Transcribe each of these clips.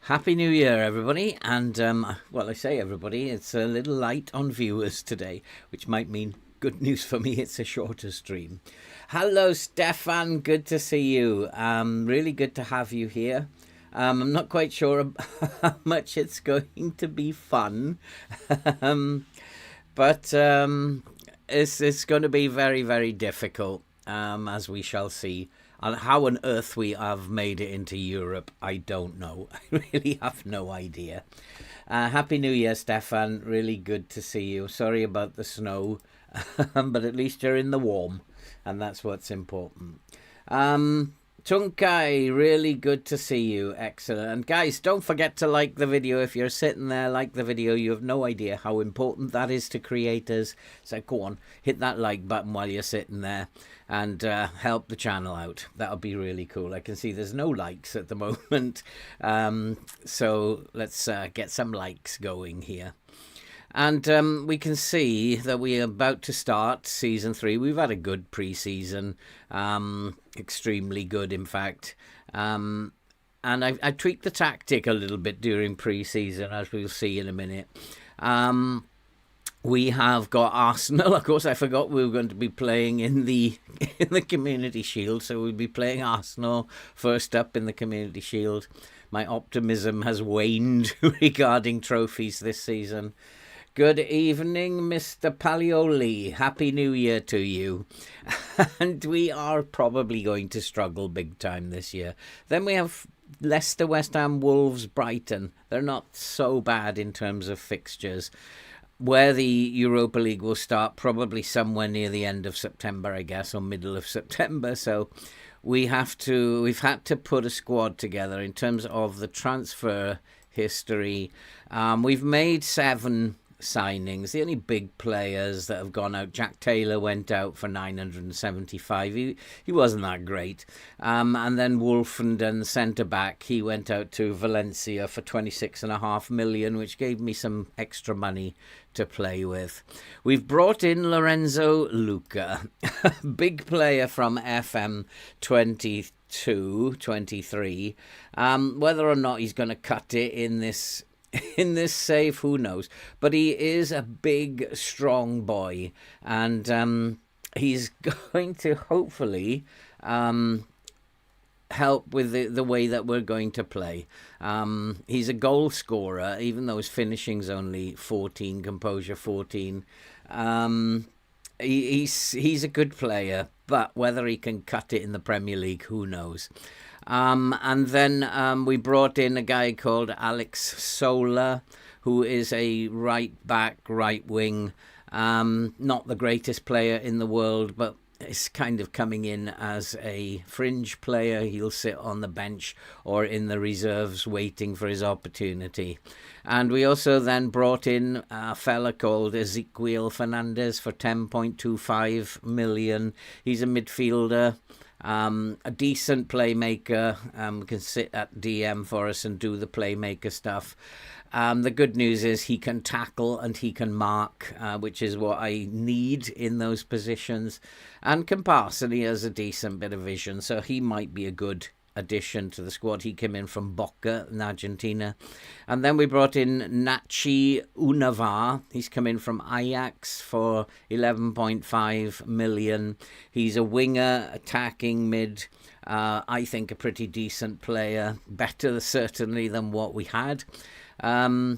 Happy New Year, everybody. And, well, I say everybody, it's a little light on viewers today, which might mean good news for me. It's a shorter stream. Hello, Stefan. Good to see you. Really good to have you here. I'm not quite sure how much it's going to be fun, but it's going to be very, very difficult, as we shall see. And how on earth we have made it into Europe, I don't know. I really have no idea. Happy New Year, Stefan. Really good to see you. Sorry about the snow, but at least you're in the warm, and that's what's important. Tunkai, really good to see you. Excellent. And guys, don't forget to like the video. If you're sitting there, like the video. You have no idea how important that is to creators. So go on, hit that like button while you're sitting there and help the channel out. That'll be really cool. I can see there's no likes at the moment. So let's get some likes going here. And we can see that we are about to start Season 3. We've had a good pre-season, extremely good, in fact. And I tweaked the tactic a little bit during pre-season, as we'll see in a minute. We have got Arsenal. Of course, I forgot we were going to be playing in the Community Shield, so we'll be playing Arsenal first up in the Community Shield. My optimism has waned regarding trophies this season. Good evening, Mr. Palioli. Happy New Year to you. And we are probably going to struggle big time this year. Then we have Leicester, West Ham, Wolves, Brighton. They're not so bad in terms of fixtures. Where the Europa League will start, probably somewhere near the end of September, I guess, or middle of September. So we've had to put a squad together in terms of the transfer history. We've made 7 signings. The only big players that have gone out, Jack Taylor went out for 975. He wasn't that great. And then Wolfenden, centre back, he went out to Valencia for 26.5 million, which gave me some extra money to play with. We've brought in Lorenzo Luca, big player from FM24, 23. Whether or not he's going to cut it in this save, who knows? But he is a big, strong boy, and he's going to hopefully help with the way that we're going to play. He's a goal scorer, even though his finishing's only 14, composure 14. He's a good player, but whether he can cut it in the Premier League, who knows? And then we brought in a guy called Alex Sola, who is a right back, right wing. Not the greatest player in the world, but is kind of coming in as a fringe player. He'll sit on the bench or in the reserves waiting for his opportunity. And we also then brought in a fella called Ezequiel Fernandez for 10.25 million. He's a midfielder. A decent playmaker, can sit at DM for us and do the playmaker stuff. The good news is he can tackle and he can mark, which is what I need in those positions, and can pass, and he has a decent bit of vision, so he might be a good addition to the squad. He came in from Boca in Argentina. And then we brought in Nachi Unava. He's come in from Ajax for 11.5 million. He's a winger, attacking mid. I think a pretty decent player. Better certainly than what we had. I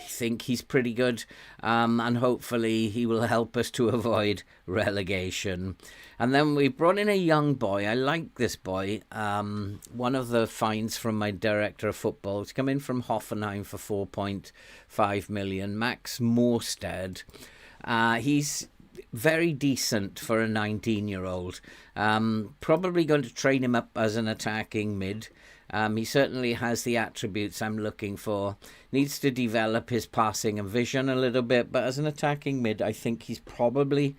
think he's pretty good, and hopefully he will help us to avoid relegation. And then we brought in a young boy. I like this boy. One of the finds from my director of football. He's come in from Hoffenheim for 4.5 million. Max Morstead. He's very decent for a 19-year-old. Probably going to train him up as an attacking mid. He certainly has the attributes I'm looking for. Needs to develop his passing and vision a little bit, but as an attacking mid, I think he's probably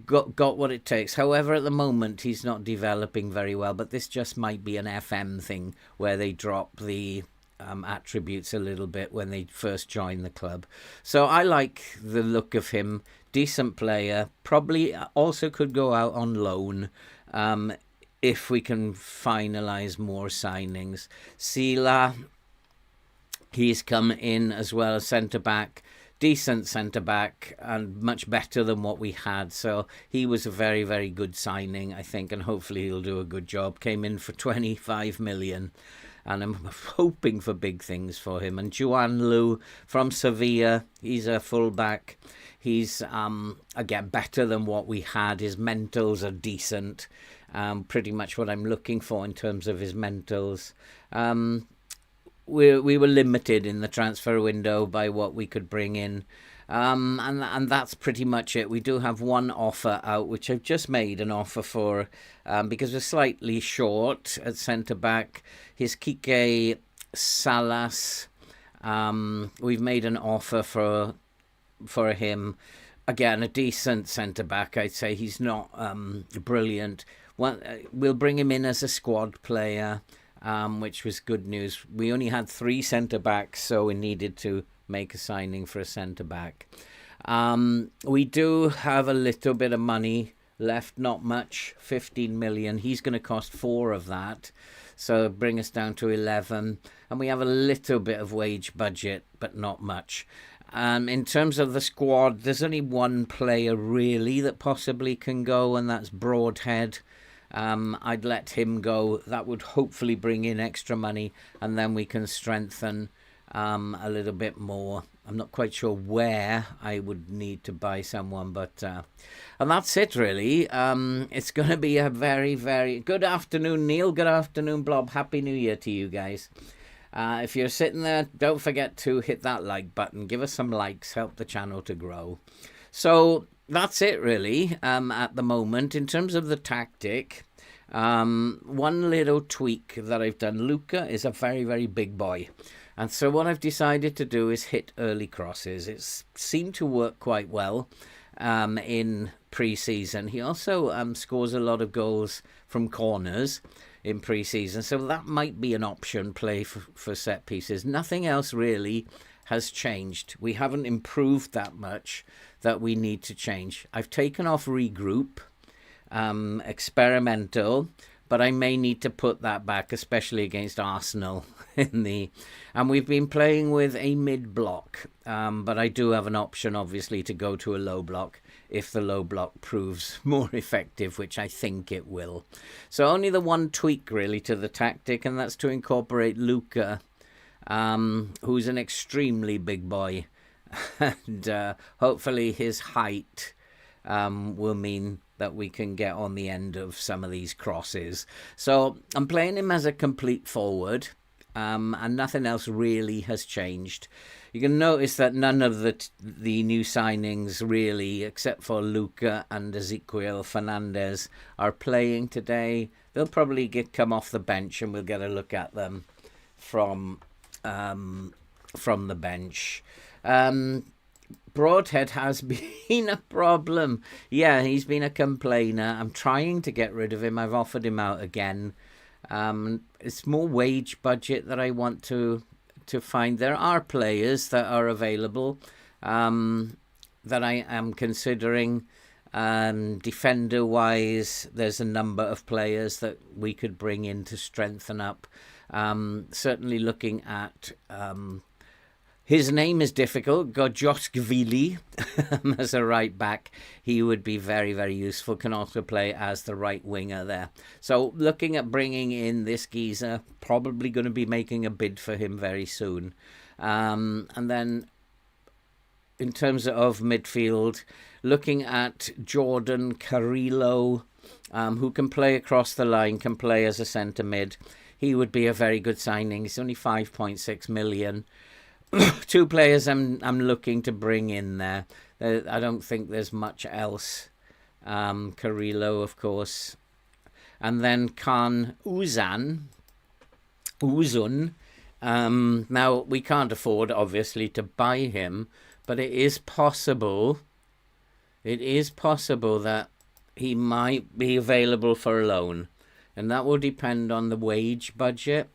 got what it takes. However, at the moment, he's not developing very well, but this just might be an FM thing where they drop the attributes a little bit when they first join the club. So I like the look of him. Decent player. Probably also could go out on loan. if we can finalise more signings. Sila, he's come in as well as centre-back, decent centre-back, and much better than what we had. So he was a very, very good signing, I think, and hopefully he'll do a good job. Came in for 25 million, and I'm hoping for big things for him. And Juan Lu from Sevilla, he's a full-back. He's, again, better than what we had. His mentals are decent. Pretty much what I'm looking for in terms of his mentals. We were limited in the transfer window by what we could bring in. And that's pretty much it. We do have one offer out, which I've just made an offer for, because we're slightly short at centre-back. His Kike Salas. We've made an offer for him. Again, a decent centre-back, I'd say. He's not brilliant. We'll bring him in as a squad player, which was good news. We only had 3 centre-backs, so we needed to make a signing for a centre-back. We do have a little bit of money left, not much, 15 million. He's going to cost 4 of that, so bring us down to 11. And we have a little bit of wage budget, but not much. In terms of the squad, there's only one player really that possibly can go, and that's Broadhead. I'd let him go. That would hopefully bring in extra money, and then we can strengthen a little bit more. I'm not quite sure where I would need to buy someone, but and that's it really. It's going to be a very, very good afternoon, Neil. Good afternoon, Blob. Happy New Year to you guys. If you're sitting there, don't forget to hit that like button. Give us some likes. Help the channel to grow. So that's it really at the moment. In terms of the tactic, one little tweak that I've done. Luca is a very, very big boy. And so what I've decided to do is hit early crosses. It's seemed to work quite well in pre-season. He also scores a lot of goals from corners in pre-season. So that might be an option play for set pieces. Nothing else really has changed. We haven't improved that much that we need to change. I've taken off regroup, experimental, but I may need to put that back, especially against Arsenal and we've been playing with a mid block, but I do have an option obviously to go to a low block if the low block proves more effective, which I think it will. So only the one tweak really to the tactic, and that's to incorporate Luca, who's an extremely big boy, and hopefully his height will mean that we can get on the end of some of these crosses. So I'm playing him as a complete forward, and nothing else really has changed. You can notice that none of the new signings really, except for Luca and Ezequiel Fernandez, are playing today. They'll probably come off the bench, and we'll get a look at them from the bench. Broadhead has been a problem. Yeah, he's been a complainer. I'm trying to get rid of him. I've offered him out again. It's more wage budget that I want to find. There are players that are available that I am considering. Defender-wise, there's a number of players that we could bring in to strengthen up. Certainly looking at... his name is difficult, Gojoskvili, as a right back. He would be very, very useful, can also play as the right winger there. So looking at bringing in this geezer, probably going to be making a bid for him very soon. And then in terms of midfield, looking at Jordan Carrillo, who can play across the line, can play as a centre mid. He would be a very good signing. He's only 5.6 million. 2 players I'm looking to bring in there. I don't think there's much else. Carrillo, of course. And then Khan Uzun. Now, we can't afford, obviously, to buy him, but it is possible. It is possible that he might be available for a loan. And that will depend on the wage budget.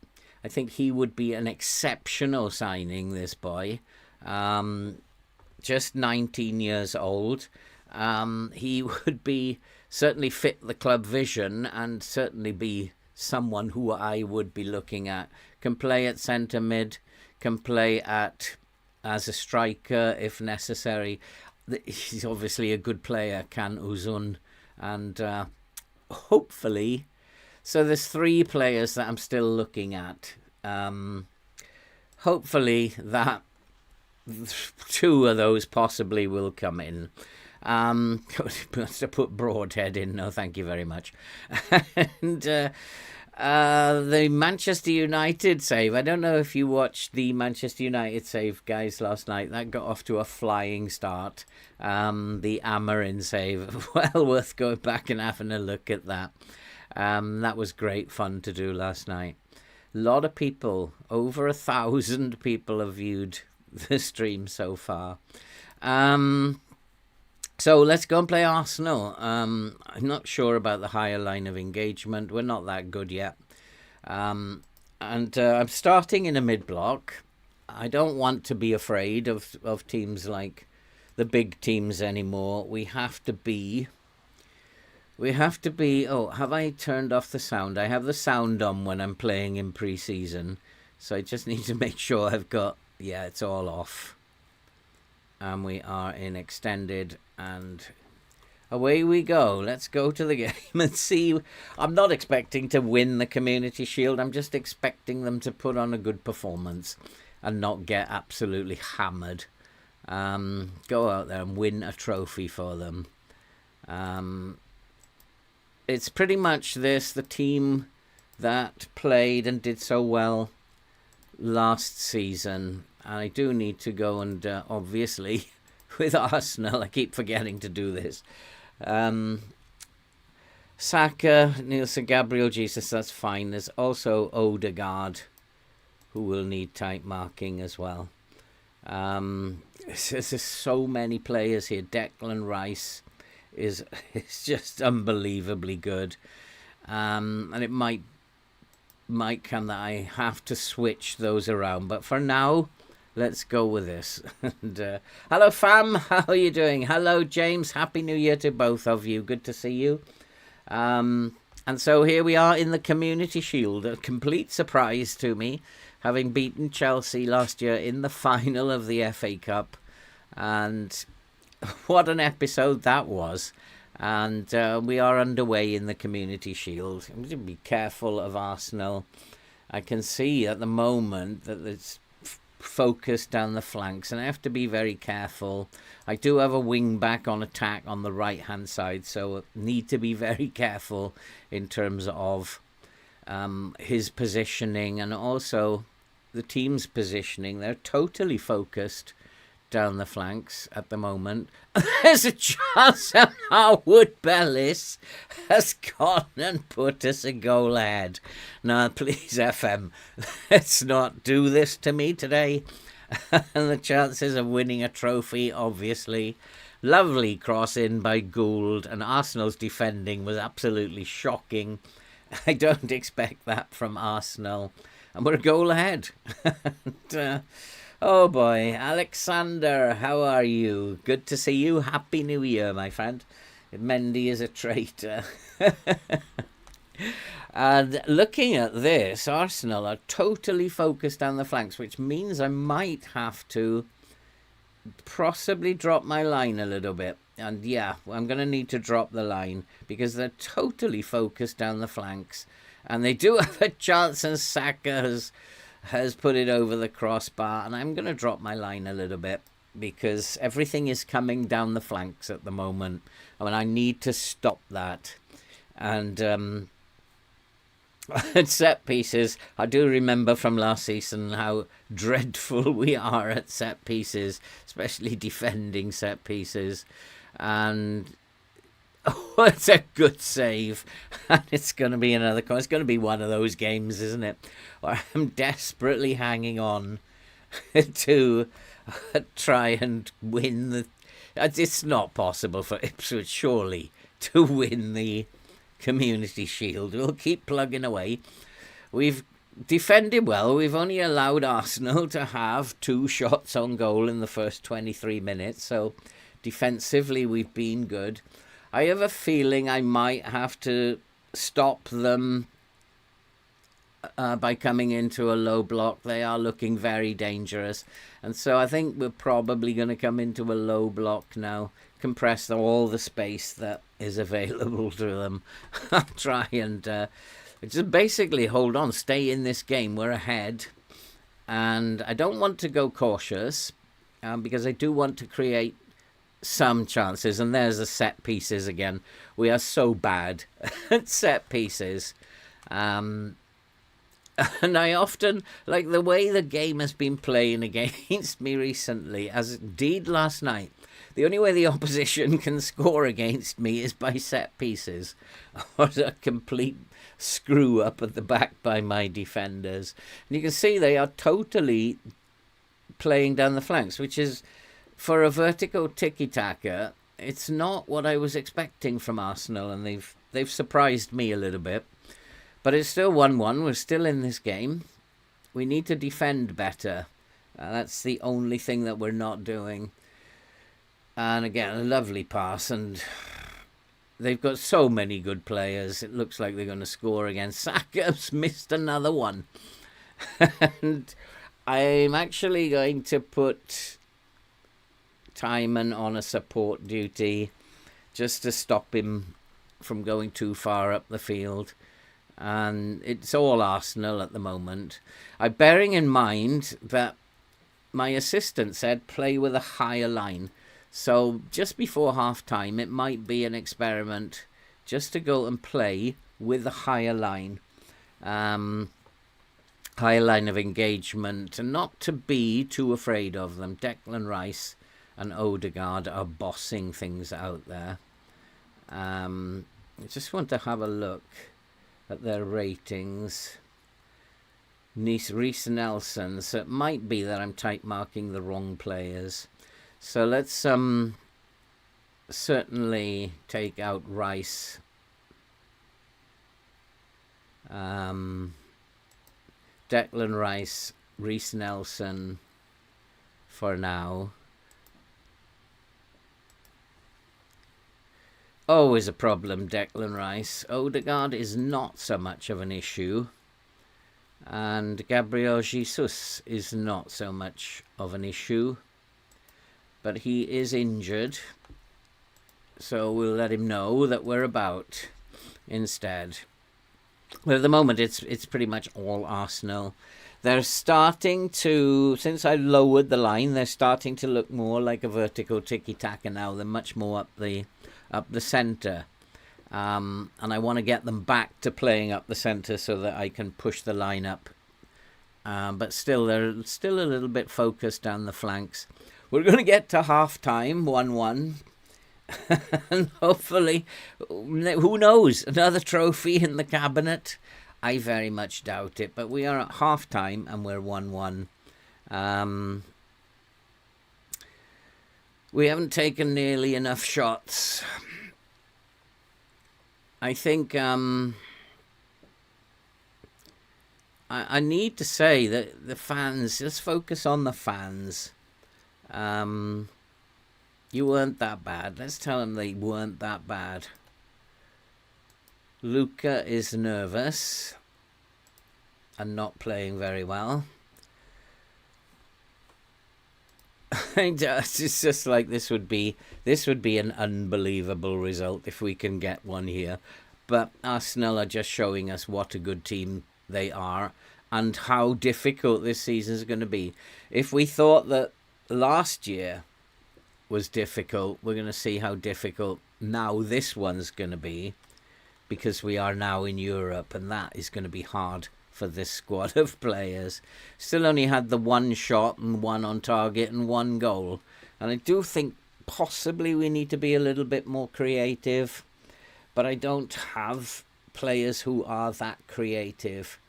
I think he would be an exceptional signing, this boy. Just 19 years old. He would be certainly fit the club vision and certainly be someone who I would be looking at. Can play at centre mid, can play as a striker if necessary. He's obviously a good player, Can Uzun, and hopefully, so there's 3 players that I'm still looking at. Hopefully that 2 of those possibly will come in. To put Broadhead in, no thank you very much. And the Manchester United save, I don't know if you watched the Manchester United save, guys, last night. That got off to a flying start. The Amarin save, well worth going back and having a look at that. That was great fun to do last night. A lot of people, over 1,000 people have viewed the stream so far. So let's go and play Arsenal. I'm not sure about the higher line of engagement. We're not that good yet. And I'm starting in a mid-block. I don't want to be afraid of teams like the big teams anymore. We have to be... Oh, have I turned off the sound? I have the sound on when I'm playing in pre-season. So I just need to make sure I've got... Yeah, it's all off. And we are in extended, and away we go. Let's go to the game and see. I'm not expecting to win the Community Shield. I'm just expecting them to put on a good performance and not get absolutely hammered. Go out there and win a trophy for them. It's pretty much the team that played and did so well last season. I do need to go and, obviously, with Arsenal, I keep forgetting to do this. Saka, Nielsen, Gabriel Jesus, that's fine. There's also Odegaard, who will need tight marking as well. There's so many players here. Declan Rice is just unbelievably good. And it might come that I have to switch those around. But for now... let's go with this. And, hello, fam. How are you doing? Hello, James. Happy New Year to both of you. Good to see you. And so here we are in the Community Shield. A complete surprise to me, having beaten Chelsea last year in the final of the FA Cup. And what an episode that was. And we are underway in the Community Shield. I'm going to be careful of Arsenal. I can see at the moment that it's focus down the flanks, and I have to be very careful. I do have a wing back on attack on the right hand side, so I need to be very careful in terms of his positioning and also the team's positioning. They're totally focused down the flanks at the moment. There's a chance that Harwood Bellis has gone and put us a goal ahead. Now, please, FM, let's not do this to me today. And the chances of winning a trophy, obviously. Lovely cross in by Gould, and Arsenal's defending was absolutely shocking. I don't expect that from Arsenal. And we're a goal ahead. And, oh boy, Alexander, how are you? Good to see you. Happy New Year, my friend. Mendy is a traitor. And looking at this, Arsenal are totally focused down the flanks, which means I might have to possibly drop my line a little bit. And yeah, I'm going to need to drop the line because they're totally focused down the flanks. And they do have a chance, and Saka has put it over the crossbar, and I'm going to drop my line a little bit because everything is coming down the flanks at the moment. I mean, I need to stop that. And at set pieces, I do remember from last season how dreadful we are at set pieces, especially defending set pieces. And oh, it's a good save. And it's going to be another... It's going to be one of those games, isn't it? Where I'm desperately hanging on to try and win the... It's not possible for Ipswich, surely, to win the Community Shield. We'll keep plugging away. We've defended well. We've only allowed Arsenal to have 2 shots on goal in the first 23 minutes. So defensively, we've been good. I have a feeling I might have to stop them by coming into a low block. They are looking very dangerous. And so I think we're probably going to come into a low block now, compress all the space that is available to them. I'll try and just basically hold on, stay in this game. We're ahead. And I don't want to go cautious because I do want to create some chances. And there's the set pieces again. We are so bad at set pieces. And I often, like the way the game has been playing against me recently, as it did last night, the only way the opposition can score against me is by set pieces, or a complete screw up at the back by my defenders. And you can see they are totally playing down the flanks, which is, for a vertical tiki-taka, it's not what I was expecting from Arsenal, and they've surprised me a little bit. But it's still 1-1. We're still in this game. We need to defend better. That's the only thing that we're not doing. And again, a lovely pass. And they've got so many good players. It looks like they're going to score again. Saka's missed another one. And I'm actually going to put Timon on a support duty just to stop him from going too far up the field. And it's all Arsenal at the moment. I'm bearing in mind that my assistant said play with a higher line. So just before half-time, it might be an experiment just to go and play with a higher line. Higher line of engagement, and not to be too afraid of them. Declan Rice and Odegaard are bossing things out there. I just want to have a look at their ratings. Reece Nelson. So it might be that I'm type marking the wrong players. So let's certainly take out Rice. Declan Rice, Reece Nelson for now. Always a problem, Declan Rice. Odegaard is not so much of an issue. And Gabriel Jesus is not so much of an issue. But he is injured. So we'll let him know that we're about instead. But at the moment, it's pretty much all Arsenal. They're starting to, since I lowered the line, they're starting to look more like a vertical tiki-taka now. They're much more up the centre. And I want to get them back to playing up the centre so that I can push the line up. But still, they're still a little bit focused down the flanks. We're going to get to half-time, 1-1. And hopefully, who knows, another trophy in the cabinet? I very much doubt it. But we are at half-time and we're 1-1. We haven't taken nearly enough shots. I think I need to say that the fans, let's focus on the fans. You weren't that bad. Let's tell them they weren't that bad. Luca is nervous and not playing very well. It's just like this would be an unbelievable result if we can get one here. But Arsenal are just showing us what a good team they are and how difficult this season is going to be. If we thought that last year was difficult, we're going to see how difficult now this one's going to be, because we are now in Europe, and that is going to be hard for this squad of players. Still only had the one shot and one on target and one goal. And I do think possibly we need to be a little bit more creative, but I don't have players who are that creative.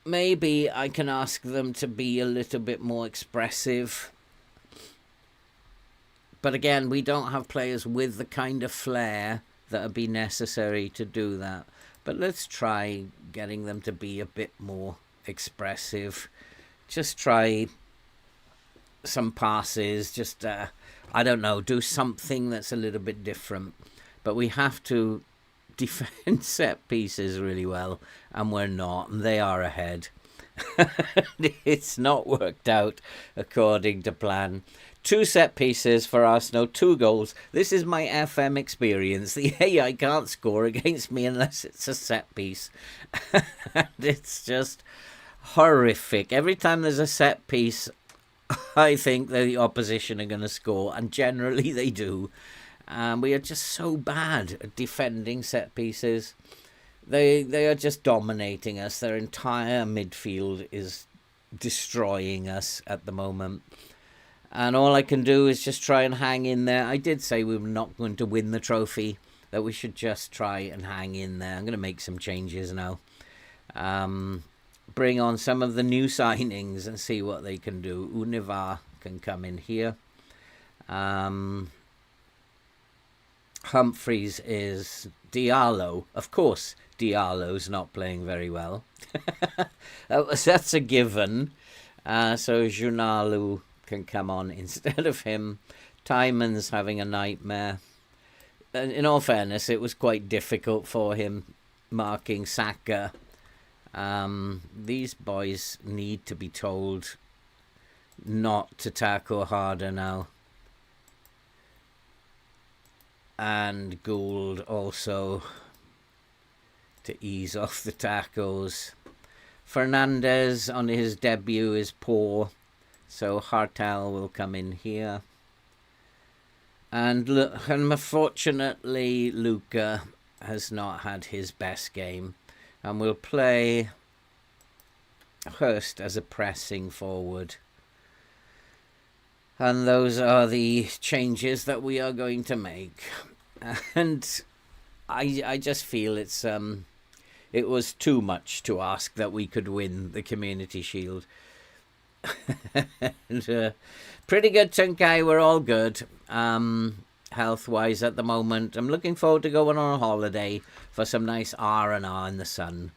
Maybe I can ask them to be a little bit more expressive. But again, we don't have players with the kind of flair that would be necessary to do that. But let's try getting them to be a bit more expressive. Just try some passes, just, I don't know, do something that's a little bit different. But we have to defend set pieces really well, and we're not, and they are ahead. It's not worked out according to plan. 2 set pieces for Arsenal, 2 goals. This is my FM experience. The AI can't score against me unless it's a set piece. And it's just horrific. Every time there's a set piece, I think the opposition are going to score, and generally they do. We are just so bad at defending set pieces. They are just dominating us. Their entire midfield is destroying us at the moment. And all I can do is just try and hang in there. I did say we were not going to win the trophy, that we should just try and hang in there. I'm going to make some changes now. Bring on some of the new signings and see what they can do. Univar can come in here. Humphreys is Diallo. Of course, Diallo's not playing very well. That's a given. So Junalu can come on instead of him. Tyman's having a nightmare. In all fairness, it was quite difficult for him marking Saka. These boys need to be told not to tackle harder now. And Gould also to ease off the tackles. Fernandez on his debut is poor, so Hartel will come in here. And unfortunately, Luca has not had his best game, and will play Hurst as a pressing forward. And those are the changes that we are going to make. And I just feel it was too much to ask that we could win the Community Shield. And, pretty good, Tunkai. We're all good, health-wise at the moment. I'm looking forward to going on a holiday for some nice R&R in the sun.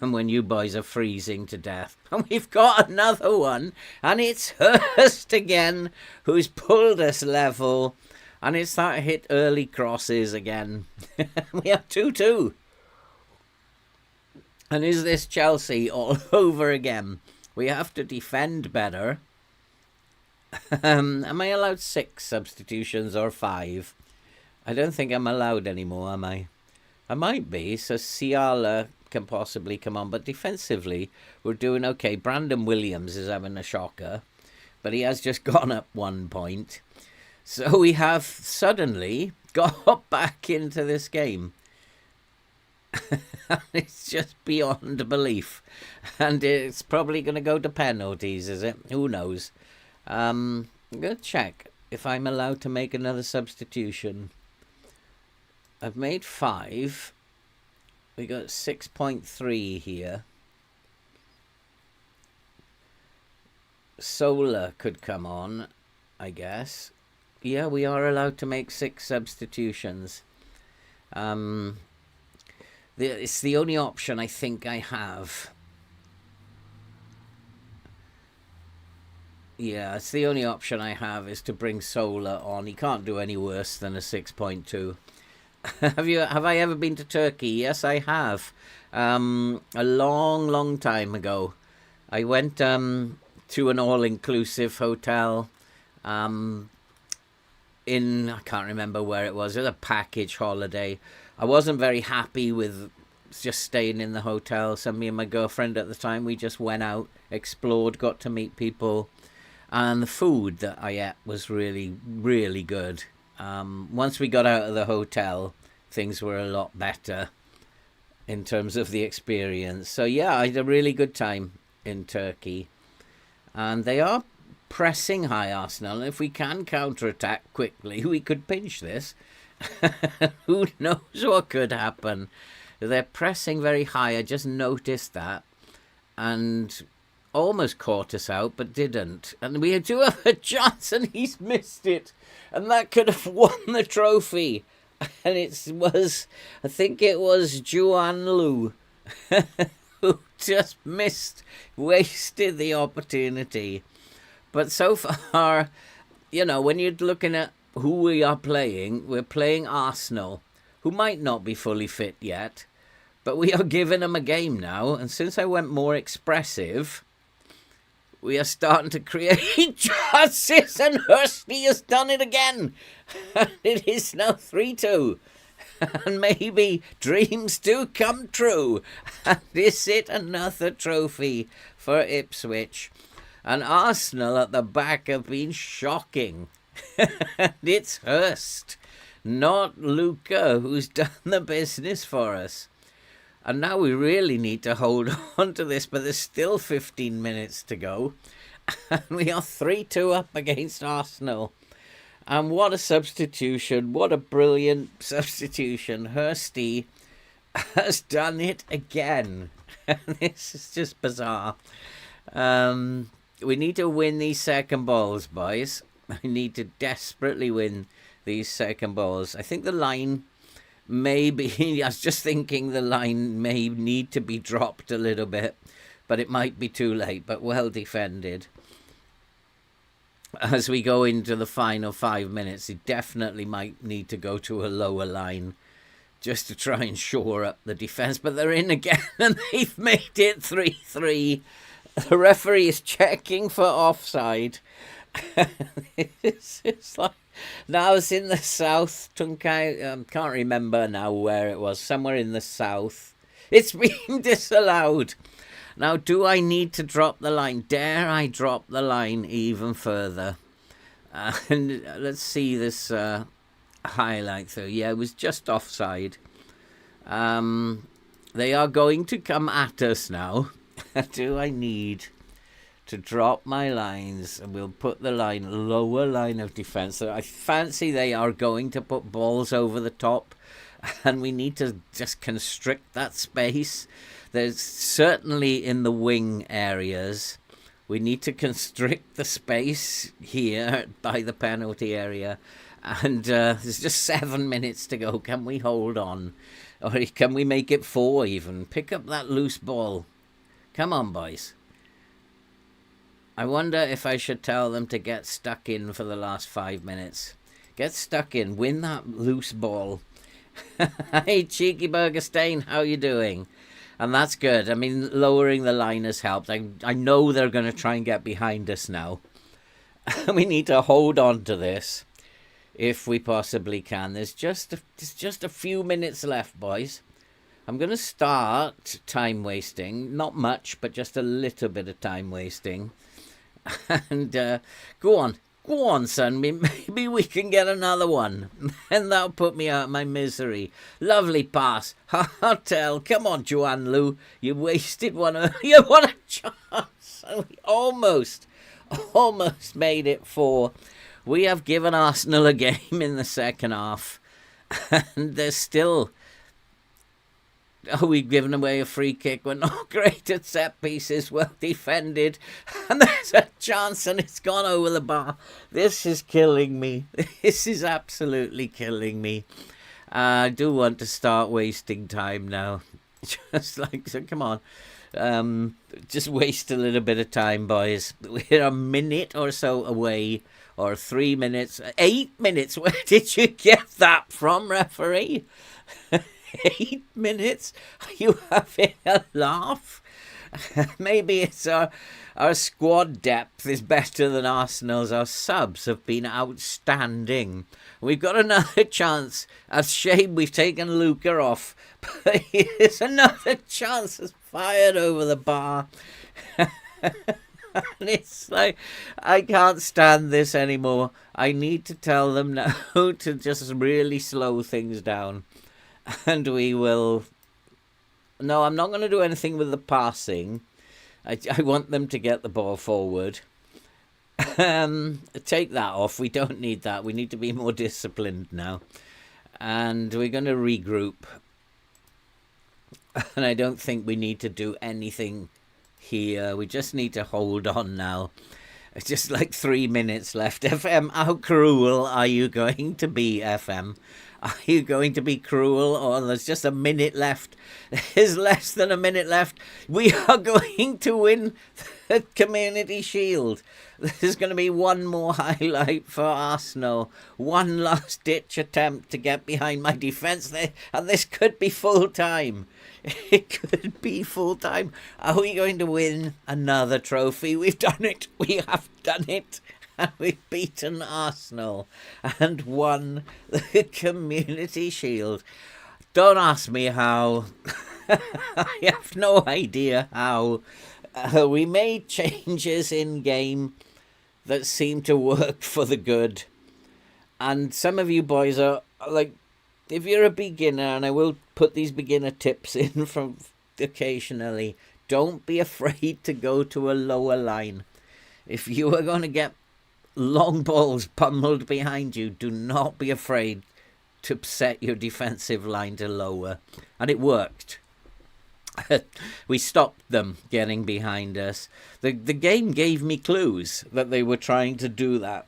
When you boys are freezing to death. And we've got another one, and it's Hurst again, who's pulled us level, and it's that hit early crosses again. We have 2-2. And is this Chelsea all over again? We have to defend better. Am I allowed 6 substitutions or 5? I don't think I'm allowed anymore, am I? I might be, so Ciala can possibly come on, but defensively we're doing okay. Brandon Williams is having a shocker, but he has just gone up 1 point. So we have suddenly got back into this game. It's just beyond belief, and it's probably going to go to penalties, is it? Who knows? I'm going to check if I'm allowed to make another substitution. I've made 5. We got 6.3 here. Solar could come on, I guess. Yeah, we are allowed to make 6 substitutions. It's the only option I think I have. Yeah, it's the only option I have is to bring Solar on. He can't do any worse than a 6.2. Have I ever been to Turkey? Yes, I have. A long time ago. I went to an all-inclusive hotel I can't remember where it was. It was a package holiday. I wasn't very happy with just staying in the hotel. So me and my girlfriend at the time, we just went out, explored, got to meet people. And the food that I ate was really, really good. Once we got out of the hotel, things were a lot better in terms of the experience. So yeah, I had a really good time in Turkey. And they are pressing high, Arsenal. And if we can counter-attack quickly, we could pinch this. Who knows what could happen. They're pressing very high. I just noticed that. And almost caught us out, but didn't. And we do have a chance, and he's missed it. And that could have won the trophy. And I think it was Juan Lu who just wasted the opportunity. But so far, when you're looking at who we are playing, we're playing Arsenal, who might not be fully fit yet, but we are giving them a game now. And since I went more expressive, we are starting to create chances, and Hursty has done it again. It is now 3-2. And maybe dreams do come true. And is it another trophy for Ipswich? And Arsenal at the back have been shocking. It's Hurst, not Luca, who's done the business for us. And now we really need to hold on to this, but there's still 15 minutes to go. And we are 3-2 up against Arsenal. And what a substitution. What a brilliant substitution. Hursty has done it again. This is just bizarre. We need to win these second balls, boys. I need to desperately win these second balls. I think the line maybe, I was just thinking the line may need to be dropped a little bit, but it might be too late, but well defended. As we go into the final 5 minutes, it definitely might need to go to a lower line just to try and shore up the defence. But they're in again and they've made it 3-3. The referee is checking for offside. It's like, now it's in the south. Can't remember now where it was. Somewhere in the south. It's been disallowed. Now, do I need to drop the line? Dare I drop the line even further? And let's see this highlight through. Yeah, it was just offside. They are going to come at us now. Do I need to drop my lines? And we'll put the lower line of defence. So I fancy they are going to put balls over the top. And we need to just constrict that space. There's certainly in the wing areas. We need to constrict the space here by the penalty area. And there's just 7 minutes to go. Can we hold on? Or can we make it 4 even? Pick up that loose ball. Come on, boys. I wonder if I should tell them to get stuck in for the last 5 minutes. Get stuck in. Win that loose ball. Hey, Cheeky Burger Stain, how you doing? And that's good. I mean, lowering the line has helped. I know they're going to try and get behind us now. We need to hold on to this if we possibly can. There's just a few minutes left, boys. I'm going to start time wasting. Not much, but just a little bit of time wasting. And go on, son. Maybe we can get another one. And that'll put me out of my misery. Lovely pass. Hotel. Come on, Joanne Lou. You wasted one earlier. What a chance. We almost made it 4. We have given Arsenal a game in the second half. And there's still... Oh, we've given away a free kick. We're not great at set pieces. Well defended. And there's a chance and it's gone over the bar. This is killing me. This is absolutely killing me. I do want to start wasting time now. Just like, so come on. Just waste a little bit of time, boys. We're a minute or so away. Or 3 minutes. 8 minutes. Where did you get that from, referee? 8 minutes? Are you having a laugh? Maybe it's our squad depth is better than Arsenal's. Our subs have been outstanding. We've got another chance. A shame we've taken Luca off. But here's another chance. It's fired over the bar. And it's like, I can't stand this anymore. I need to tell them now to just really slow things down. And we will... No, I'm not going to do anything with the passing. I want them to get the ball forward. Take that off. We don't need that. We need to be more disciplined now. And we're going to regroup. And I don't think we need to do anything here. We just need to hold on now. It's just like 3 minutes left. FM, how cruel are you going to be, FM? Are you going to be cruel? Or there's just a minute left. There's less than a minute left. We are going to win the Community Shield. There's going to be one more highlight for Arsenal. One last ditch attempt to get behind my defence. And this could be full time. It could be full time. Are we going to win another trophy? We've done it. We have done it. And we've beaten Arsenal and won the Community Shield. Don't ask me how. I have no idea how. We made changes in game that seem to work for the good. And some of you boys are like, if you're a beginner, and I will put these beginner tips in from occasionally, don't be afraid to go to a lower line. If you are going to get long balls pummeled behind you, do not be afraid to set your defensive line to lower. And it worked. We stopped them getting behind us. The game gave me clues that they were trying to do that.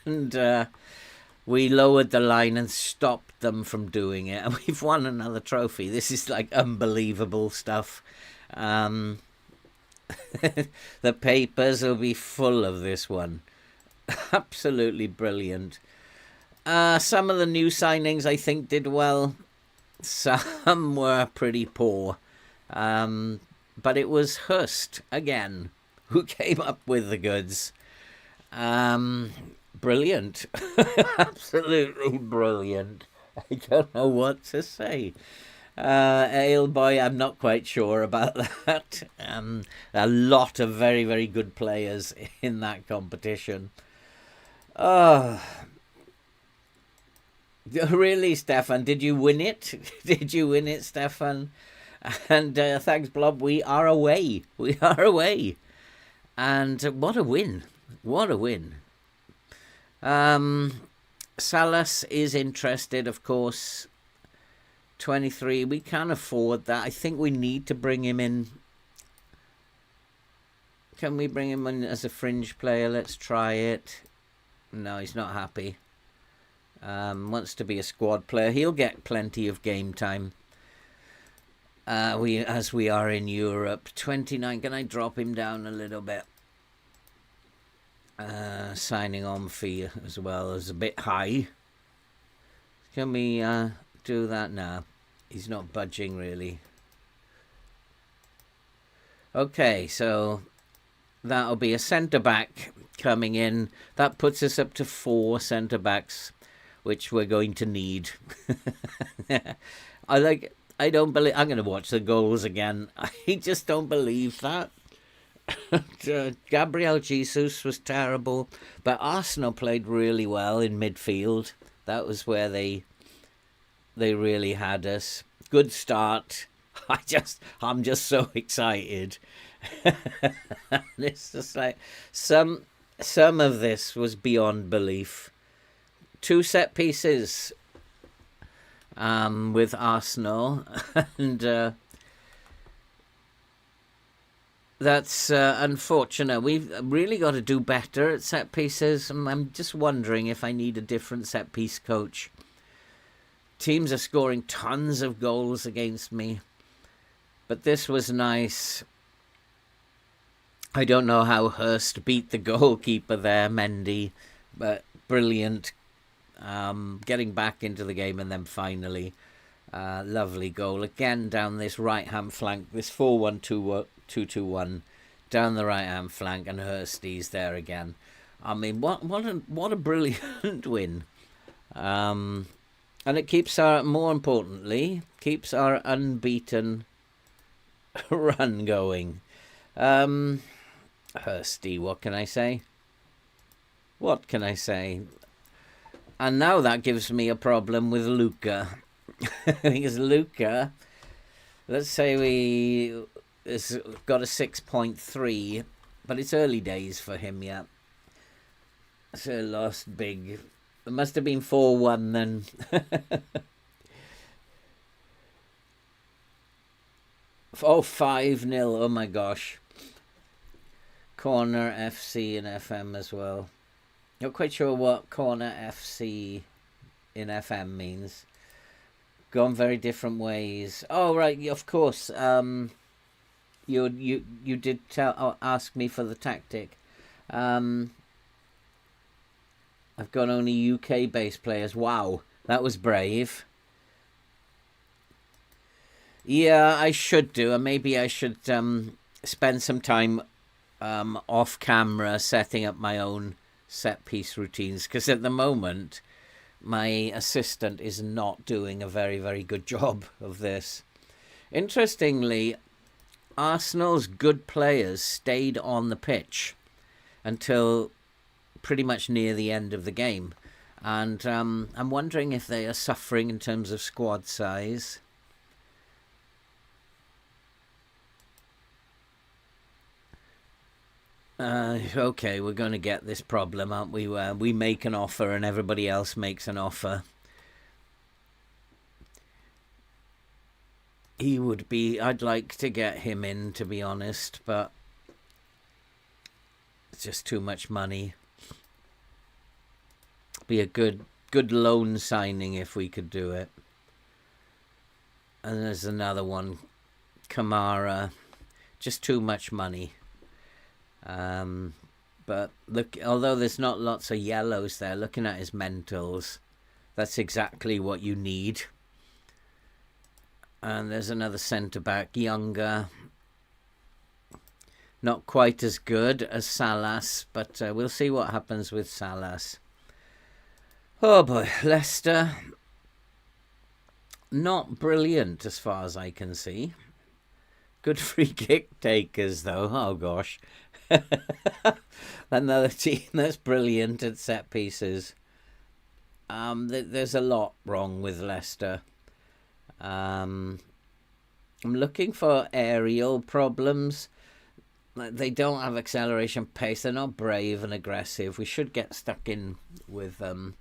And we lowered the line and stopped them from doing it. And we've won another trophy. This is like unbelievable stuff. The papers will be full of this one. Absolutely brilliant. Some of the new signings I think did well. Some were pretty poor. But it was Hurst again who came up with the goods. Brilliant. Absolutely brilliant. I don't know what to say. Ailboy, I'm not quite sure about that. A lot of very, very good players in that competition. Oh, really, Stefan? Did you win it? Did you win it, Stefan? And thanks, Blob. We are away. We are away. And what a win. What a win. Salas is interested, of course. 23. We can't afford that. I think we need to bring him in. Can we bring him in as a fringe player? Let's try it. No, he's not happy. Wants to be a squad player. He'll get plenty of game time. As we are in Europe. 29. Can I drop him down a little bit? Signing on fee as well is a bit high. Can we do that now? He's not budging really. Okay, so that'll be a centre back coming in. That puts us up to 4 centre backs, which we're going to need. I don't believe. I'm going to watch the goals again. I just don't believe that. Gabriel Jesus was terrible, but Arsenal played really well in midfield. That was where they really had us. Good start. I'm just so excited. It's just like some of this was beyond belief. 2 set pieces with Arsenal, and that's unfortunate. We've really got to do better at set pieces. I'm just wondering if I need a different set piece coach. Teams are scoring tons of goals against me, but this was nice. I don't know how Hurst beat the goalkeeper there, Mendy, but brilliant. Getting back into the game, and then finally lovely goal again down this right hand flank, this 4-1-2-2-1 down the right hand flank, and Hursty's there again. I mean, what a brilliant win. And it keeps more importantly, keeps our unbeaten run going. Hursty, what can I say? What can I say? And now that gives me a problem with Luca. Because Luca, let's say has got a 6.3, but it's early days for him yet. So lost big. It must have been 4-1 then. 5-0. Oh my gosh. Corner FC and FM as well. Not quite sure what Corner FC in FM means. Gone very different ways. Oh right, of course. You did ask me for the tactic. I've got only UK based players. Wow, that was brave. Yeah, I should do, and maybe I should spend some time off camera setting up my own set piece routines, because at the moment my assistant is not doing a very, very good job of this. Interestingly, Arsenal's good players stayed on the pitch until pretty much near the end of the game, and I'm wondering if they are suffering in terms of squad size. Okay, we're going to get this problem, aren't we? We make an offer and everybody else makes an offer. He would be... I'd like to get him in, to be honest, but it's just too much money. Be a good loan signing if we could do it. And there's another one, Kamara. Just too much money. But look, although there's not lots of yellows there, looking at his mentals, that's exactly what you need. And there's another centre-back, younger. Not quite as good as Salas, but we'll see what happens with Salas. Oh boy, Leicester. Not brilliant as far as I can see. Good free kick takers, though. Oh gosh. Another team that's brilliant at set pieces. There's a lot wrong with Leicester. I'm looking for aerial problems. They don't have acceleration pace. They're not brave and aggressive. We should get stuck in with them.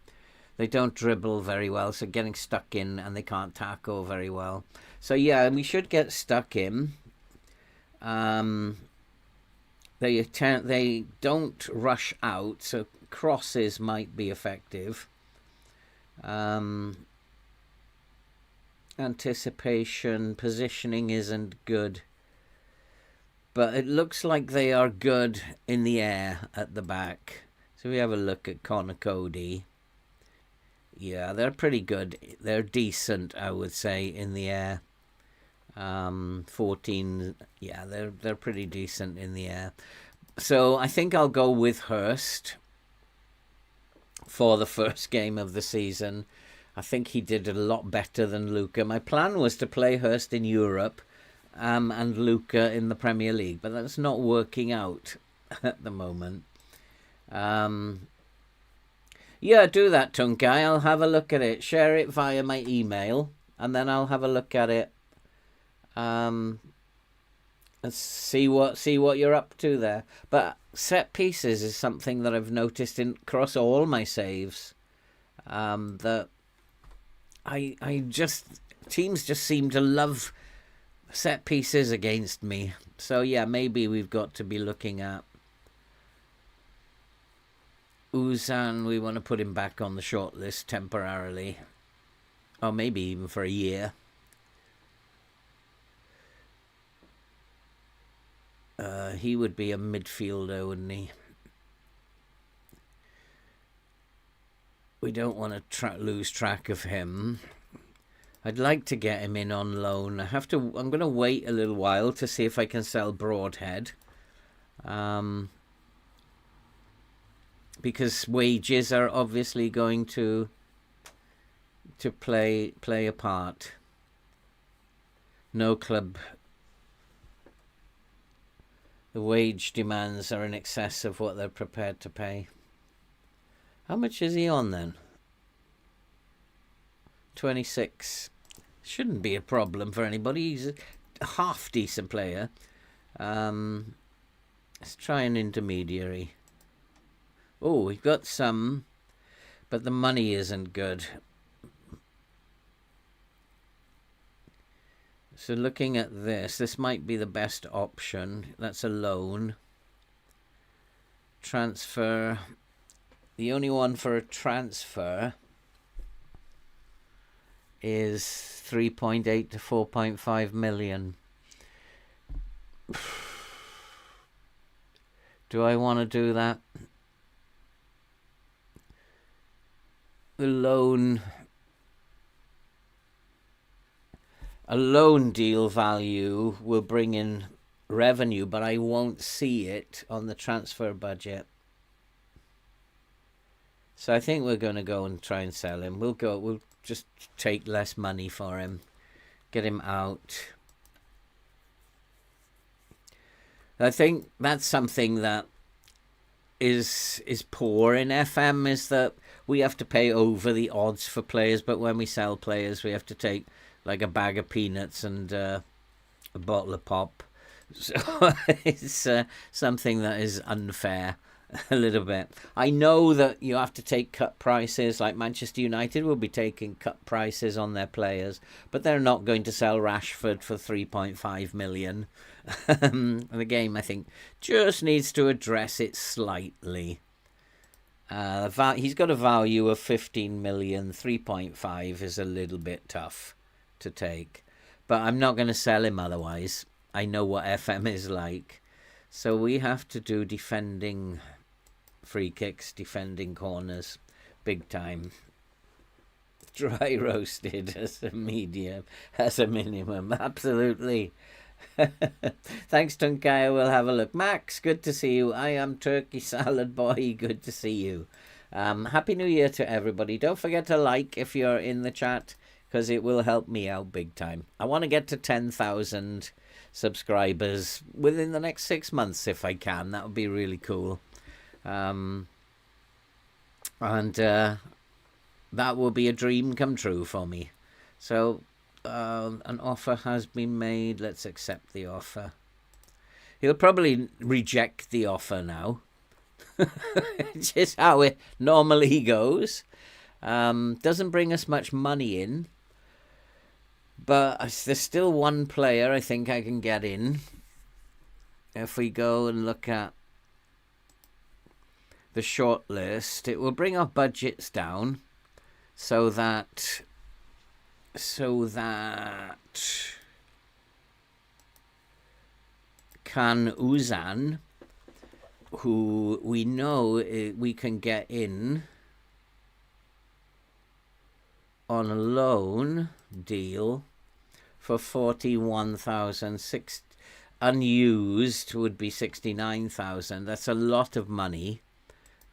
They don't dribble very well, so getting stuck in, and they can't tackle very well. So yeah, we should get stuck in. They don't rush out, so crosses might be effective. Anticipation, positioning isn't good. But it looks like they are good in the air at the back. So we have a look at Connor Cody. Yeah, they're pretty good. They're decent, I would say, in the air. 14, yeah, they're pretty decent in the air. So I think I'll go with Hurst for the first game of the season. I think he did a lot better than Luca. My plan was to play Hurst in Europe and Luca in the Premier League, but that's not working out at the moment. Yeah, do that, Tunkai. I'll have a look at it. Share it via my email, and then I'll have a look at it. And see what you're up to there. But set pieces is something that I've noticed across all my saves. That teams just seem to love set pieces against me. So yeah, maybe we've got to be looking at Uzan. We want to put him back on the short list temporarily, or maybe even for a year. He would be a midfielder, wouldn't he? We don't want to lose track of him. I'd like to get him in on loan. I'm going to wait a little while to see if I can sell Broadhead. Because wages are obviously going to play a part. No club. The wage demands are in excess of what they're prepared to pay. How much is he on then? 26. Shouldn't be a problem for anybody. He's a half decent player. Let's try an intermediary. Oh, we've got some, but the money isn't good. So looking at this might be the best option. That's a loan. Transfer. The only one for a transfer is 3.8 to 4.5 million. Do I want to do that? A loan deal value will bring in revenue, but I won't see it on the transfer budget. So I think we're going to go and try and sell him. We'll just take less money for him, get him out. I think that's something that is poor in FM, is that we have to pay over the odds for players, but when we sell players, we have to take like a bag of peanuts and a bottle of pop. So it's something that is unfair a little bit. I know that you have to take cut prices, like Manchester United will be taking cut prices on their players, but they're not going to sell Rashford for 3.5 million. The game, I think, just needs to address it slightly. He's got a value of 15 million. 3.5 is a little bit tough to take, but I'm not going to sell him otherwise. I know what FM is like. So we have to do defending free kicks, defending corners, big time. Dry roasted as a medium, as a minimum, absolutely. Thanks, Tunkaya. We'll have a look. Max, good to see you. I am Turkey Salad Boy. Good to see you. Happy New Year to everybody. Don't forget to like if you're in the chat, because it will help me out big time. I want to get to 10,000 subscribers within the next 6 months if I can. That would be really cool. And that will be a dream come true for me. So an offer has been made. Let's accept the offer. He'll probably reject the offer now. It's just how it normally goes. Doesn't bring us much money in, but there's still one player I think I can get in. If we go and look at the short list, it will bring our budgets down so that Can Uzan, who we know we can get in on a loan deal for 41,000. Unused would be 69,000. That's a lot of money.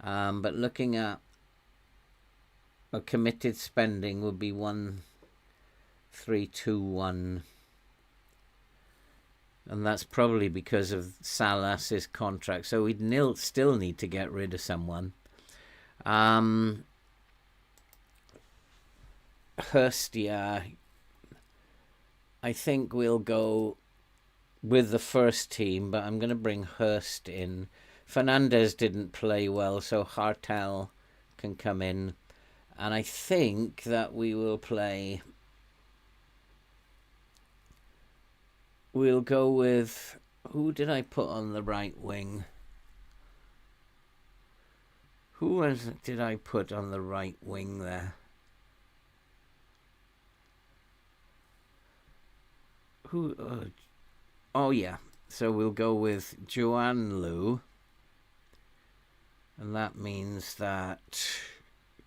But looking at a committed spending would be 1,321. And that's probably because of Salas's contract. So we'd still need to get rid of someone. Hurst, yeah. I think we'll go with the first team, but I'm going to bring Hurst in. Fernandez didn't play well, so Hartel can come in. And I think that we will play... We'll go with... Who did I put on the right wing? Did I put on the right wing there? Oh, yeah. So we'll go with Joanne Liu. And that means that...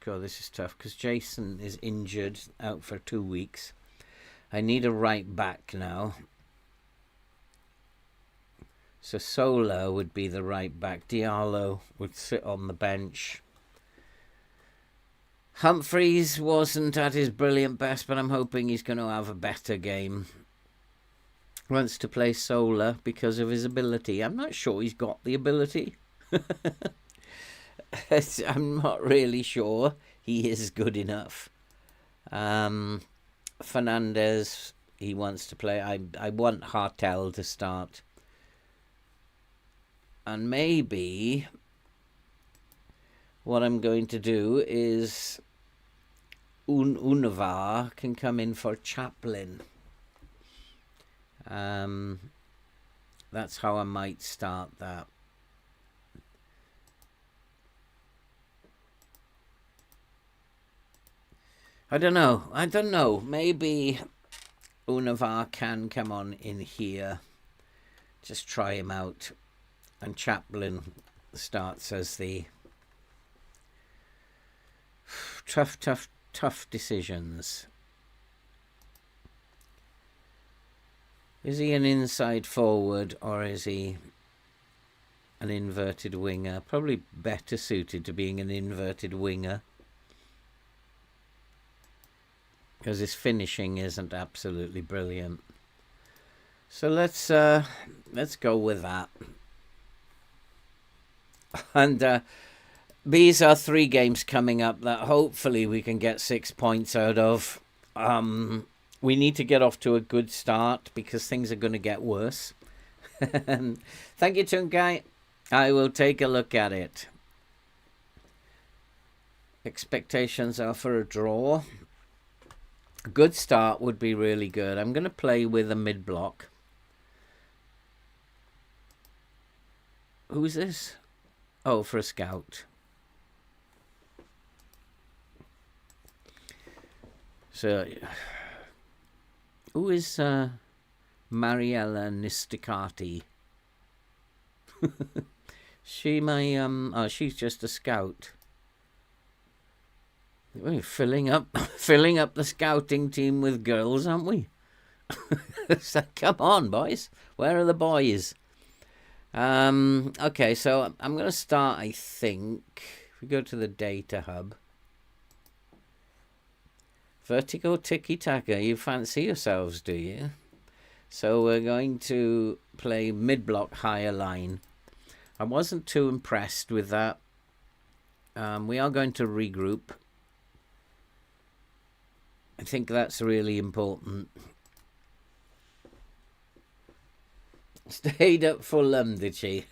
God, this is tough, because Jason is injured, out for 2 weeks. I need a right back now. So Sola would be the right back. Diallo would sit on the bench. Humphreys wasn't at his brilliant best, but I'm hoping he's going to have a better game. Wants to play Sola because of his ability. I'm not sure he's got the ability. I'm not really sure he is good enough. Fernandez, he wants to play. I want Hartel to start. And maybe what I'm going to do is Unavar can come in for Chaplin. That's how I might start that. I don't know. Maybe Unavar can come on in here. Just try him out. And Chaplin starts as the tough decisions. Is he an inside forward or is he an inverted winger? Probably better suited to being an inverted winger, because his finishing isn't absolutely brilliant. So let's go with that. And these are 3 games coming up that hopefully we can get 6 points out of. We need to get off to a good start because things are going to get worse. Thank you, Tunkai. I will take a look at it. Expectations are for a draw. A good start would be really good. I'm going to play with a mid-block. Who's this? Oh, for a scout. So, who is Mariella Nisticati? She my she's just a scout. We're filling up the scouting team with girls, aren't we? So, come on, boys. Where are the boys? Okay, so I'm going to start, I think. If we go to the data hub. Vertical tiki-taka, you fancy yourselves, do you? So we're going to play mid-block higher line. I wasn't too impressed with that. We are going to regroup. I think that's really important. Stayed up Fulham, did she?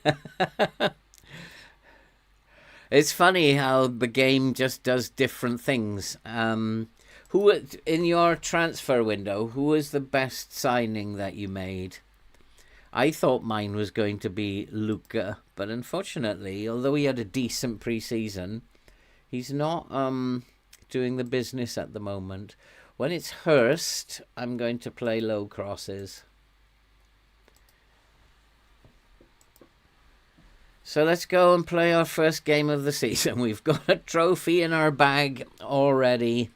It's funny how the game just does different things. Who in your transfer window, who was the best signing that you made? I thought mine was going to be Luca, but unfortunately, although he had a decent pre-season, he's not doing the business at the moment. When it's Hurst, I'm going to play low crosses. So let's go and play our first game of the season. We've got a trophy in our bag already.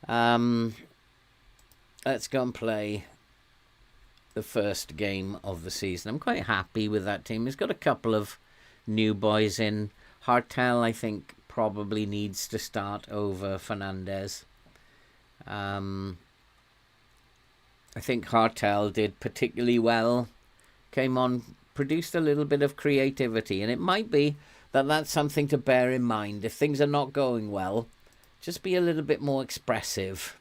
Let's go and play the first game of the season. I'm quite happy with that team. He's got a couple of new boys in. Hartel, I think, probably needs to start over Fernandez. I think Hartel did particularly well. Came on, produced a little bit of creativity, and it might be that that's something to bear in mind. If things are not going well, just be a little bit more expressive.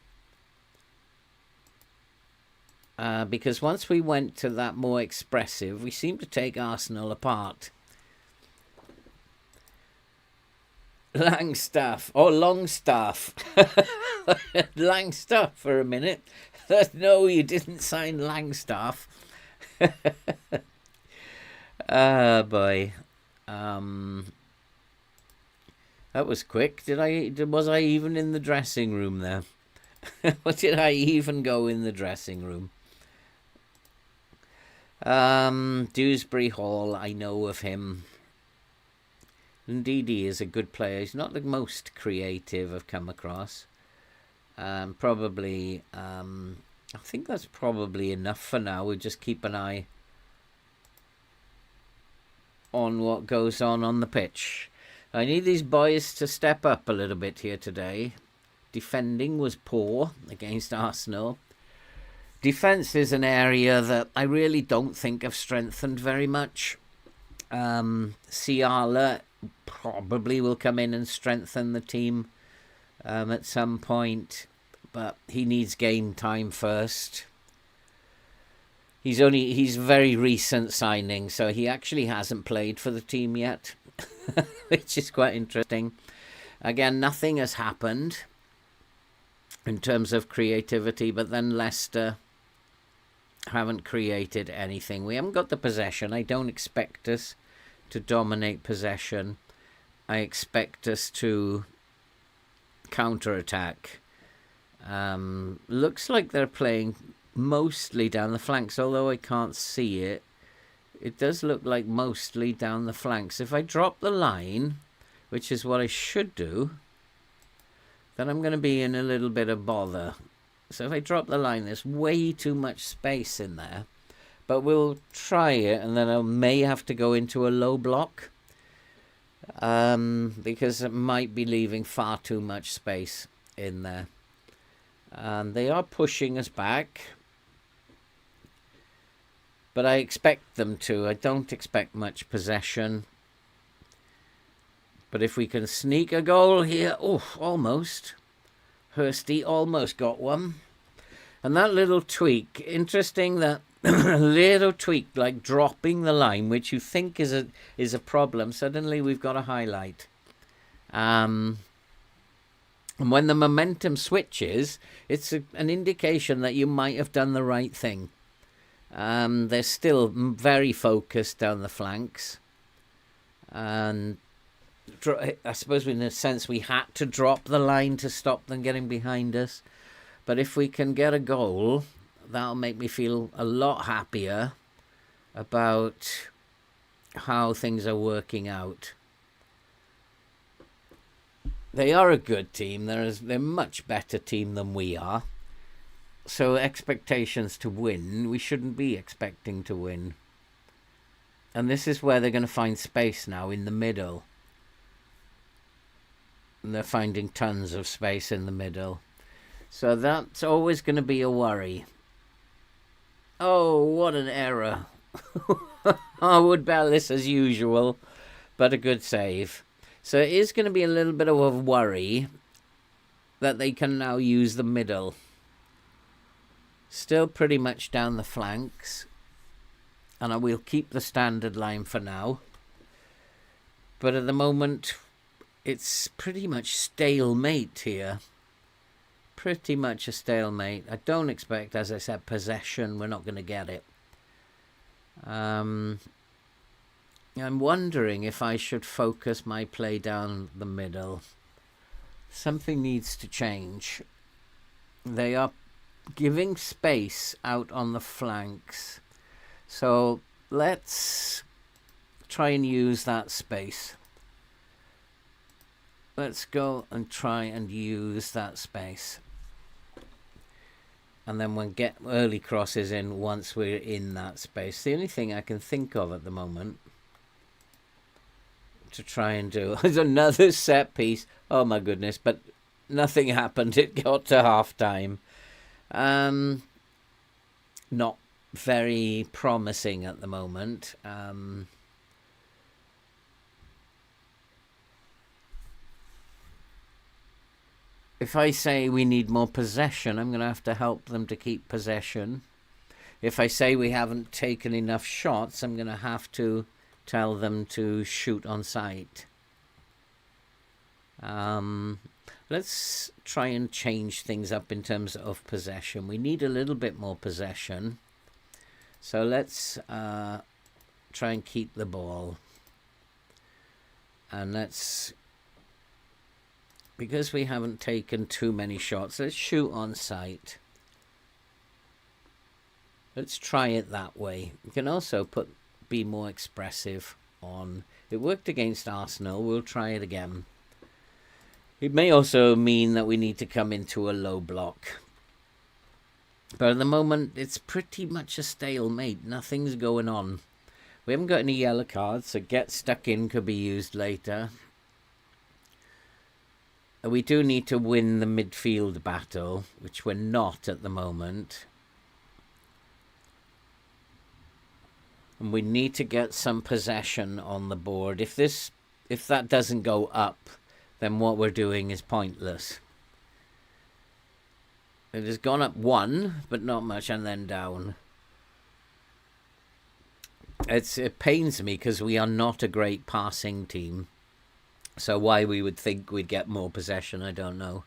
Because once we went to that more expressive, we seemed to take Arsenal apart. Longstaff. Langstaff for a minute. No, you didn't sign Langstaff. Ah, boy. That was quick. Was I even in the dressing room there? Did I even go in the dressing room? Dewsbury Hall, I know of him. Indeed, he is a good player. He's not the most creative I've come across. Probably, I think that's probably enough for now. We'll just keep an eye on what goes on the pitch. I need these boys to step up a little bit here today. Defending was poor against Arsenal. Defence is an area that I really don't think I've strengthened very much. Ciala probably will come in and strengthen the team at some point, but he needs game time first. He's very recent signing, so he actually hasn't played for the team yet, which is quite interesting. Again, nothing has happened in terms of creativity, but then Leicester haven't created anything. We haven't got the possession. I don't expect us to dominate possession. I expect us to counter-attack. Looks like they're playing mostly down the flanks, although I can't see it. It does look like mostly down the flanks. If I drop the line, which is what I should do, then I'm going to be in a little bit of bother. So if I drop the line, there's way too much space in there. But we'll try it, and then I may have to go into a low block. Because it might be leaving far too much space in there. And they are pushing us back. But I expect them to. I don't expect much possession. But if we can sneak a goal here... Oh, almost. Hursty almost got one. And that little tweak, interesting that little tweak like dropping the line, which you think is a problem, suddenly we've got a highlight. And when the momentum switches, it's an indication that you might have done the right thing. They're still very focused down the flanks. And I suppose in a sense we had to drop the line to stop them getting behind us. But if we can get a goal, that'll make me feel a lot happier about how things are working out. They are a good team. They're a much better team than we are. So expectations to win, we shouldn't be expecting to win. And this is where they're going to find space now, in the middle. And they're finding tons of space in the middle. So that's always going to be a worry. Oh, what an error. I would bet this as usual, but a good save. So it is going to be a little bit of a worry that they can now use the middle. Still pretty much down the flanks. And I will keep the standard line for now. But at the moment, it's pretty much stalemate here. Pretty much a stalemate. I don't expect, as I said, possession. We're not going to get it. I'm wondering if I should focus my play down the middle. Something needs to change. They are giving space out on the flanks. So let's try and use that space. Let's go and try and use that space. And then we'll get early crosses in once we're in that space. The only thing I can think of at the moment to try and do is another set piece. Oh my goodness, but nothing happened. It got to half time. Not very promising at the moment. If I say we need more possession, I'm going to have to help them to keep possession. If I say we haven't taken enough shots, I'm going to have to tell them to shoot on sight. Let's try and change things up in terms of possession. We need a little bit more possession. So let's try and keep the ball. And let's... because we haven't taken too many shots, let's shoot on sight. Let's try it that way. We can also be more expressive on... It worked against Arsenal. We'll try it again. It may also mean that we need to come into a low block. But at the moment, it's pretty much a stalemate. Nothing's going on. We haven't got any yellow cards, so get stuck in could be used later. We do need to win the midfield battle, which we're not at the moment. And we need to get some possession on the board. If that doesn't go up, then what we're doing is pointless. It has gone up one, but not much, and then down. It pains me because we are not a great passing team. So why we would think we'd get more possession, I don't know.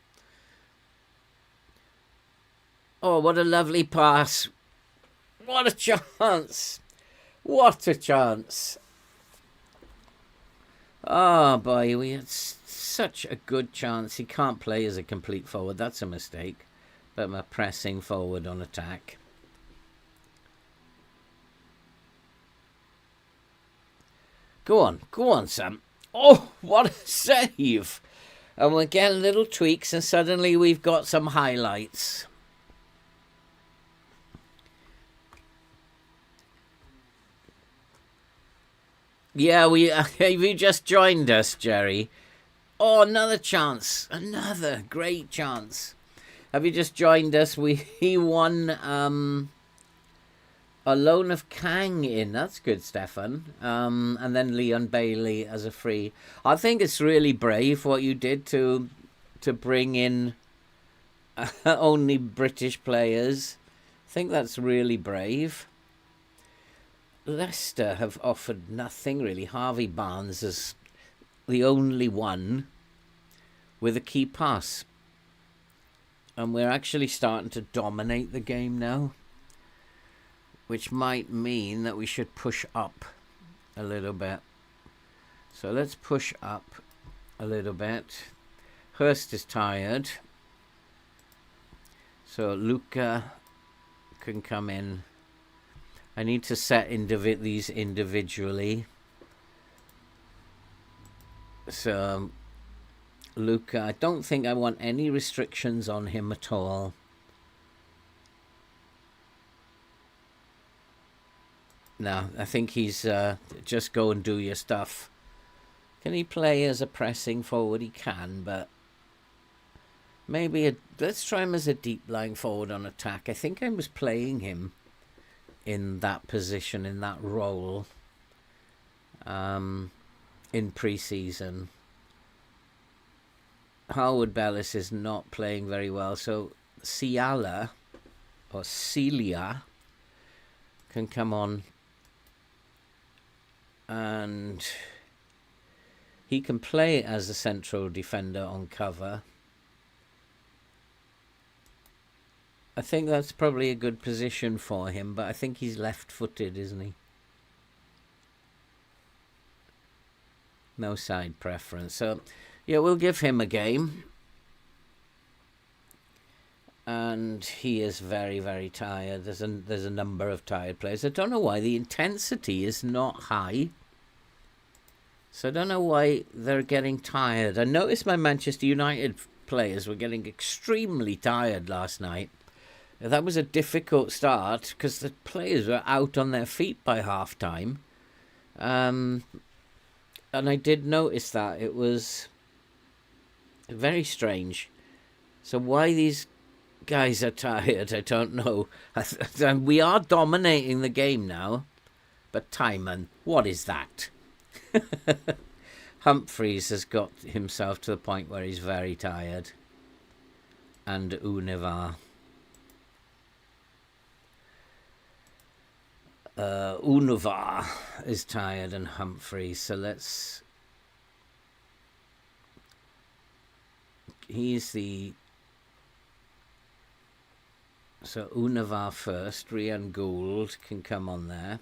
Oh, what a lovely pass. What a chance. What a chance. Oh, boy, we had such a good chance. He can't play as a complete forward. That's a mistake. but we're pressing forward on attack. Go on, Sam. Oh, what a save! And we're getting little tweaks, and suddenly we've got some highlights. Yeah, have you just joined us, Jerry? Oh, another chance. Another great chance. Have you just joined us? He won a loan of Kang in. That's good, Stefan. And then Leon Bailey as a free. I think it's really brave what you did to bring in only British players. I think that's really brave. Leicester have offered nothing really. Harvey Barnes is the only one with a key pass. And we're actually starting to dominate the game now, which might mean that we should push up a little bit. So let's push up a little bit. Hurst is tired, so Luca can come in. I need to set these individually. So Luca, I don't think I want any restrictions on him at all. No, I think he's just go and do your stuff. Can he play as a pressing forward? He can, but maybe let's try him as a deep lying forward on attack. I think I was playing him in that position, in that role, in pre-season. Harwood Bellis is not playing very well, so Ciala or Celia can come on, and he can play as a central defender on cover. I think that's probably a good position for him, but I think he's left-footed, isn't he? No side preference. So, yeah, we'll give him a game. And he is very, very tired. There's a number of tired players. I don't know why the intensity is not high. So I don't know why they're getting tired. I noticed my Manchester United players were getting extremely tired last night. That was a difficult start because the players were out on their feet by half-time. And I did notice that. It was very strange. So why these guys are tired, I don't know. We are dominating the game now. But Timon, what is that? Humphreys has got himself to the point where he's very tired. And Univar. Univar is tired and Humphreys. So let's... He's the... So Univar first. Rian Gould can come on there.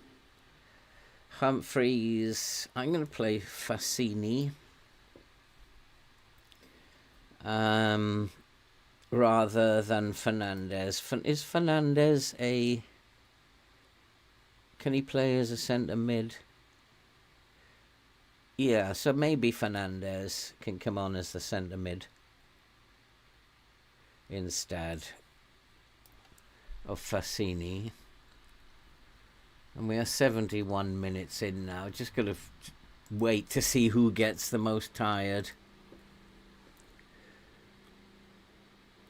Humphreys... I'm going to play Fassini. Rather than Fernandez. Is Fernandez a... Can he play as a centre mid? Yeah, so maybe Fernandez can come on as the centre mid instead of Fassini. And we are 71 minutes in now. Just got to wait to see who gets the most tired.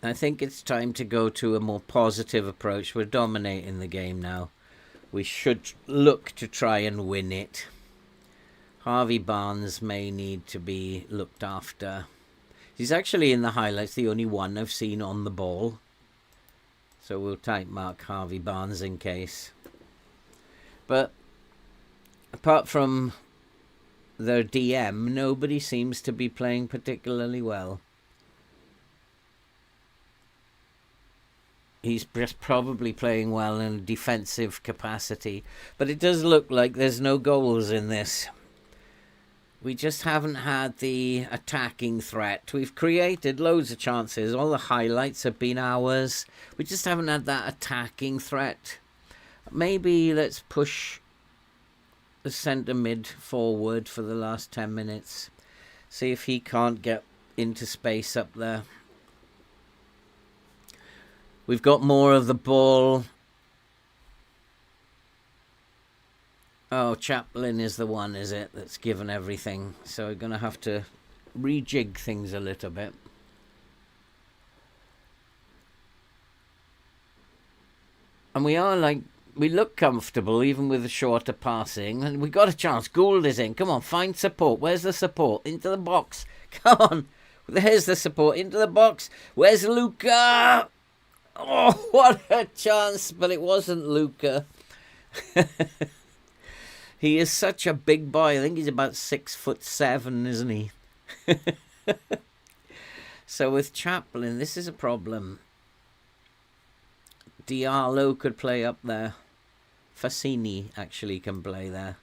I think it's time to go to a more positive approach. We're dominating the game now. We should look to try and win it. Harvey Barnes may need to be looked after. He's actually in the highlights the only one I've seen on the ball. So we'll type mark Harvey Barnes in case. But apart from their DM, nobody seems to be playing particularly well. He's just probably playing well in a defensive capacity. But it does look like there's no goals in this. We just haven't had the attacking threat. We've created loads of chances. All the highlights have been ours. We just haven't had that attacking threat. Maybe let's push the centre mid forward for the last 10 minutes. See if he can't get into space up there. We've got more of the ball. Oh, Chaplin is the one, is it, that's given everything. So we're going to have to rejig things a little bit. And we are like, we look comfortable even with the shorter passing. And we got a chance. Gould is in. Come on, find support. Where's the support? Into the box. Come on. There's the support. Into the box. Where's Luca? Oh, what a chance. But it wasn't Luca. He is such a big boy. I think he's about 6'7", isn't he? So with Chaplin, this is a problem. Diallo could play up there. Fassini actually can play there.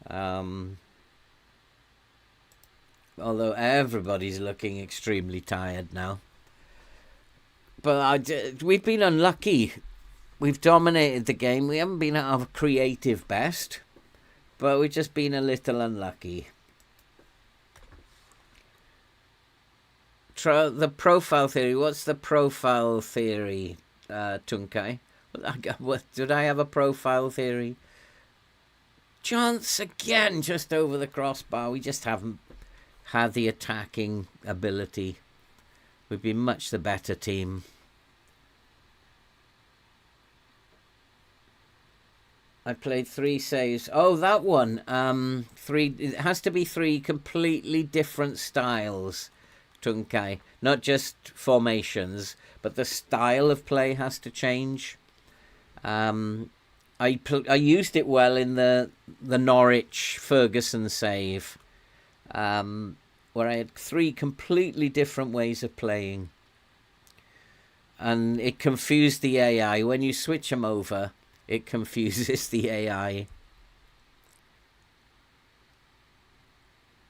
Although everybody's looking extremely tired now. But we've been unlucky. We've dominated the game. We haven't been at our creative best. But we've just been a little unlucky. The profile theory. What's the profile theory, Tunkai? Did I have a profile theory? Chance again, just over the crossbar. We just haven't had the attacking ability. We've been much the better team. I played 3 saves. Oh, that one. 3. It has to be 3 completely different styles, Tunkai. Not just formations, but the style of play has to change. I used it well in the Norwich Ferguson save, where I had 3 completely different ways of playing. And it confused the AI. When you switch them over, it confuses the AI.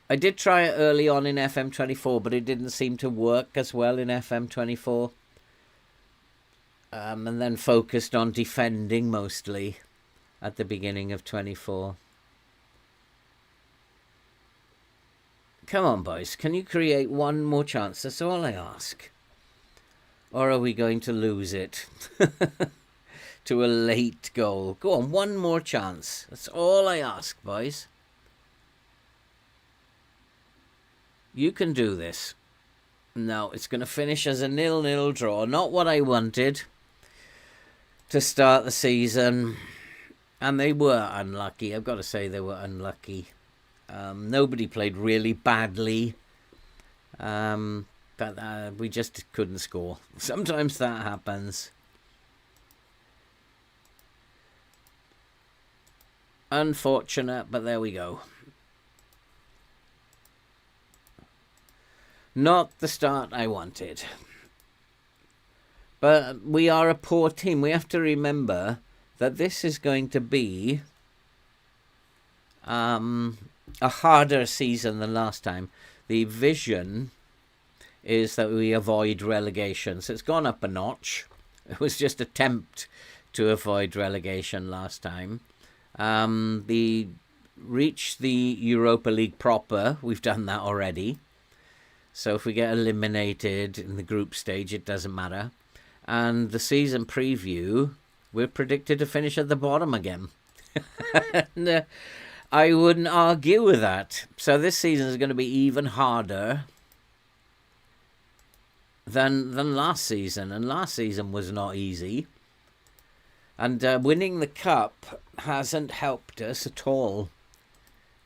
I did try it early on in FM24, but it didn't seem to work as well in FM24. And then focused on defending mostly at the beginning of 24. Come on, boys. Can you create one more chance? That's all I ask. Or are we going to lose it? To a late goal. Go on, one more chance. That's all I ask, boys. You can do this. No, it's going to finish as a 0-0 draw. Not what I wanted to start the season. And they were unlucky. I've got to say they were unlucky. Nobody played really badly. But we just couldn't score. Sometimes that happens. Unfortunate, but there we go. Not the start I wanted. But we are a poor team. We have to remember that this is going to be a harder season than last time. The vision is that we avoid relegation. So it's gone up a notch. It was just an attempt to avoid relegation last time. Reach the Europa League proper. We've done that already. So if we get eliminated in the group stage, it doesn't matter. And the season preview, we're predicted to finish at the bottom again. And, I wouldn't argue with that. So this season is going to be even harder than last season. And last season was not easy. And winning the cup hasn't helped us at all.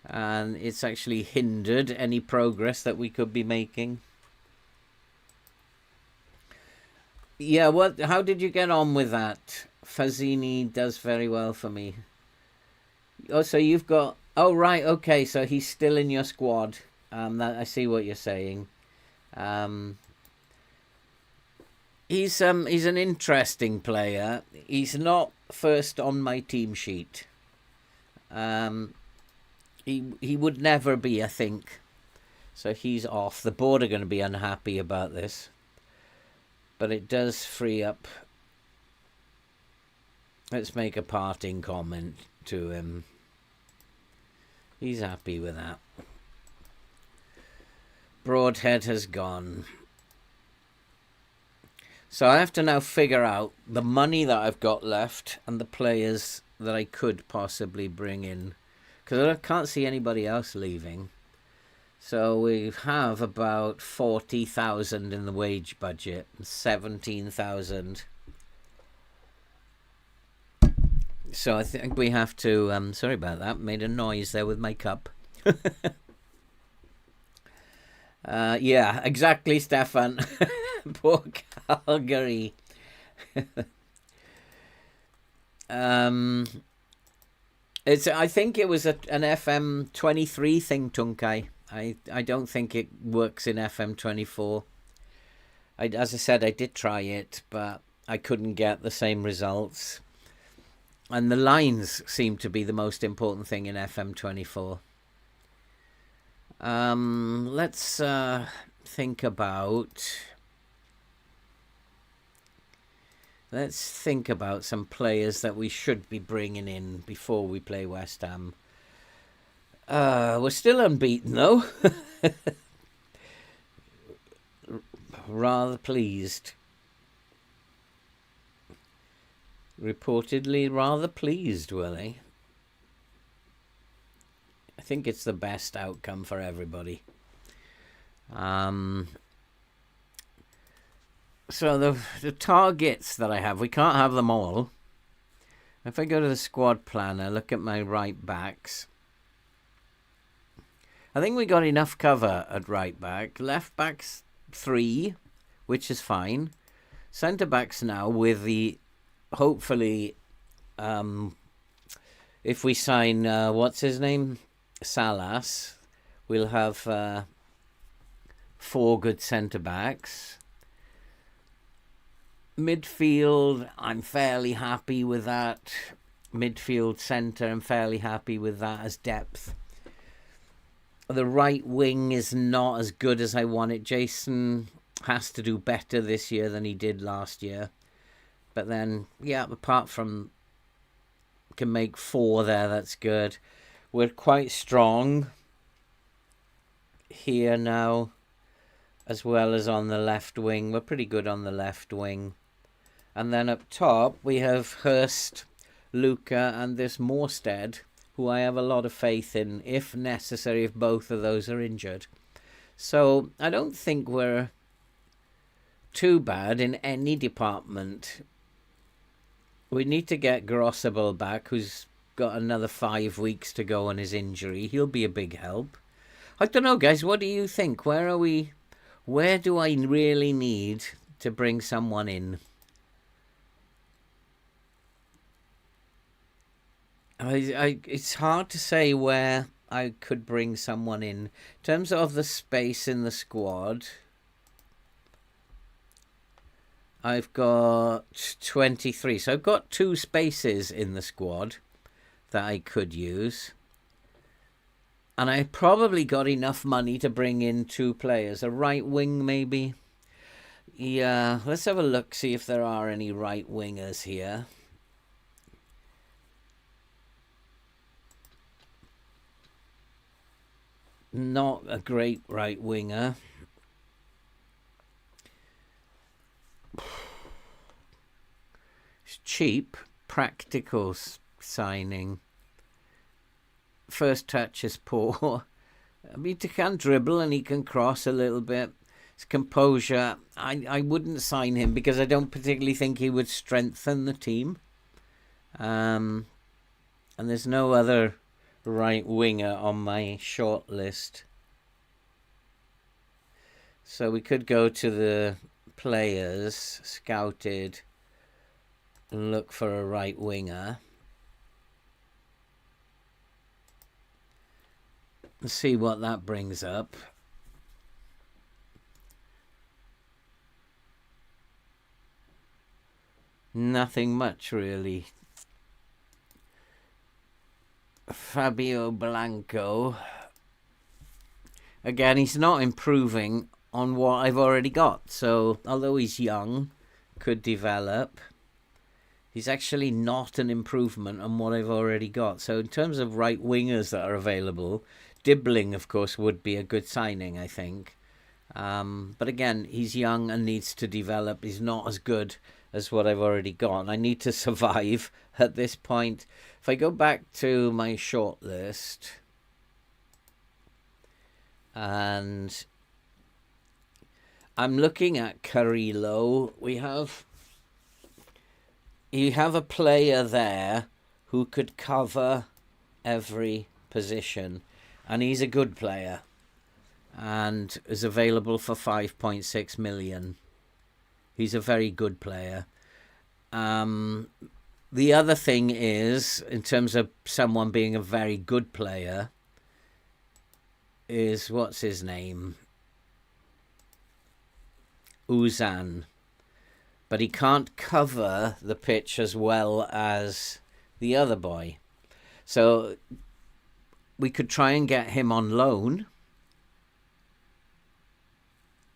And it's actually hindered any progress that we could be making. Yeah, how did you get on with that? Fazzini does very well for me. Oh, so you've got... Oh, right, okay, so he's still in your squad. I see what you're saying. He's an interesting player. He's not first on my team sheet. He would never be, I think. So he's off. The board are going to be unhappy about this. But it does free up. Let's make a parting comment to him. He's happy with that. Broadhead has gone. So I have to now figure out the money that I've got left and the players that I could possibly bring in. Because I can't see anybody else leaving. So we have about 40,000 in the wage budget. 17,000. So I think we have to... sorry about that. Made a noise there with my cup. Yeah, exactly, Stefan. Poor Calgary. I think it was an FM23 thing, Tunkai. I don't think it works in FM24. As I said, I did try it, but I couldn't get the same results. And the lines seem to be the most important thing in FM24. Let's think about... Let's think about some players that we should be bringing in before we play West Ham. We're still unbeaten, though. Rather pleased. Reportedly rather pleased, Willie. I think it's the best outcome for everybody. So the targets that I have, we can't have them all. If I go to the squad planner, look at my right backs. I think we got enough cover at right back. Left backs 3, which is fine. Centre backs now with the... Hopefully, if we sign, what's his name? Salas, we'll have 4 good centre-backs. Midfield, I'm fairly happy with that. Midfield centre, I'm fairly happy with that as depth. The right wing is not as good as I want it. Jason has to do better this year than he did last year. But then, yeah, apart from can make 4 there, that's good. We're quite strong here now, as well as on the left wing. We're pretty good on the left wing. And then up top, we have Hurst, Luca, and this Morstead, who I have a lot of faith in, if necessary, if both of those are injured. So I don't think we're too bad in any department. We need to get Grossable back, who's got another 5 weeks to go on his injury. He'll be a big help. I don't know, guys. What do you think? Where are we? Where do I really need to bring someone in? It's hard to say where I could bring someone in terms of the space in the squad. I've got 23, so I've got 2 spaces in the squad that I could use. And I probably got enough money to bring in 2 players. A right wing, maybe? Yeah, let's have a look, see if there are any right wingers here. Not a great right winger. It's cheap, practical signing. First touch is poor. I mean, he can dribble and he can cross a little bit. His composure, I wouldn't sign him because I don't particularly think he would strengthen the team. And there's no other right winger on my short list. So we could go to the players, scouted, and look for a right winger. Let's see what that brings up. Nothing much, really. Fabio Blanco. Again, he's not improving on what I've already got. So, although he's young, could develop, he's actually not an improvement on what I've already got. So, in terms of right wingers that are available, Dibbling, of course, would be a good signing, I think. But again, he's young and needs to develop. He's not as good as what I've already got. I need to survive at this point. If I go back to my shortlist, and I'm looking at Carrillo. You have a player there who could cover every position, and he's a good player and is available for 5.6 million. He's a very good player. The other thing is, in terms of someone being a very good player, is, what's his name? Uzan. But he can't cover the pitch as well as the other boy. So we could try and get him on loan,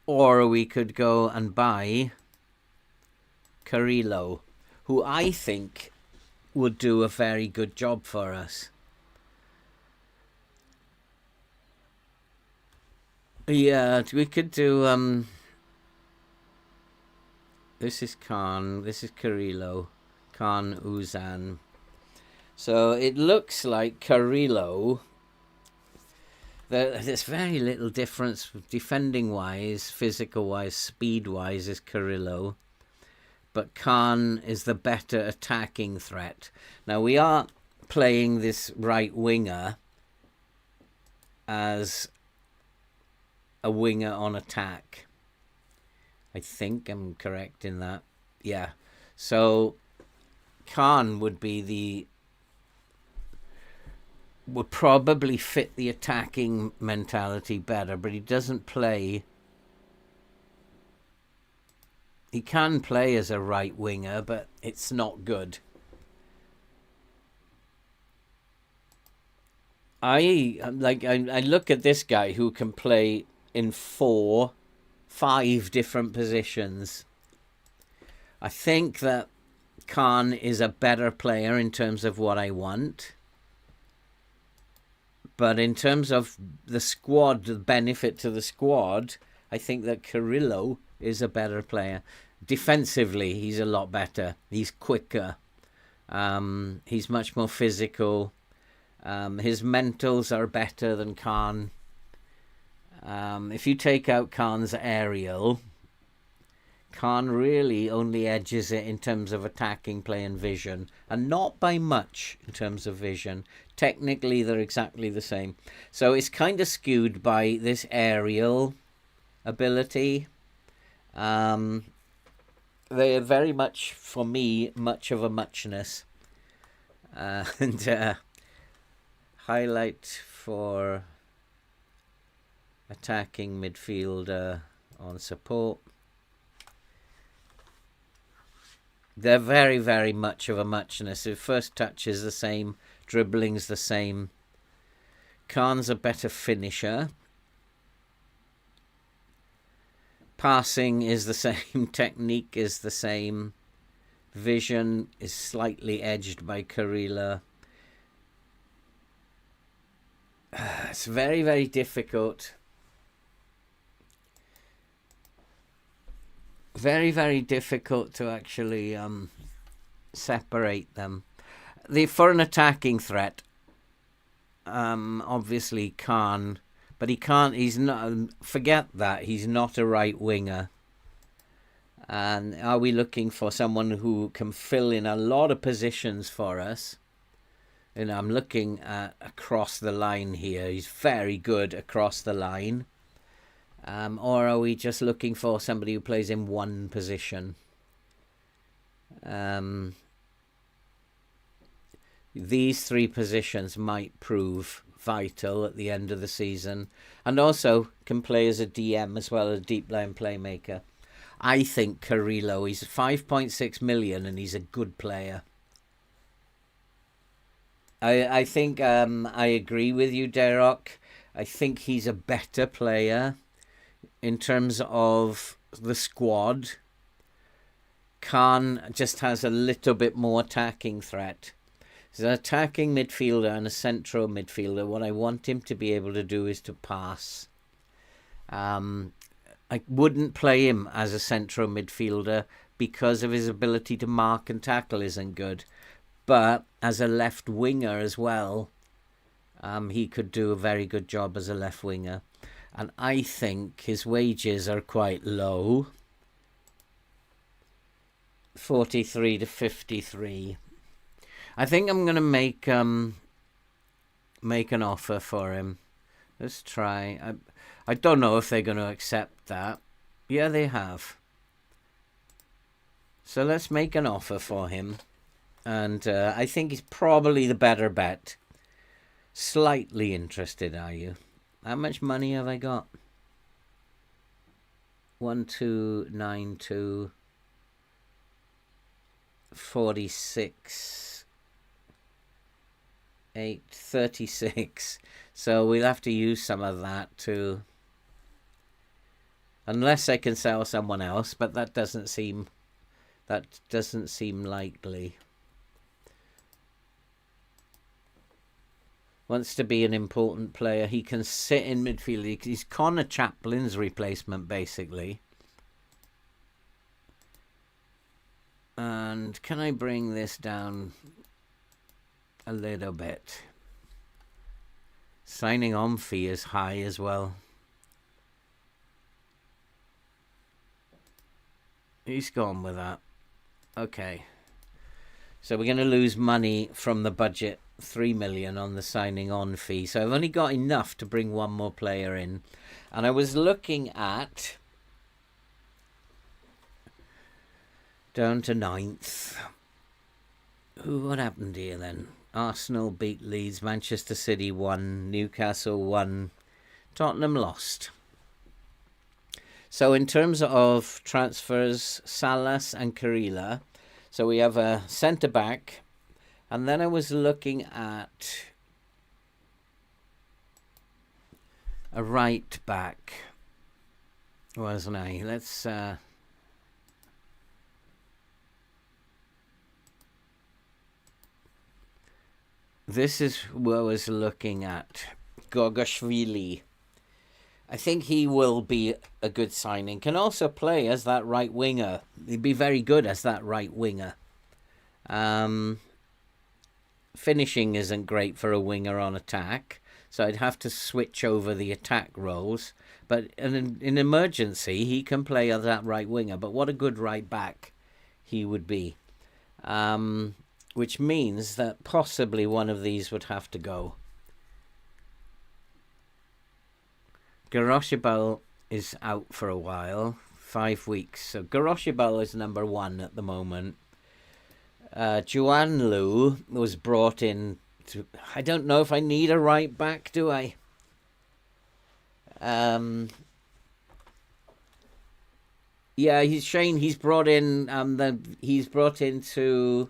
or we could go and buy Carrillo, who I think would do a very good job for us. Yeah, we could do... This is Khan, this is Carrillo, Khan, Uzan. So it looks like Carrillo, there's very little difference defending-wise, physical-wise, speed-wise is Carrillo. But Khan is the better attacking threat. Now, we are playing this right winger as a winger on attack. I think I'm correct in that. Yeah. So Khan would probably fit the attacking mentality better, but he doesn't play. He can play as a right winger, but it's not good. I look at this guy who can play in 4-5 different positions. I think that Khan is a better player in terms of what I want. But in terms of the squad, the benefit to the squad, I think that Carrillo is a better player. Defensively, he's a lot better. He's quicker. He's much more physical. His mentals are better than Khan. If you take out Khan's aerial, Khan really only edges it in terms of attacking play and vision, and not by much in terms of vision. Technically, they're exactly the same. So it's kind of skewed by this aerial ability. They are very much, for me, much of a muchness. And highlight for attacking midfielder on support. They're very, very much of a muchness. The first touch is the same. Dribbling's the same. Khan's a better finisher. Passing is the same. Technique is the same. Vision is slightly edged by Carrillo. It's very, very difficult. Very, very difficult to actually separate them. For an attacking threat, obviously Khan, but he can't. He's not. Forget that. He's not a right winger. And are we looking for someone who can fill in a lot of positions for us? And I'm looking at across the line here. He's very good across the line. Or are we just looking for somebody who plays in one position? These 3 positions might prove vital at the end of the season, and also can play as a DM as well as a deep line playmaker. I think Carrillo, he's 5.6 million and he's a good player. I think I agree with you, Derek. I think he's a better player in terms of the squad. Khan just has a little bit more attacking threat. He's an attacking midfielder and a central midfielder. What I want him to be able to do is to pass. I wouldn't play him as a central midfielder because of his ability to mark and tackle isn't good. But as a left winger as well, he could do a very good job as a left winger. And I think his wages are quite low. 43 to 53. I think I'm going to make an offer for him. Let's try. I don't know if they're going to accept that. Yeah, they have. So let's make an offer for him. And I think he's probably the better bet. Slightly interested, are you? How much money have I got? 1292 46 836. So we'll have to use some of that to, unless I can sell someone else, but that doesn't seem likely. Wants to be an important player. He can sit in midfield. He's Connor Chaplin's replacement, basically. And can I bring this down a little bit? Signing on fee is high as well. He's gone with that. Okay. So we're going to lose money from the budget, 3 million on the signing on fee. So I've only got enough to bring one more player in. And I was looking at down to 9th. What happened here then? Arsenal beat Leeds, Manchester City won, Newcastle won, Tottenham lost. So in terms of transfers, Salas and Carilla. So we have a centre-back. And then I was looking at a right-back, wasn't I? Let's... This is what I was looking at. Gogashvili. I think he will be a good signing. Can also play as that right winger. He'd be very good as that right winger. Finishing isn't great for a winger on attack, so I'd have to switch over the attack roles. But in emergency, he can play as that right winger. But what a good right back he would be. Which means that possibly one of these would have to go. Garoshibal is out for a while, 5 weeks. So Garoshibal is number 1 at the moment. Juan Lu was brought in to... I don't know if I need a right back, do I? Yeah, he's brought in... he's brought in to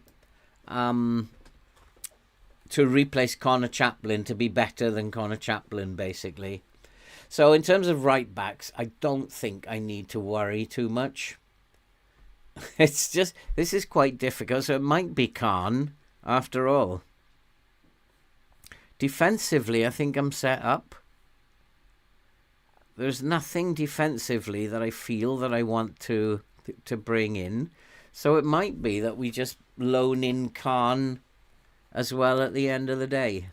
replace Connor Chaplin, to be better than Connor Chaplin, basically. So in terms of right backs, I don't think I need to worry too much. It's just, this is quite difficult, so it might be Khan after all. Defensively, I think I'm set up. There's nothing defensively that I feel that I want to bring in. So it might be that we just loan in Khan as well at the end of the day.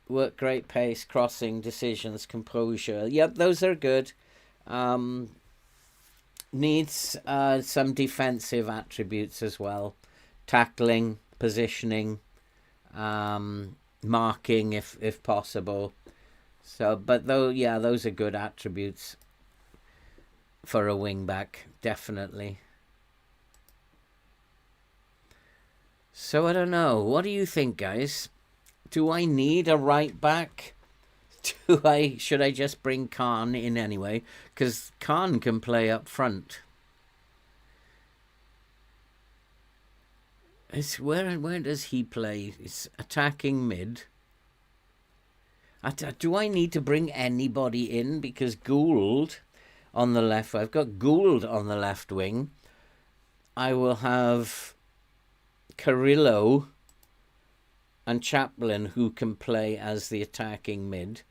Work great pace, crossing, decisions, composure. Yep, those are good. Needs some defensive attributes as well. Tackling, positioning, marking if possible. So, but though, yeah, those are good attributes for a wing back, definitely. So I don't know. What do you think, guys? Do I need a right back? Should I just bring Khan in anyway? Because Khan can play up front. Where does he play? It's attacking mid. Do I need to bring anybody in? Because Gould on the left, I've got Gould on the left wing. I will have Carrillo and Chaplin, who can play as the attacking mid.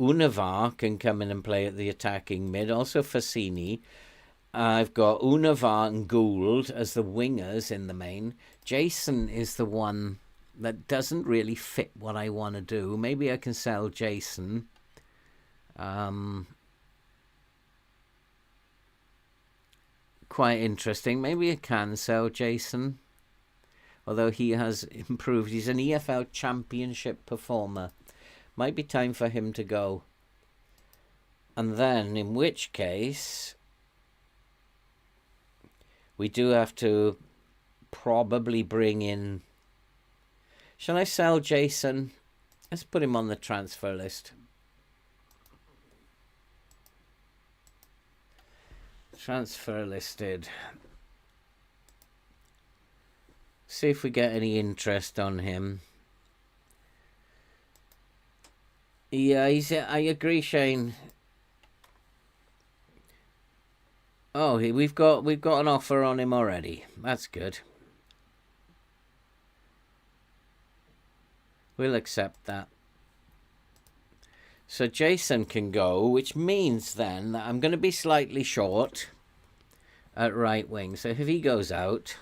Unavar can come in and play at the attacking mid. Also Fassini. I've got Unavar and Gould as the wingers in the main. Jason is the one that doesn't really fit what I want to do. Maybe I can sell Jason. Quite interesting. Maybe I can sell Jason. Although he has improved. He's an EFL Championship performer. Might be time for him to go. And then, in which case, we do have to probably bring in... Shall I sell Jason? Let's put him on the transfer list. Transfer listed. See if we get any interest on him. Yeah, I agree, Shane. Oh, we've got an offer on him already. That's good. We'll accept that. So Jason can go, which means then that I'm going to be slightly short at right wing. So if he goes out,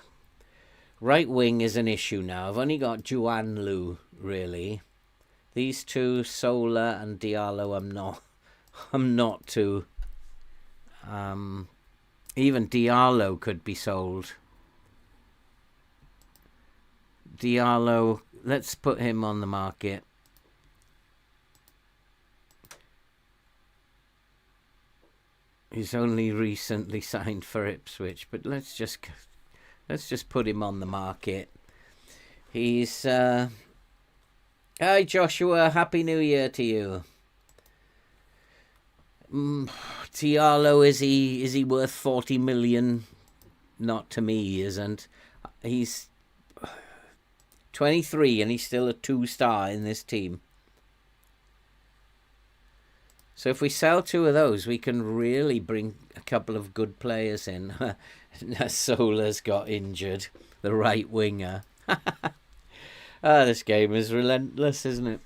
right wing is an issue now. I've only got Juan Lu, really. These two, Sola and Diallo, I'm not too... even Diallo could be sold. Diallo, let's put him on the market. He's only recently signed for Ipswich, but let's just put him on the market. He's hi Joshua, Happy New Year to you. Diallo, is he worth 40 million? Not to me, he isn't. He's 23 and he's still a 2-star in this team. So if we sell 2 of those, we can really bring a couple of good players in. Sola's got injured, the right winger. This game is relentless, isn't it?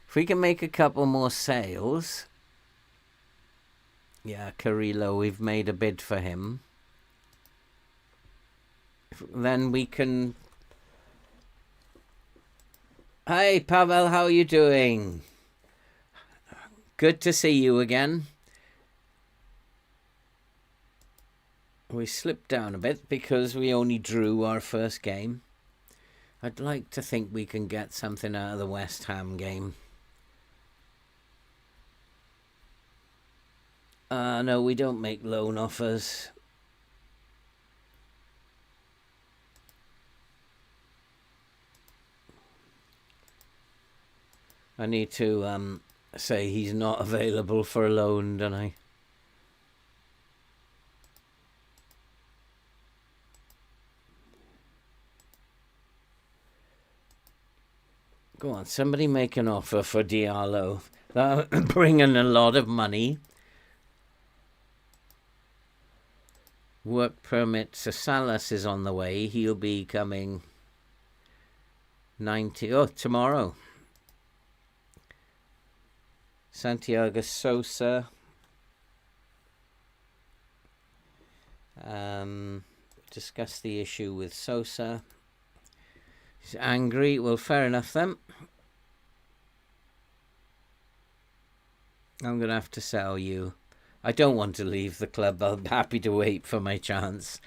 If we can make a couple more sales... Yeah, Carrillo, we've made a bid for him. Then we can... Hi, Pavel, how are you doing? Good to see you again. We slipped down a bit because we only drew our first game. I'd like to think we can get something out of the West Ham game. No, we don't make loan offers. I need to say he's not available for a loan, don't I? Go on, somebody make an offer for Diallo. That'll bring in a lot of money. Work permit. So Salas is on the way. He'll be coming 90. Oh, tomorrow. Santiago Sosa. Discuss the issue with Sosa. He's angry. Well, fair enough then. I'm going to have to sell you. I don't want to leave the club. I'm happy to wait for my chance.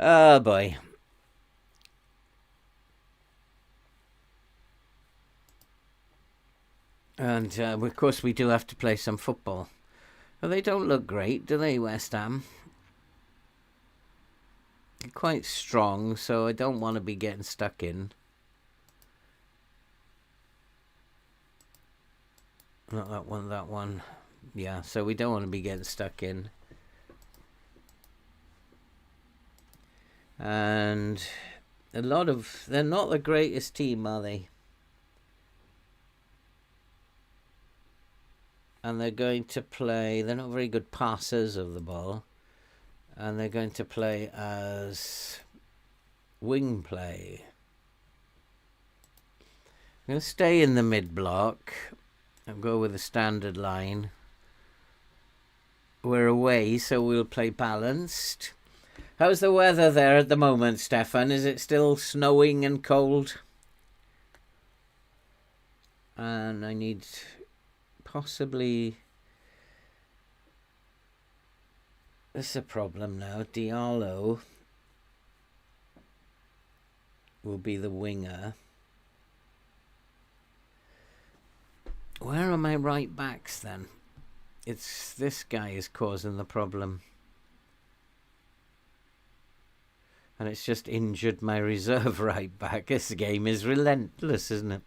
Oh, boy. And, of course, we do have to play some football. Well, they don't look great, do they, West Ham? They're quite strong, so I don't want to be getting stuck in. Not that one, that one. Yeah, so we don't want to be getting stuck in. And they're not the greatest team, are they? And they're going to play, they're not very good passers of the ball. And they're going to play as wing play. I'm going to stay in the mid-block and go with the standard line. We're away, so we'll play balanced. How's the weather there at the moment, Stefan? Is it still snowing and cold? And I need possibly... This is a problem now. Diallo will be the winger. Where are my right backs then? It's this guy is causing the problem. And it's just injured my reserve right back. This game is relentless, isn't it?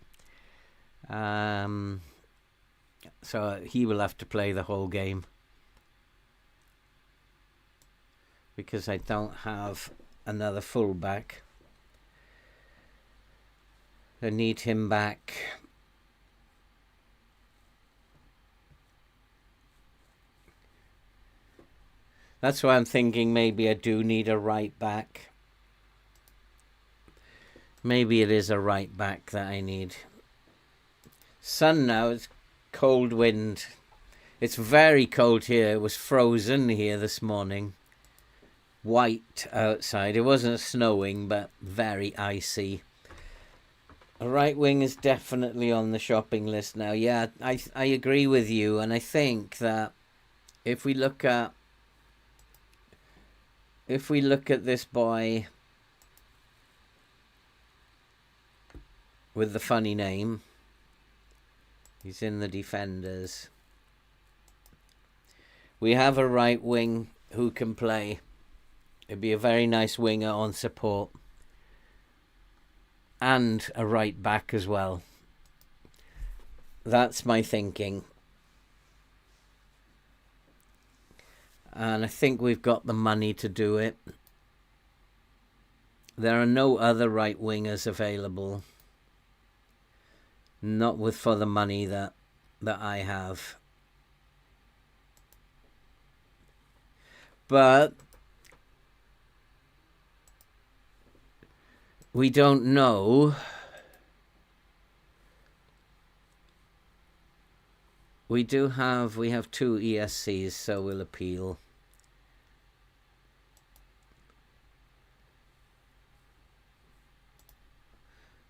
So he will have to play the whole game. Because I don't have another fullback. I need him back. That's why I'm thinking maybe I do need a right back. Maybe it is a right back that I need. Sun now, it's cold wind. It's very cold here. It was frozen here this morning. White outside. It wasn't snowing, but very icy. A right wing is definitely on the shopping list now. Yeah, I agree with you, and I think that if we look at this boy with the funny name, he's in the defenders. We have a right wing who can play. It'd be a very nice winger on support. And a right back as well. That's my thinking. And I think we've got the money to do it. There are no other right wingers available. Not for the money that I have. But we don't know. We have 2 ESCs, so we'll appeal.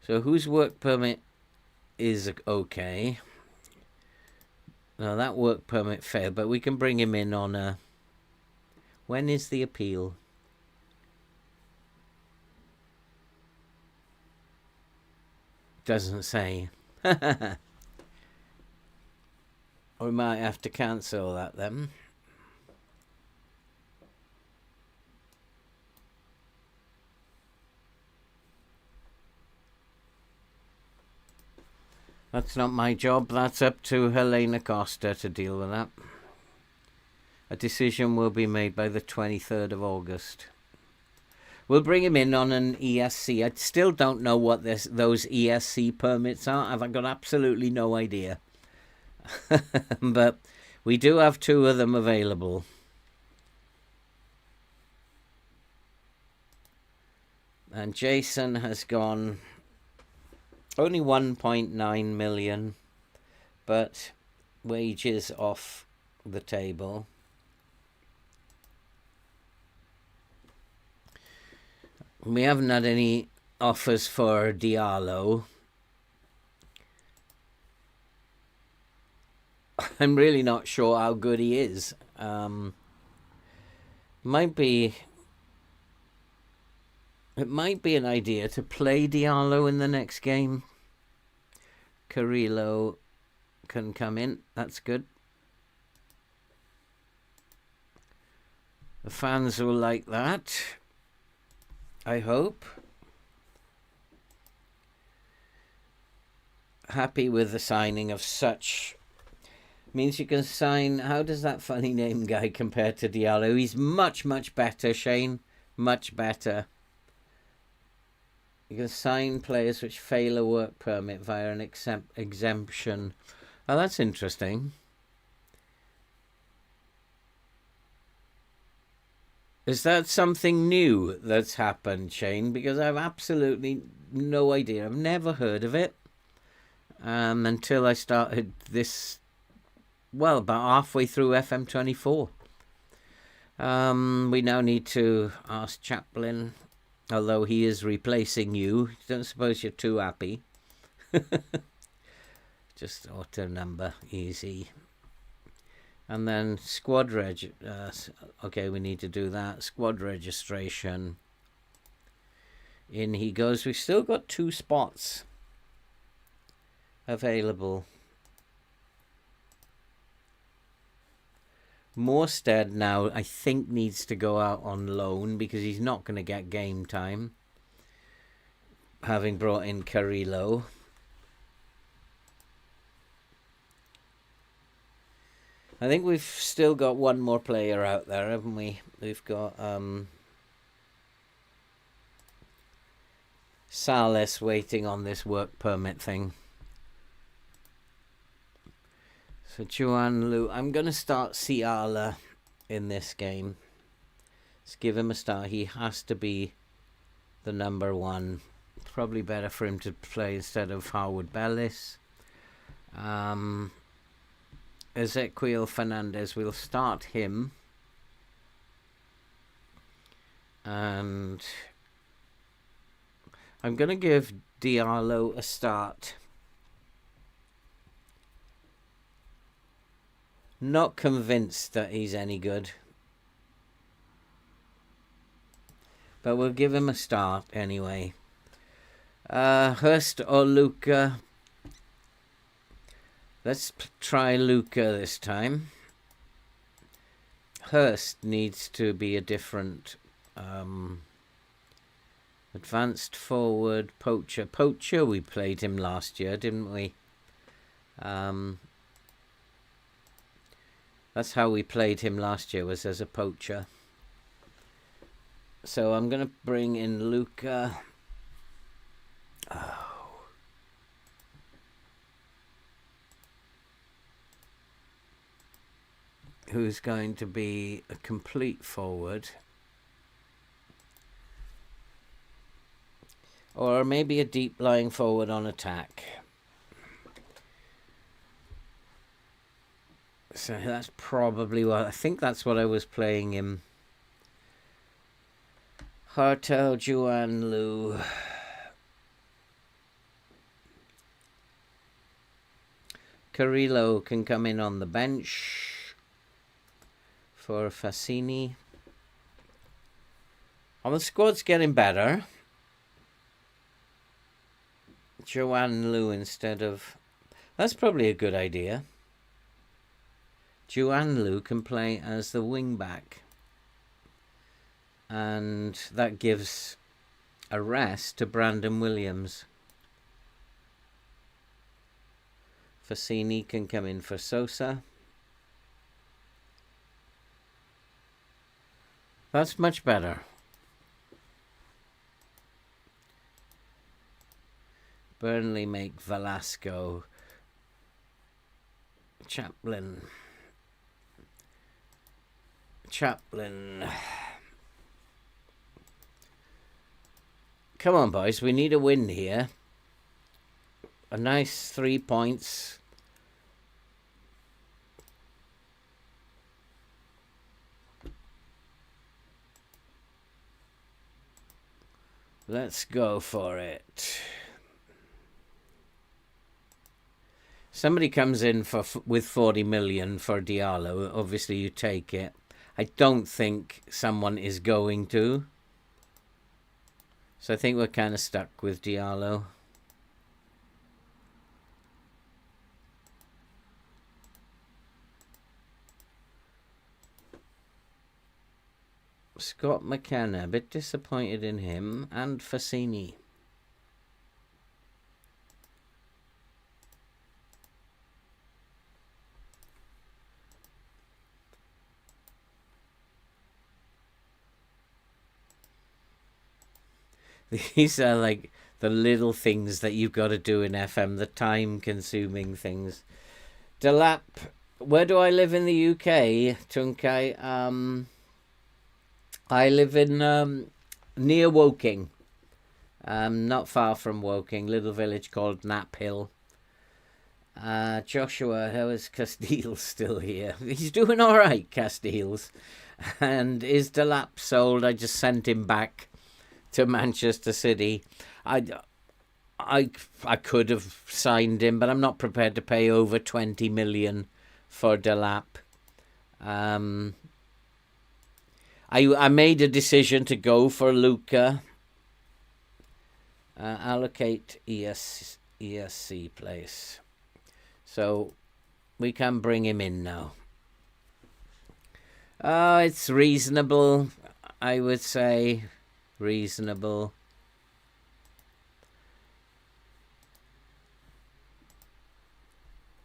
So whose work permit is okay? No, that work permit failed, but we can bring him in on a... When is the appeal? Doesn't say. We might have to cancel that then. That's not my job. That's up to Helena Costa to deal with that. A decision will be made by the 23rd of August. We'll bring him in on an ESC. I still don't know what those ESC permits are. I've got absolutely no idea. But we do have 2 of them available. And Jason has gone only 1.9 million, but wages off the table. We haven't had any offers for Diallo. I'm really not sure how good he is. It might be an idea to play Diallo in the next game. Carrillo can come in. That's good. The fans will like that, I hope. Happy with the signing of such... Means you can sign... How does that funny name guy compare to Diallo? He's much, much better, Shane. Much better. You can sign players which fail a work permit via an exemption. Oh, that's interesting. Is that something new that's happened, Shane? Because I've absolutely no idea. I've never heard of it until I started this, well, about halfway through FM24. We now need to ask Chaplin, although he is replacing you. Don't suppose you're too happy. Just auto number, easy. And then squad okay, we need to do that. Squad registration. In he goes. We've still got 2 spots available. Morstead now, I think, needs to go out on loan because he's not going to get game time, having brought in Carrillo. I think we've still got one more player out there, haven't we? We've got Salas waiting on this work permit thing. So Juan Lu, I'm going to start Ciala in this game. Let's give him a start. He has to be the number 1. Probably better for him to play instead of Howard Bellis. Ezequiel Fernandez, we'll start him. And I'm going to give Diallo a start. Not convinced that he's any good. But we'll give him a start anyway. Hurst or Luca? Let's try Luca this time. Hurst needs to be a different advanced forward. Poacher, we played him last year, didn't we? That's how we played him last year, was as a poacher. So I'm going to bring in Luca. Who's going to be a complete forward. Or maybe a deep lying forward on attack. So that's probably what I think. That's what I was playing him. Hartel, Juan Lu. Carrillo can come in on the bench for Fassini. Well, the squad's getting better. Juan Lu instead of... That's probably a good idea. Juan Lu can play as the wing-back. And that gives a rest to Brandon Williams. Fassini can come in for Sosa. That's much better. Burnley make Velasco. Chaplin. Come on, boys. We need a win here. A nice 3 points. Let's go for it. Somebody comes in with 40 million for Diallo. Obviously, you take it. I don't think someone is going to. So I think we're kind of stuck with Diallo. Scott McKenna, a bit disappointed in him, and Fassini. These are like the little things that you've got to do in FM, the time-consuming things. Delap, where do I live in the UK, Tunkai? I live in near Woking, not far from Woking, little village called Knapp Hill. Joshua, how is Castiles still here? He's doing all right, Castiles. And is Delap sold? I just sent him back to Manchester City. I could have signed him, but I'm not prepared to pay over 20 million for Delap. I made a decision to go for Luca. Allocate ESC place. So we can bring him in now. It's reasonable, I would say. Reasonable.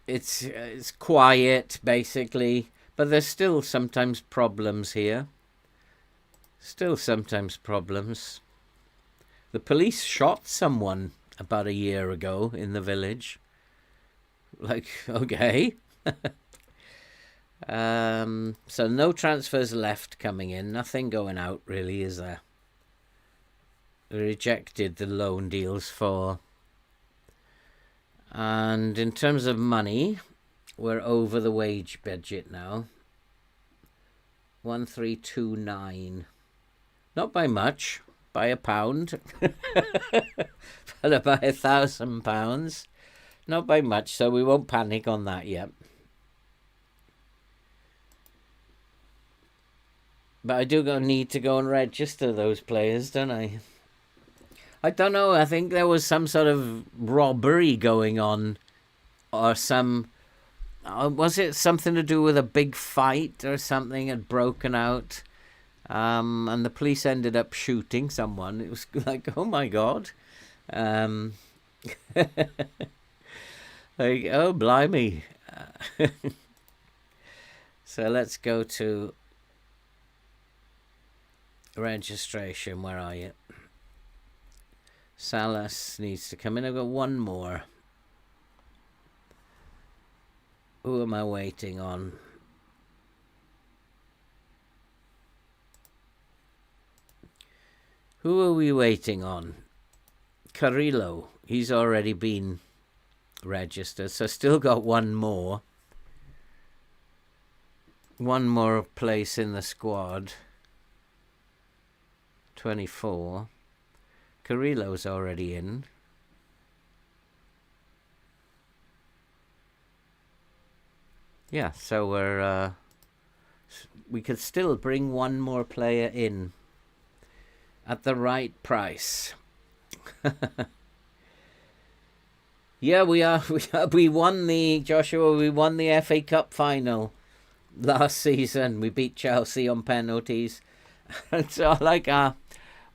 It's quiet, basically, but there's still sometimes problems here. Still sometimes problems. The police shot someone about a year ago in the village. Like, okay. So no transfers left coming in. Nothing going out, really, is there? We rejected the loan deals for. And in terms of money, we're over the wage budget now. 1329. Not by much, by £1. But by £1,000. Not by much, so we won't panic on that yet. But I do need to go and register those players, don't I? I don't know. I think there was some sort of robbery going on. Or some... was it something to do with a big fight or something had broken out? And the police ended up shooting someone. It was like, oh my God. Like, oh, blimey. So let's go to registration. Where are you? Salas needs to come in. I've got one more. Who am I waiting on? Who are we waiting on? Carrillo. He's already been registered, so still got one more. One more place in the squad. 24. Carrillo's already in. Yeah, so we could still bring one more player in at the right price. Yeah, we won the FA Cup final last season. We beat Chelsea on penalties. And so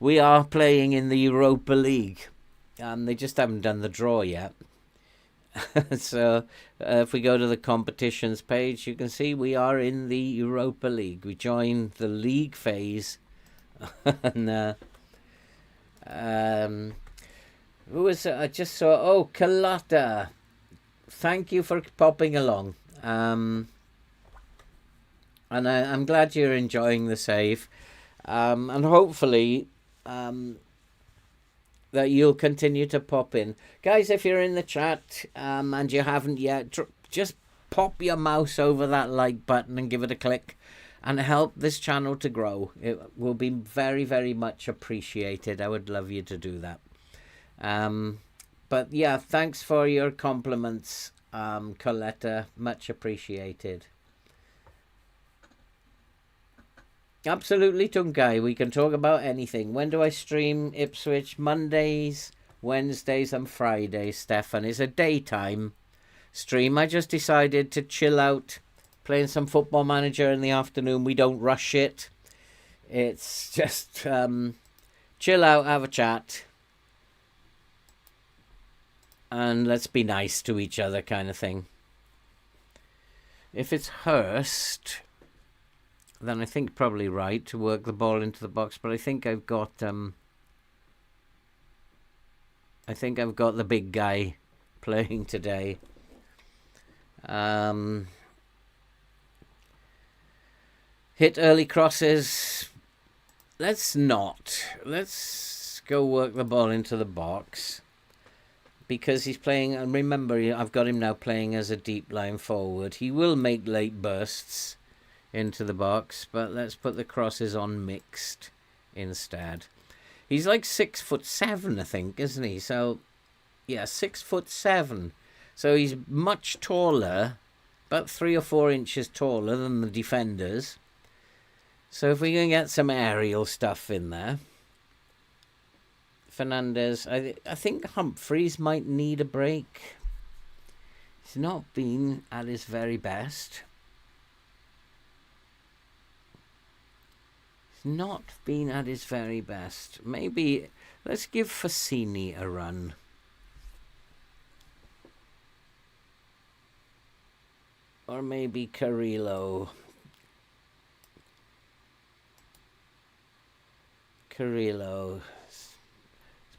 we are playing in the Europa League. They just haven't done the draw yet. So if we go to the competitions page, you can see we are in the Europa League. We joined the league phase. And who was it? I just saw? Oh, Kalata. Thank you for popping along. And I'm glad you're enjoying the save. And hopefully that you'll continue to pop in. Guys, if you're in the chat and you haven't yet, just pop your mouse over that like button and give it a click and help this channel to grow. It will be very, very much appreciated. I would love you to do that. But yeah, thanks for your compliments, Coletta. Much appreciated. Absolutely, Tunkai. We can talk about anything. When do I stream Ipswich? Mondays, Wednesdays and Fridays, Stefan. It's a daytime stream. I just decided to chill out, playing some Football Manager in the afternoon. We don't rush it. It's just chill out, have a chat, and let's be nice to each other kind of thing. If it's Hurst, then I think probably right to work the ball into the box. But I think I've got I think I've got the big guy playing today. Hit early crosses. Let's not. Let's go work the ball into the box. Because he's playing, and remember, I've got him now playing as a deep line forward. He will make late bursts into the box, but let's put the crosses on mixed instead. He's like 6'7", I think, isn't he? So, yeah, 6'7". So he's much taller, about 3 or 4 inches taller than the defenders. So if we can get some aerial stuff in there. Fernandez, I think Humphreys might need a break. He's not been at his very best. He's not been at his very best. Maybe let's give Fassini a run. Or maybe Carrillo. Let's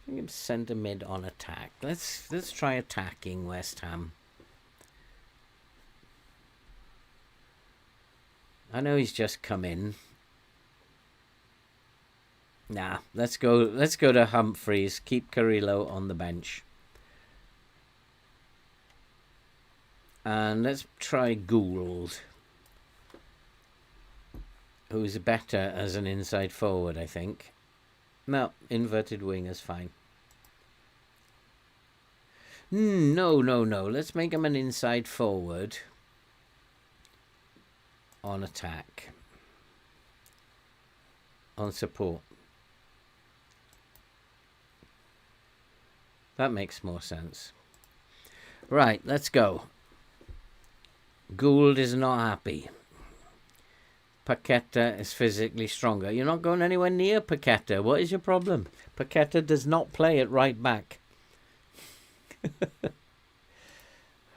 bring him centre mid on attack. Let's try attacking West Ham. I know he's just come in. Nah, let's go to Humphreys. Keep Carrillo on the bench. And let's try Gould, who's better as an inside forward, I think. No, inverted wing is fine. No. Let's make him an inside forward on attack. On support. That makes more sense. Right, let's go. Gould is not happy. Paqueta is physically stronger. You're not going anywhere near Paqueta. What is your problem? Paqueta does not play at right back.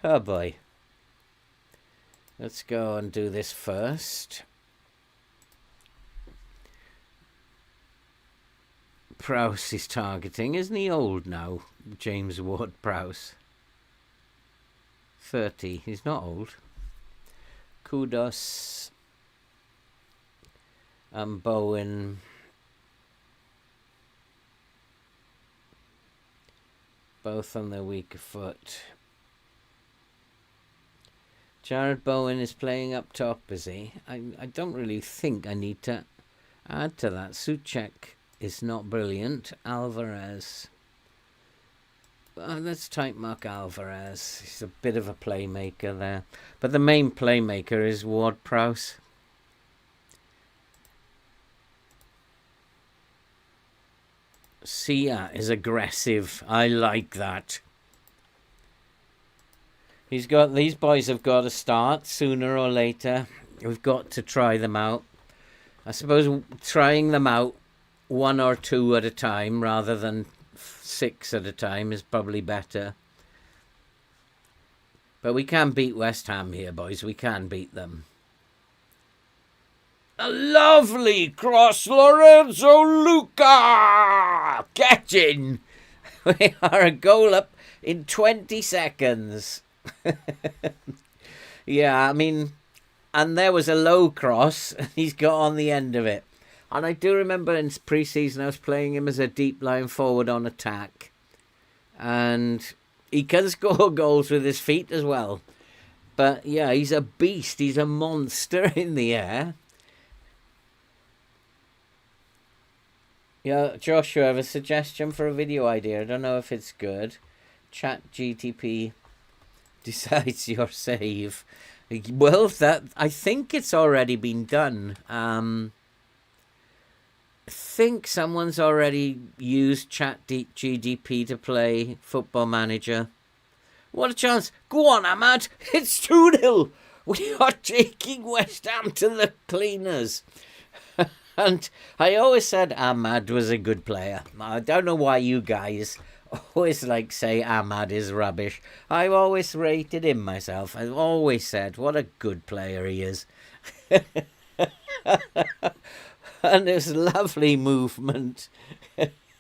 Oh boy. Let's go and do this first. Prowse is targeting. Isn't he old now? James Ward-Prowse. 30. He's not old. Kudos. And Bowen. Both on their weaker foot. Jared Bowen is playing up top, is he? I don't really think I need to add to that. Souček is not brilliant. Alvarez. Let's type mark Alvarez. He's a bit of a playmaker there. But the main playmaker is Ward-Prowse. Sia is aggressive. I like that. These boys have got to start sooner or later. We've got to try them out. I suppose trying them out 1 or 2 at a time rather than 6 at a time is probably better. But we can beat West Ham here, boys. We can beat them. A lovely cross, Lorenzo Luca! Get in! We are a goal up in 20 seconds. Yeah, I mean, and there was a low cross, and he's got on the end of it. And I do remember in pre-season I was playing him as a deep line forward on attack. And he can score goals with his feet as well. But yeah, he's a beast. He's a monster in the air. Yeah, Joshua, I have a suggestion for a video idea. I don't know if it's good. Chat GTP decides your save. Well, I think it's already been done. I think someone's already used Chat GDP to play Football Manager. What a chance. Go on, Ahmad. It's 2-0. We are taking West Ham to the cleaners. And I always said Ahmad was a good player. I don't know why you guys always say Ahmad is rubbish. I've always rated him myself. I've always said what a good player he is. And his lovely movement.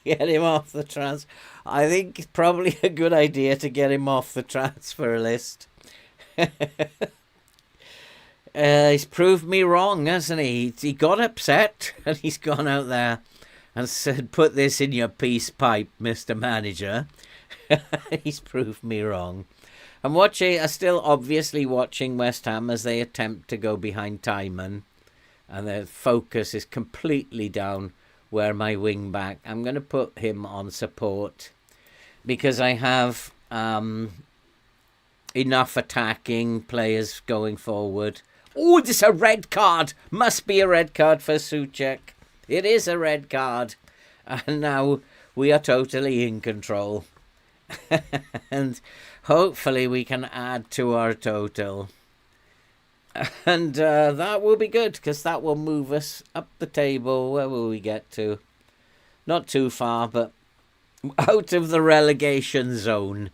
Get him off the trans. I think it's probably a good idea to get him off the transfer list. He's proved me wrong, hasn't he? He got upset and he's gone out there and said, "Put this in your peace pipe, Mr. Manager." He's proved me wrong. I'm still obviously watching West Ham as they attempt to go behind Timon, and their focus is completely down where my wing back. I'm going to put him on support because I have enough attacking players going forward. Oh, this is a red card. Must be a red card for Souček. It is a red card. And now we are totally in control. And hopefully we can add to our total. And that will be good, because that will move us up the table. Where will we get to? Not too far, but out of the relegation zone.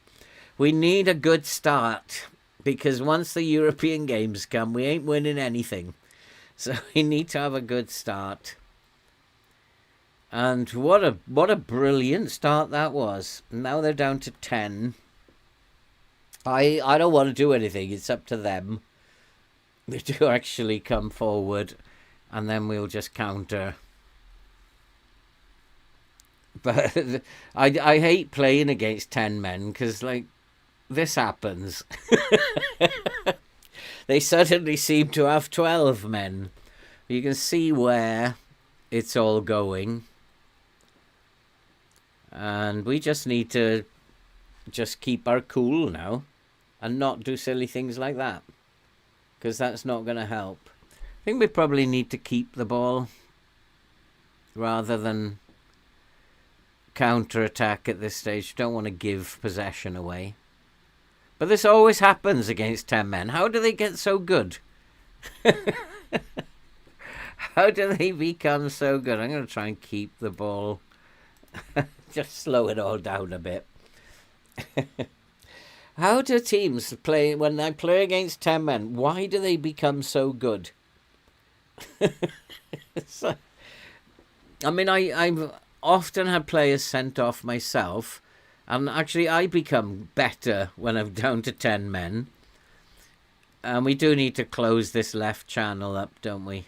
We need a good start, because once the European games come, we ain't winning anything. So we need to have a good start. And what a brilliant start that was. Now they're down to 10. I don't want to do anything. It's up to them. They do actually come forward, and then we'll just counter. But I hate playing against 10 men, because, like, this happens. They suddenly seem to have 12 men. You can see where it's all going. And we just need to just keep our cool now and not do silly things like that, because that's not going to help. I think we probably need to keep the ball rather than counter-attack at this stage. Don't want to give possession away. But this always happens against 10 men. How do they get so good? How do they become so good? I'm going to try and keep the ball. Just slow it all down a bit. How do teams play when they play against 10 men? Why do they become so good? I mean, I've often had players sent off myself, and actually I become better when I'm down to 10 men. And we do need to close this left channel up, don't we?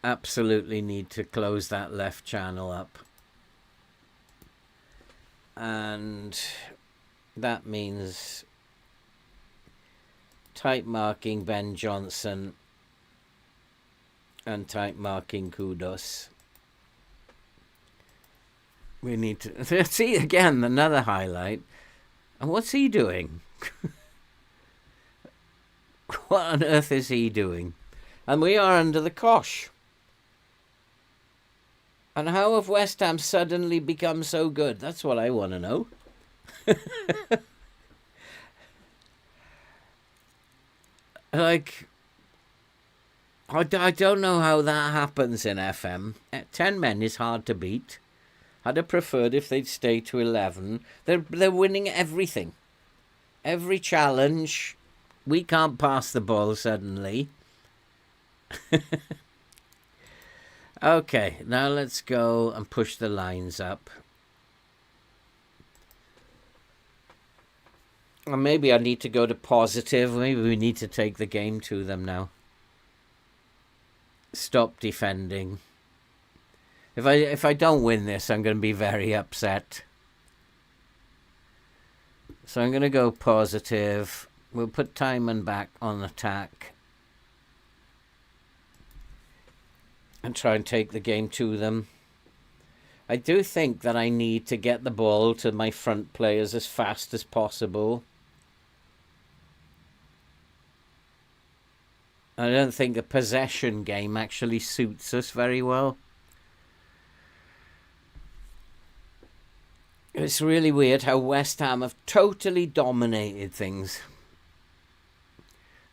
Absolutely need to close that left channel up. And that means tight marking Ben Johnson and tight marking Kudos. We need to see again another highlight. And what's he doing? What on earth is he doing? And we are under the cosh. And how have West Ham suddenly become so good? That's what I want to know. Like, I don't know how that happens in FM. 10 men is hard to beat. I'd have preferred if they'd stay to 11. They're winning everything. Every challenge. We can't pass the ball suddenly. Okay, now let's go and push the lines up. Or maybe I need to go to positive. Maybe we need to take the game to them now. Stop defending. If I don't win this, I'm going to be very upset. So I'm going to go positive. We'll put Timon back on attack. And try and take the game to them. I do think that I need to get the ball to my front players as fast as possible. I don't think a possession game actually suits us very well. It's really weird how West Ham have totally dominated things.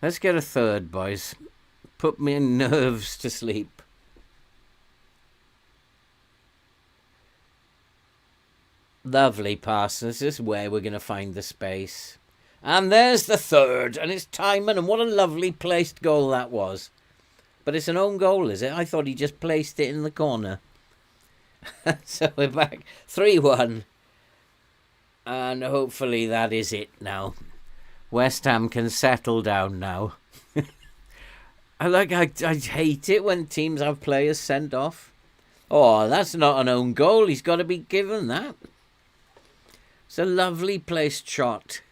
Let's get a third, boys. Put me nerves to sleep. Lovely pass. This is where we're going to find the space. And there's the third. And it's Timon. And what a lovely placed goal that was. But it's an own goal, is it? I thought he just placed it in the corner. So we're back 3-1. And hopefully that is it now. West Ham can settle down now. I hate it when teams have players sent off. Oh, that's not an own goal. He's got to be given that. It's a lovely placed shot.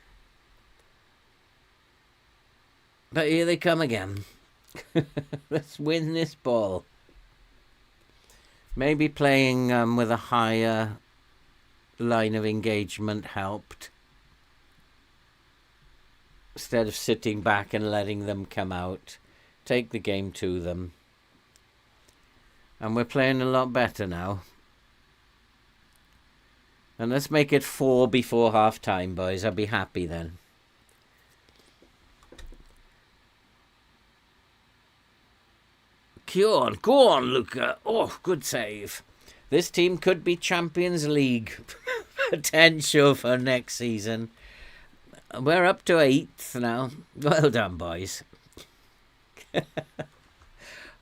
But here they come again. Let's win this ball. Maybe playing with a higher line of engagement helped. Instead of sitting back and letting them come out. Take the game to them. And we're playing a lot better now. And let's make it 4 before half time, boys. I'll be happy then. Go on, Luca. Oh, good save. This team could be Champions League potential for next season. We're up to 8th now. Well done, boys.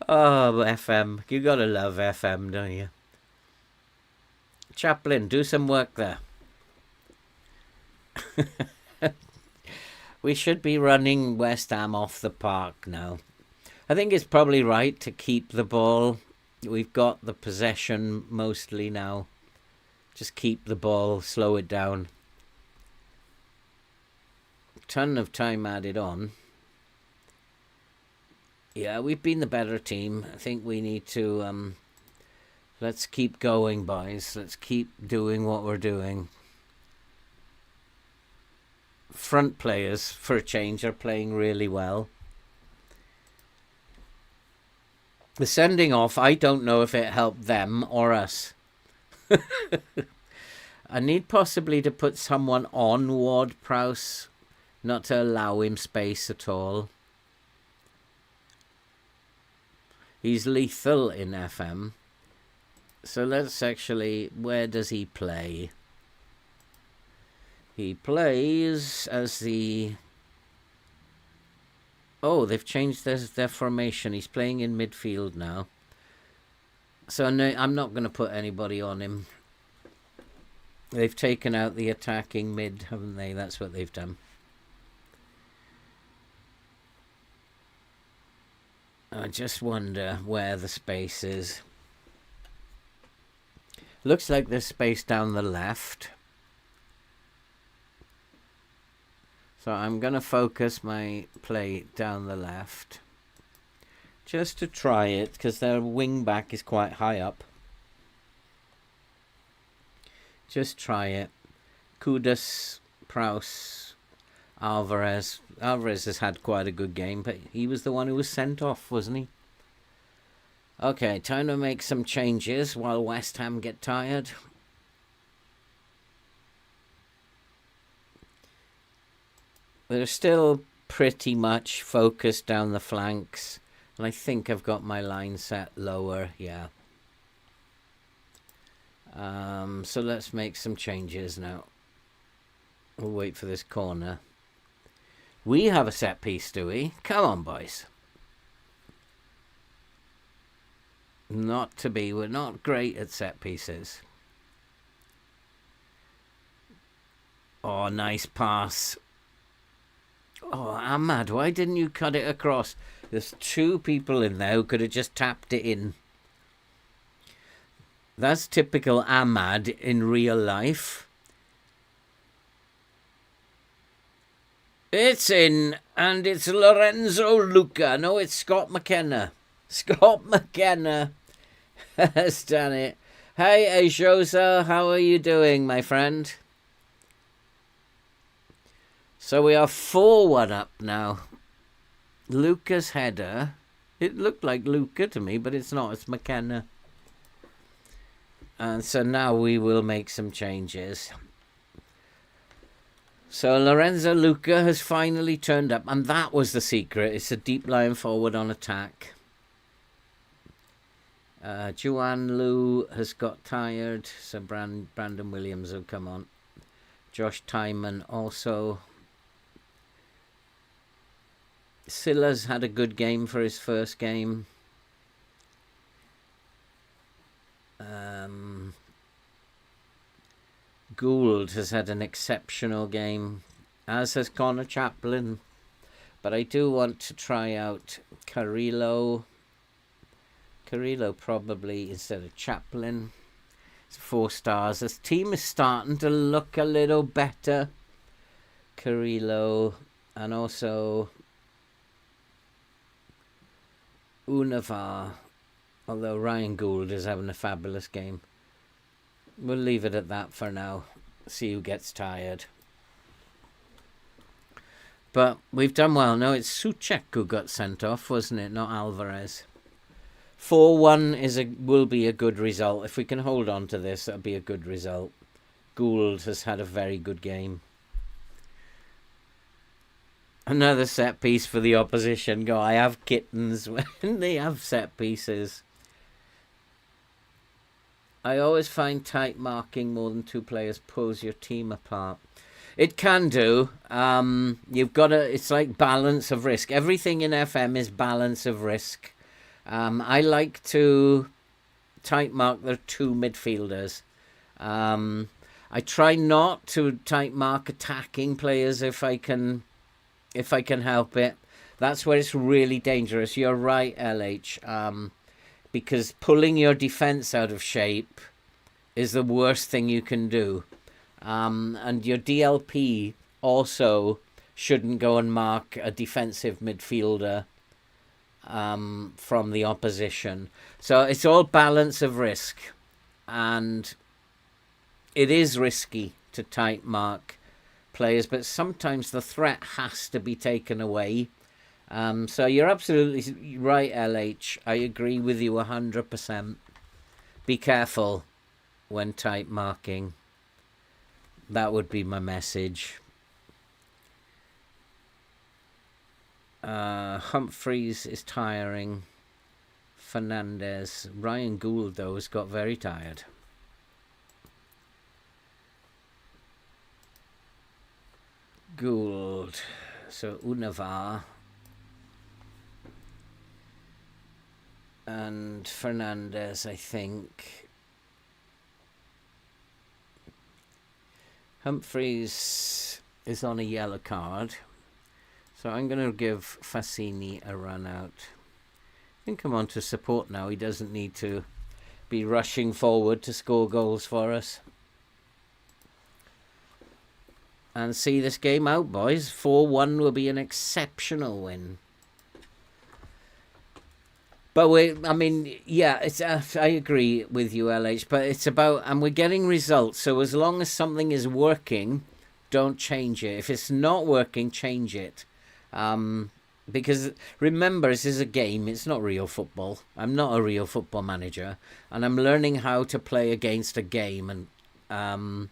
Oh, FM. You gotta love FM, don't you? Chaplin, do some work there. We should be running West Ham off the park now. I think it's probably right to keep the ball. We've got the possession mostly now. Just keep the ball, slow it down. Ton of time added on. Yeah, we've been the better team. I think we need to... let's keep going, boys. Let's keep doing what we're doing. Front players, for a change, are playing really well. The sending off, I don't know if it helped them or us. I need possibly to put someone on Ward-Prowse, not to allow him space at all. He's lethal in FM. So let's actually... Where does he play? He plays as the... Oh, they've changed their formation. He's playing in midfield now. So no, I'm not going to put anybody on him. They've taken out the attacking mid, haven't they? That's what they've done. I just wonder where the space is. Looks like there's space down the left. So I'm going to focus my play down the left. Just to try it, because their wing back is quite high up. Just try it. Kudus, Prowse, Alvarez. Alvarez has had quite a good game, but he was the one who was sent off, wasn't he? Okay, time to make some changes while West Ham get tired. They're still pretty much focused down the flanks. And I think I've got my line set lower, yeah. So let's make some changes now. We'll wait for this corner. We have a set piece, do we? Come on, boys. Not to be. We're not great at set pieces. Oh, nice pass. Oh, Ahmad, why didn't you cut it across? There's 2 people in there who could have just tapped it in. That's typical Ahmad in real life. It's in, and it's Lorenzo Luca. No, it's Scott McKenna. Scott McKenna has done it. Hey, Ajosa, how are you doing, my friend? So we are 4-1 up now. Luca's header. It looked like Luca to me, but it's not. It's McKenna. And so now we will make some changes. So Lorenzo Luca has finally turned up. And that was the secret. It's a deep line forward on attack. Juan Lu has got tired. So Brandon Williams will come on. Josh Tyman also. Silla's had a good game for his first game. Gould has had an exceptional game, as has Connor Chaplin. But I do want to try out Carrillo. Carrillo probably instead of Chaplin. It's 4 stars. This team is starting to look a little better. Carrillo and also Unavar. Although Ryan Gould is having a fabulous game. We'll leave it at that for now. See who gets tired. But we've done well. No, it's Souček who got sent off, wasn't it? Not Alvarez. 4-1 will be a good result. If we can hold on to this, that'll be a good result. Gould has had a very good game. Another set piece for the opposition. Go, I have kittens when they have set pieces. I always find tight marking more than 2 players pulls your team apart. It can do. You've got to. It's like balance of risk. Everything in FM is balance of risk. I like to tight mark the 2 midfielders. I try not to tight mark attacking players if I can help it. That's where it's really dangerous. You're right, LH. Because pulling your defense out of shape is the worst thing you can do. And your DLP also shouldn't go and mark a defensive midfielder from the opposition. So it's all balance of risk. And it is risky to tight mark players, but sometimes the threat has to be taken away. So you're absolutely right, LH. I agree with you 100%. Be careful when tight marking. That would be my message. Humphreys is tiring. Fernandez. Ryan Gould, though, has got very tired. Gould. So Unavar. And Fernandez, I think. Humphreys is on a yellow card. So I'm going to give Fassini a run out. I think I'm on to support now. He doesn't need to be rushing forward to score goals for us. And see this game out, boys. 4-1 will be an exceptional win. But I agree with you, LH. But it's about, and we're getting results. So as long as something is working, don't change it. If it's not working, change it. Because remember, this is a game. It's not real football. I'm not a real football manager, and I'm learning how to play against a game. And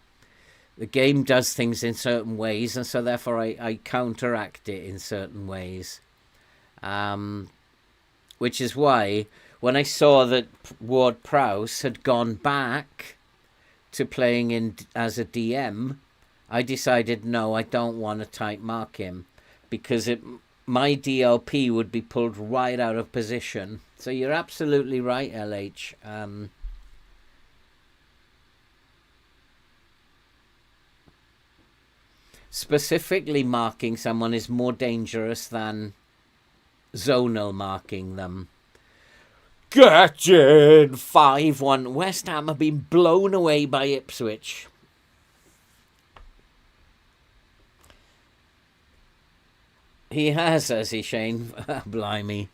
the game does things in certain ways, and so therefore I counteract it in certain ways. Which is why when I saw that Ward-Prowse had gone back to playing as a DM, I decided, no, I don't want to tight mark him because my DLP would be pulled right out of position. So you're absolutely right, LH. Specifically marking someone is more dangerous than zonal marking them. Get in! 5-1. West Ham have been blown away by Ipswich. He has he, Shane? Blimey.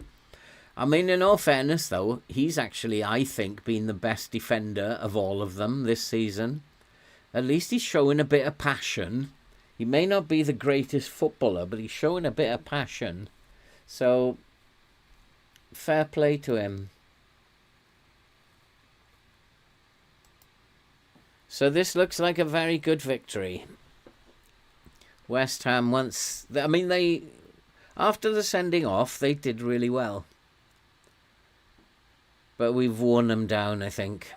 I mean, in all fairness, though, he's actually, I think, been the best defender of all of them this season. At least he's showing a bit of passion. He may not be the greatest footballer, but he's showing a bit of passion. So, fair play to him. So this looks like a very good victory. West Ham after the sending off, they did really well. But we've worn them down, I think.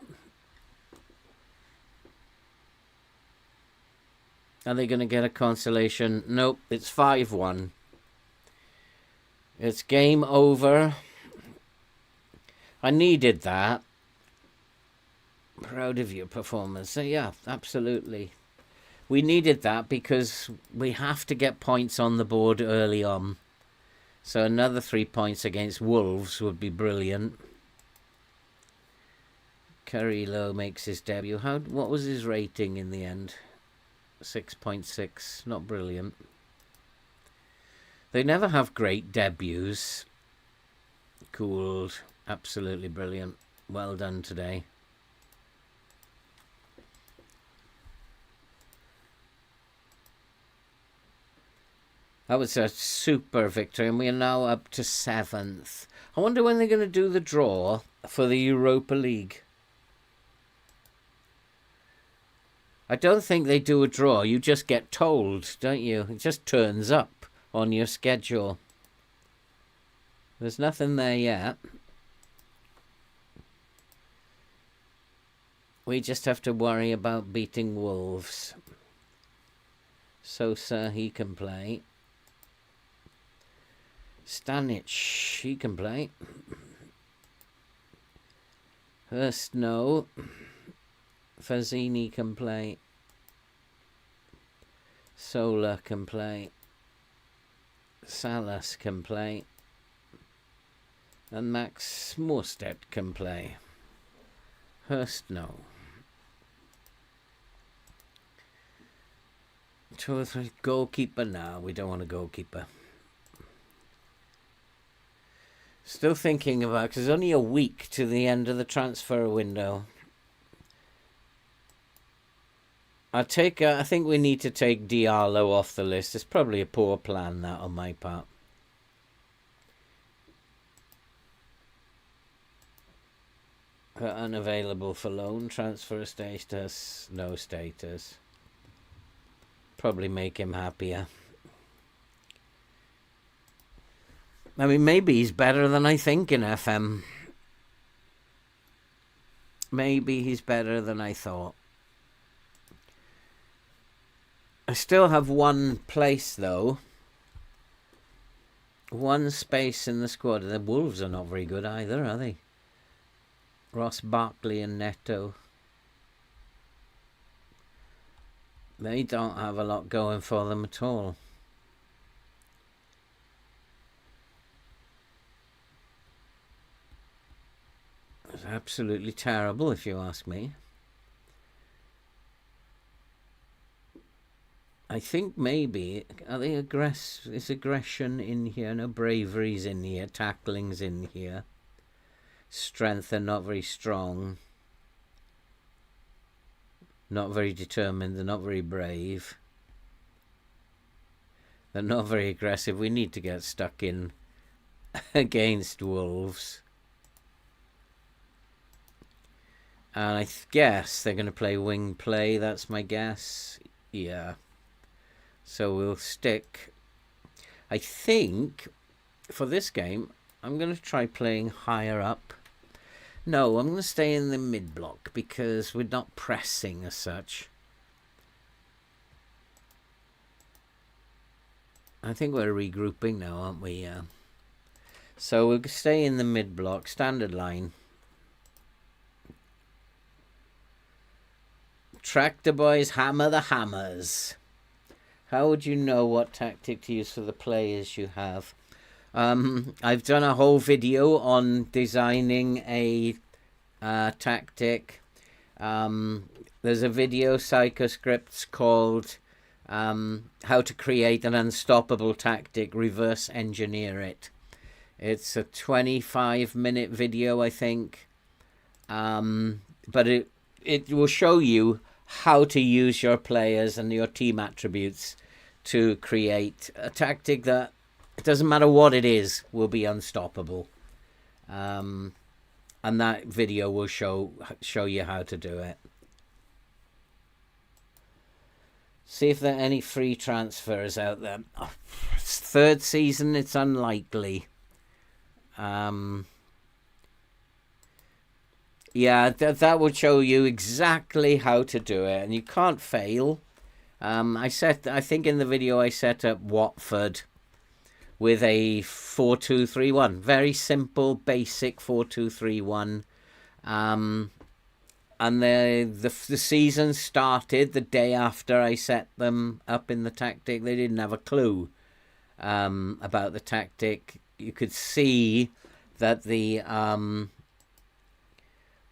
Are they going to get a consolation? Nope, it's 5-1. It's game over. I needed that. Proud of your performance. So yeah, absolutely. we needed that because we have to get points on the board early on. So another 3 points against Wolves would be brilliant. Carrillo makes his debut. What was his rating in the end? 6.6. Not brilliant. They never have great debuts. Cool. Absolutely brilliant. Well done today. That was a super victory, and we are now up to 7th. I wonder when they're going to do the draw for the Europa League. I don't think they do a draw. You just get told, don't you? It just turns up on your schedule. There's nothing there yet. We just have to worry about beating Wolves. Sosa, he can play. Stanic, he can play. Hurst, no. Fazzini can play. Sola can play. Salas can play. And Max Morstedt can play. Hurst, no. 2 or 3. Goalkeeper, no. We don't want a goalkeeper. Still thinking about, because there's only a week to the end of the transfer window. I think we need to take Diallo off the list. It's probably a poor plan, that, on my part. Unavailable for loan. Transfer status. No status. Probably make him happier. I mean, maybe he's better than I think in FM. Maybe he's better than I thought. I still have one place, though. One space in the squad. The Wolves are not very good either, are they? Ross Barkley and Neto. They don't have a lot going for them at all. It's absolutely terrible, if you ask me. I think maybe, are they is aggression in here? No, bravery's in here. Tackling's in here. Strength, they're not very strong. Not very determined. They're not very brave. They're not very aggressive. We need to get stuck in against Wolves. And I guess they're going to play wing play. That's my guess. Yeah. So we'll stick. I think for this game, I'm going to try playing higher up. No, I'm going to stay in the mid-block because we're not pressing as such. I think we're regrouping now, aren't we? Yeah. So we'll stay in the mid-block, standard line. Tractor boys, hammer the hammers. How would you know what tactic to use for the players you have? I've done a whole video on designing a tactic. There's a video Psychoscripts called How to Create an Unstoppable Tactic, Reverse Engineer It. It's a 25-minute video, I think. But it will show you how to use your players and your team attributes to create a tactic that, it doesn't matter what it is, will be unstoppable. And that video will show you how to do it. See if there are any free transfers out there. Oh, third season, it's unlikely. Yeah, that will show you exactly how to do it, and you can't fail. I think in the video I set up Watford with a 4-2-3-1. Very simple, basic 4-2-3-1. And And the season started the day after I set them up in the tactic. They didn't have a clue about the tactic. You could see that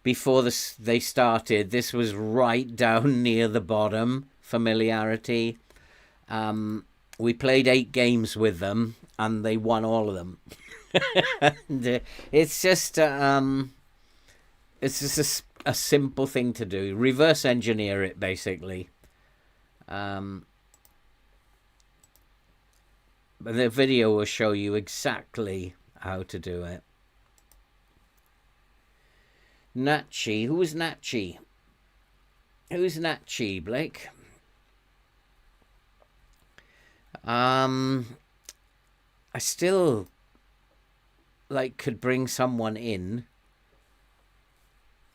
before they started, this was right down near the bottom, familiarity. We played 8 games with them, and they won all of them. And, it's just a simple thing to do. Reverse engineer it, basically. But the video will show you exactly how to do it. Natchi. Who's Natchi? Who's Natchi, Blake? I still could bring someone in.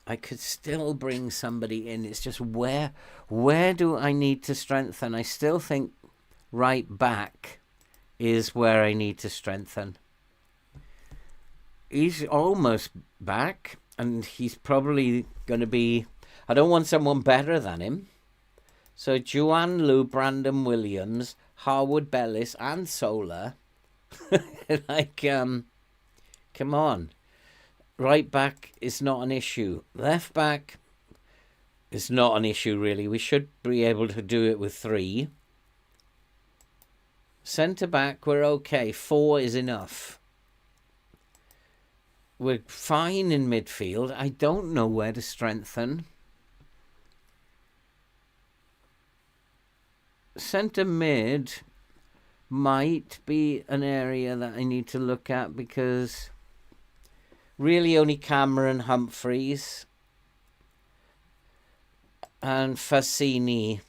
I could still bring somebody in. It's just where do I need to strengthen? I still think right back is where I need to strengthen. He's almost back, and he's probably going to be... I don't want someone better than him. So Juan Lu, Brandon Williams, Harwood Bellis, and Solar. Come on. Right back is not an issue. Left back is not an issue, really. We should be able to do it with 3. Centre back, we're okay. 4 is enough. We're fine in midfield. I don't know where to strengthen. Centre mid might be an area that I need to look at, because really only Cameron Humphreys and Fassini.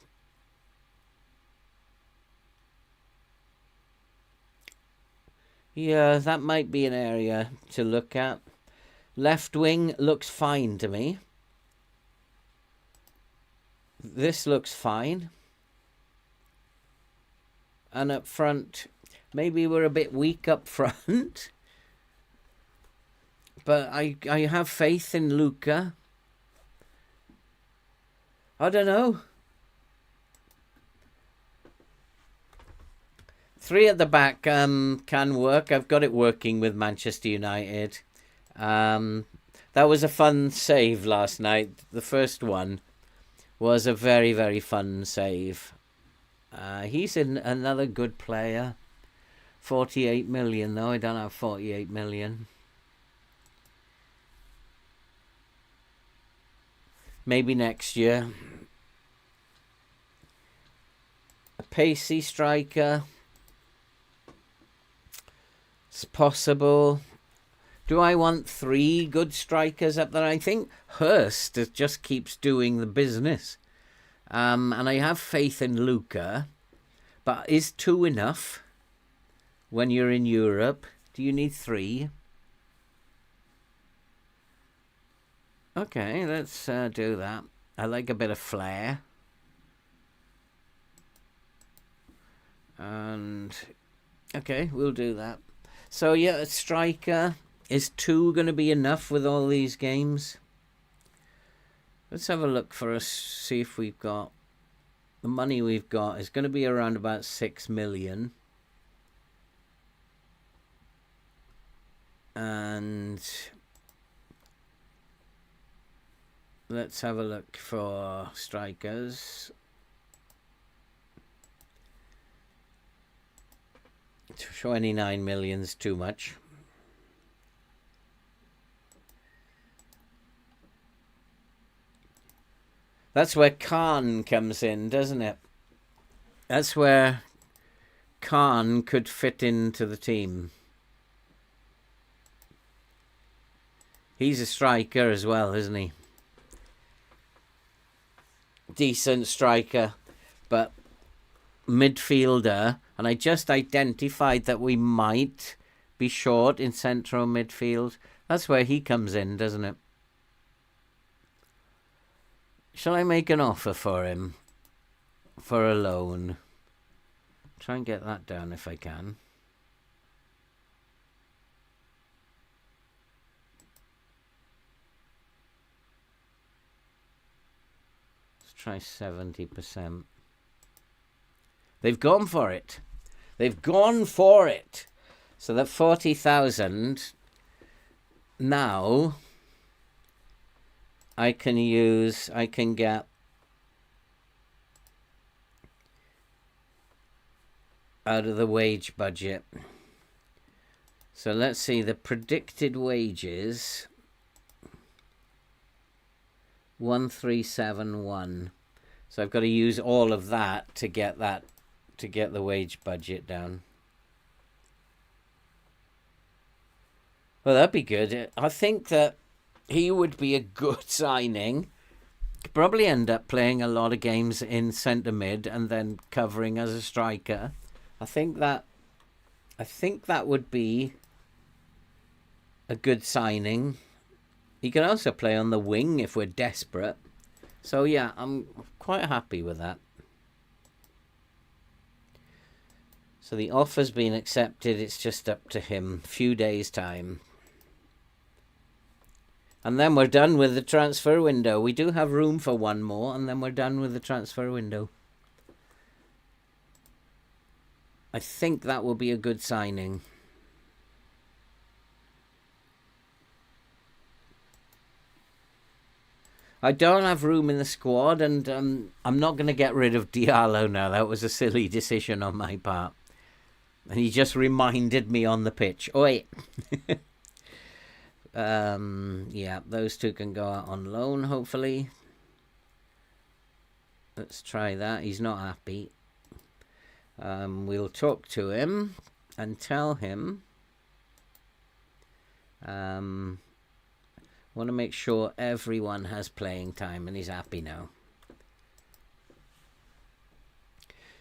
Yeah, that might be an area to look at. Left wing looks fine to me. This looks fine. And up front, maybe we're a bit weak up front. But I have faith in Luca. I don't know. 3 at the back can work. I've got it working with Manchester United. That was a fun save last night. The first one was a very, very fun save. He's another good player. 48 million, though. I don't have 48 million. Maybe next year. A pacey striker. It's possible. Do I want 3 good strikers up there? I think Hurst just keeps doing the business. And I have faith in Luca. But is 2 enough when you're in Europe? Do you need 3? Okay, let's do that. I like a bit of flair. And, okay, we'll do that. So, yeah, a striker. Is 2 going to be enough with all these games? Let's have a look for us, see if we've got... The money we've got is going to be around about 6 million. And... let's have a look for strikers. 29 million's too much. That's where Khan comes in, doesn't it? That's where Khan could fit into the team. He's a striker as well, isn't he? Decent striker, but midfielder. And I just identified that we might be short in central midfield. That's where he comes in, doesn't it? Shall I make an offer for him? For a loan? Try and get that down if I can. try 70%. They've gone for it. They've gone for it. So that 40,000 now I can get out of the wage budget. So let's see, the predicted wages 1371. So I've got to use all of that to get the wage budget down. Well, that'd be good. I think that he would be a good signing. Could probably end up playing a lot of games in centre mid and then covering as a striker. I think that would be a good signing. He could also play on the wing if we're desperate. So yeah, I'm quite happy with that. So the offer's been accepted. It's just up to him. Few days' time. And then we're done with the transfer window. We do have room for one more, and then we're done with the transfer window. I think that will be a good signing. I don't have room in the squad, and I'm not going to get rid of Diallo now. That was a silly decision on my part. And he just reminded me on the pitch. Oi! Yeah, those two can go out on loan, hopefully. Let's try that. He's not happy. We'll talk to him and tell him. Want to make sure everyone has playing time, and he's happy now.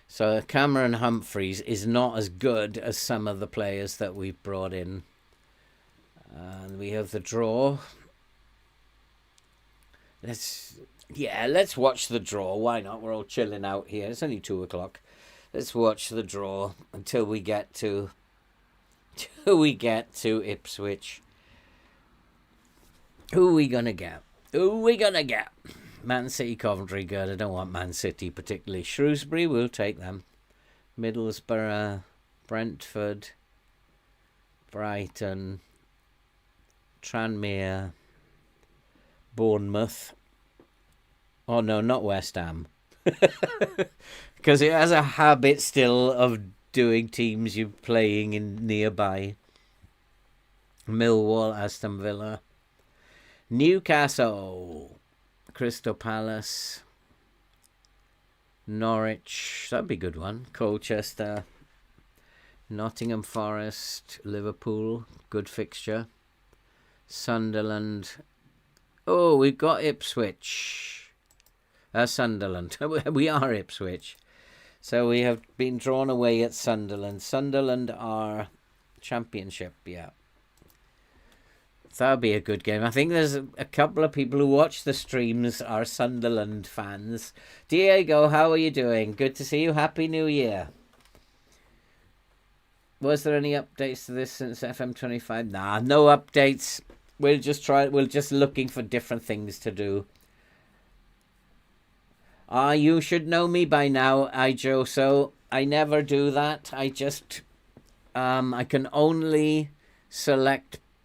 So Cameron Humphreys is not as good as some of the players that we've brought in. And we have the draw. Let's watch the draw. Why not? We're all chilling out here. It's only 2 o'clock. Let's watch the draw until we get to Ipswich. Who are we gonna get? Man City, Coventry, good. I don't want Man City particularly. Shrewsbury, we'll take them. Middlesbrough, Brentford, Brighton, Tranmere, Bournemouth. Oh no, not West Ham. Because it has a habit still of doing teams you're playing in nearby. Millwall, Aston Villa, Newcastle, Crystal Palace, Norwich, that'd be a good one. Colchester, Nottingham Forest, Liverpool, good fixture. Sunderland. Oh, we've got Ipswich. Sunderland. We are Ipswich. So we have been drawn away at Sunderland. Sunderland are Championship, yeah. That'll be a good game. I think there's a couple of people who watch the streams are Sunderland fans. Diego, how are you doing? Good to see you. Happy New Year. Was there any updates to this since FM25? Nah, no updates. We're just looking for different things to do. You should know me by now, Joe. So I never do that. I just I can only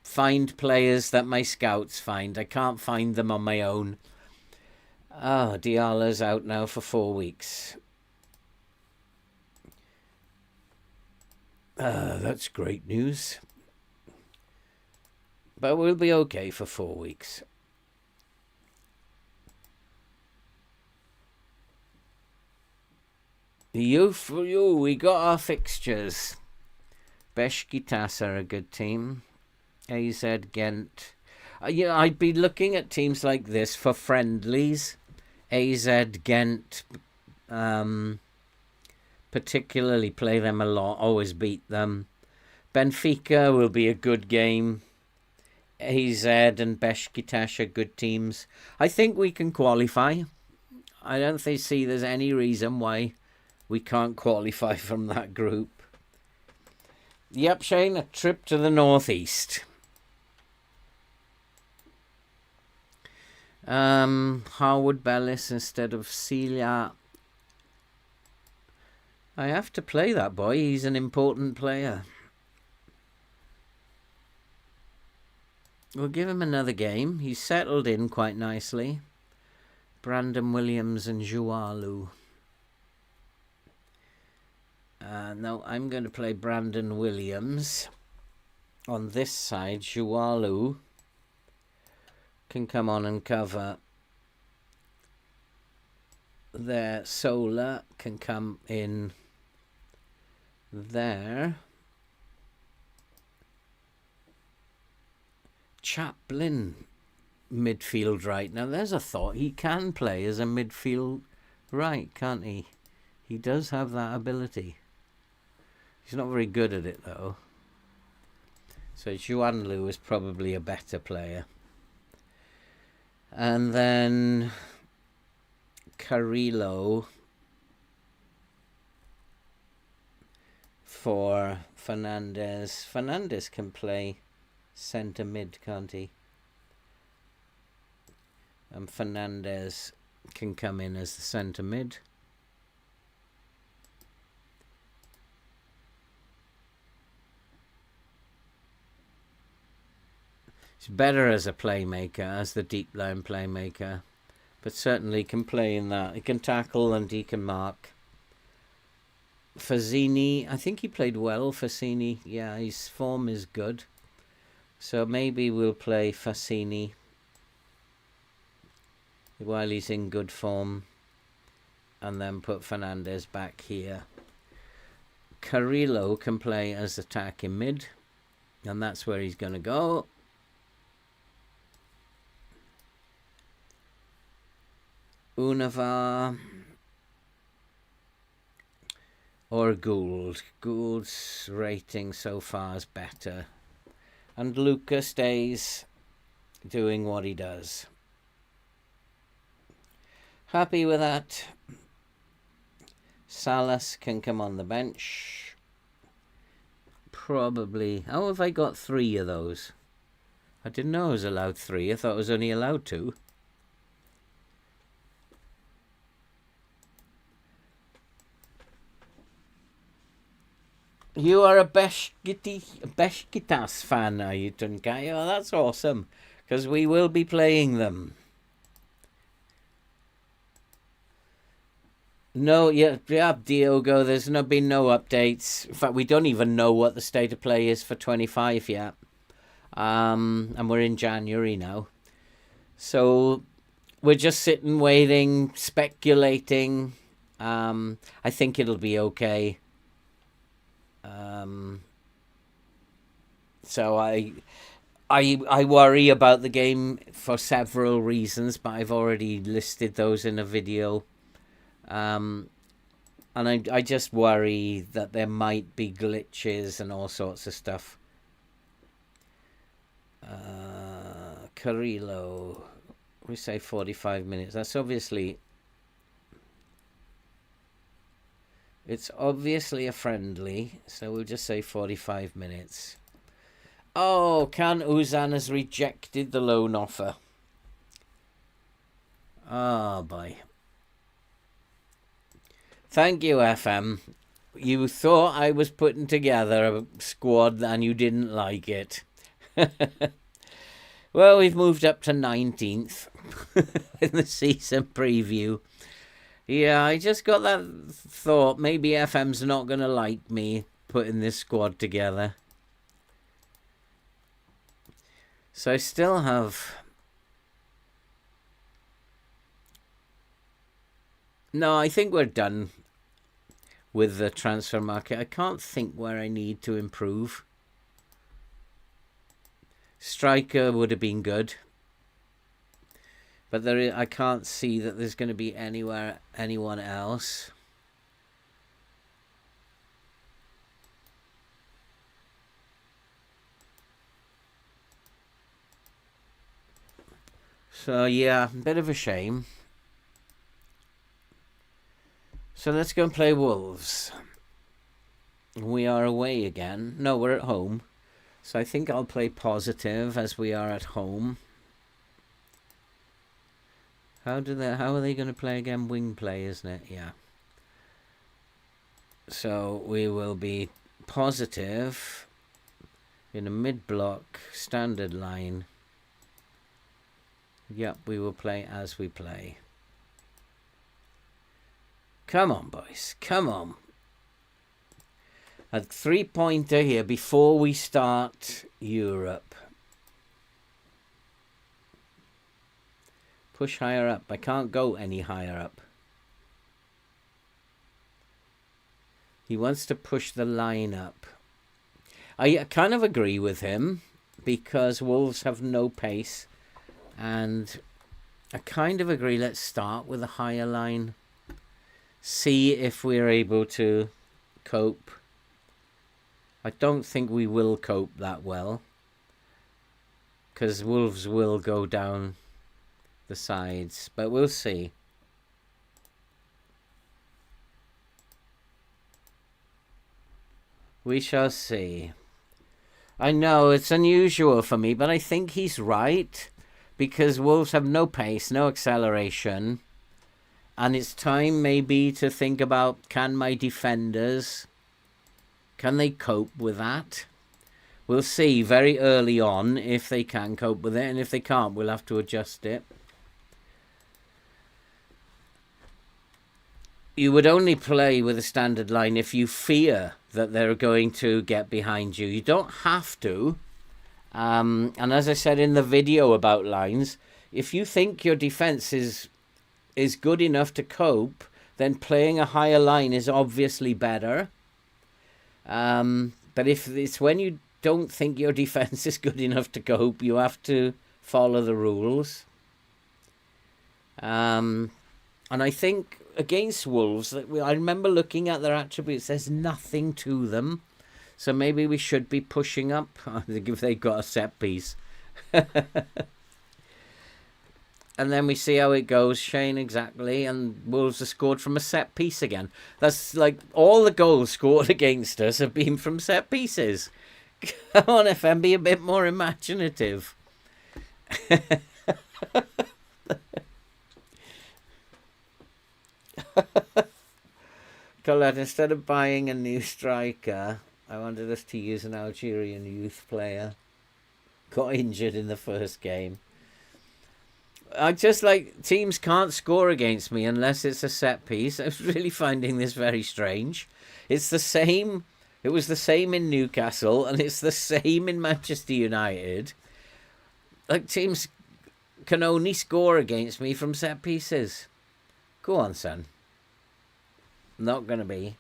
find players that my scouts find. I can't find them on my own. Oh, Diallo's out now for 4 weeks. That's great news. But we'll be okay for 4 weeks. We got our fixtures. Beşiktaş are a good team. AZ Ghent. I'd be looking at teams like this for friendlies. AZ Ghent, particularly play them a lot, always beat them. Benfica will be a good game. AZ and Beşiktaş are good teams. I think we can qualify. I don't see there's any reason why we can't qualify from that group. Yep, Shane, a trip to the northeast. Harwood Bellis instead of Celia. I have to play that boy. He's an important player. We'll give him another game. He's settled in quite nicely. Brandon Williams and Jualu. No, I'm going to play Brandon Williams. On this side, Jualu can come on and cover. There, Solar can come in there. Chaplin, midfield right. Now, there's a thought. He can play as a midfield right, can't he? He does have that ability. He's not very good at it, though. So Juanlu is probably a better player. And then Carrillo for Fernandez. Fernandez can play centre mid, can't he? And Fernandez can come in as the centre mid. He's better as a playmaker, as the deep line playmaker, but certainly can play in that. He can tackle and he can mark. Fazzini, I think he played well, Fazzini. Yeah, his form is good. So maybe we'll play Fazzini while he's in good form, and then put Fernandez back here. Carrillo can play as attacking mid, and that's where he's going to go. Unava or Gould. Gould's rating so far is better. And Luca stays doing what he does. Happy with that. Salas can come on the bench. Probably. How have I got 3 of those? I didn't know I was allowed 3. I thought I was only allowed 2. You are a Beşiktaş fan, are you, Tuncay? Oh, that's awesome, because we will be playing them. No, yeah, Diogo, there's been no updates. In fact, we don't even know what the state of play is for 25 yet. And we're in January now. So we're just sitting, waiting, speculating. I think it'll be okay. So I worry about the game for several reasons, but I've already listed those in a video. And I just worry that there might be glitches and all sorts of stuff. Carrillo, we say 45 minutes. That's obviously... It's obviously a friendly, so we'll just say 45 minutes. Oh, Can Uzan has rejected the loan offer. Oh, boy. Thank you, FM. You thought I was putting together a squad and you didn't like it. Well, we've moved up to 19th in the season preview. Yeah, I just got that thought. Maybe FM's not going to like me putting this squad together. So I still have... No, I think we're done with the transfer market. I can't think where I need to improve. Striker would have been good. But I can't see that there's going to be anyone else. So yeah, a bit of a shame. So let's go and play Wolves. We are away again. No, we're at home. So I think I'll play positive as we are at home. How are they going to play again? Wing play, isn't it? Yeah. So we will be positive in a mid-block standard line. Yep, we will play as we play. Come on, boys. Come on. A 3-pointer here before we start Europe. Push higher up. I can't go any higher up. He wants to push the line up. I kind of agree with him because Wolves have no pace. And I kind of agree. Let's start with a higher line. See if we're able to cope. I don't think we will cope that well. Because Wolves will go down the sides. But we'll see. We shall see. I know it's unusual for me, but I think he's right. Because Wolves have no pace, no acceleration. And it's time maybe to think about, can my defenders, can they cope with that? We'll see very early on if they can cope with it. And if they can't, we'll have to adjust it. You would only play with a standard line if you fear that they're going to get behind you. You don't have to. And as I said in the video about lines, if you think your defense is good enough to cope, then playing a higher line is obviously better. But if it's when you don't think your defense is good enough to cope, you have to follow the rules. And I think against Wolves, I remember looking at their attributes, there's nothing to them. So maybe we should be pushing up if they've got a set piece. And then we see how it goes. Shane, exactly. And Wolves have scored from a set piece again. That's like all the goals scored against us have been from set pieces. Come on, FM, be a bit more imaginative. Colette, instead of buying a new striker, I wanted us to use an Algerian youth player. Got injured in the first game. I just like, teams can't score against me unless it's a set piece. I was really finding this very strange. It's the same. It was the same in Newcastle and it's the same in Manchester United. Like, teams can only score against me from set pieces. Go on, son. Not going to be.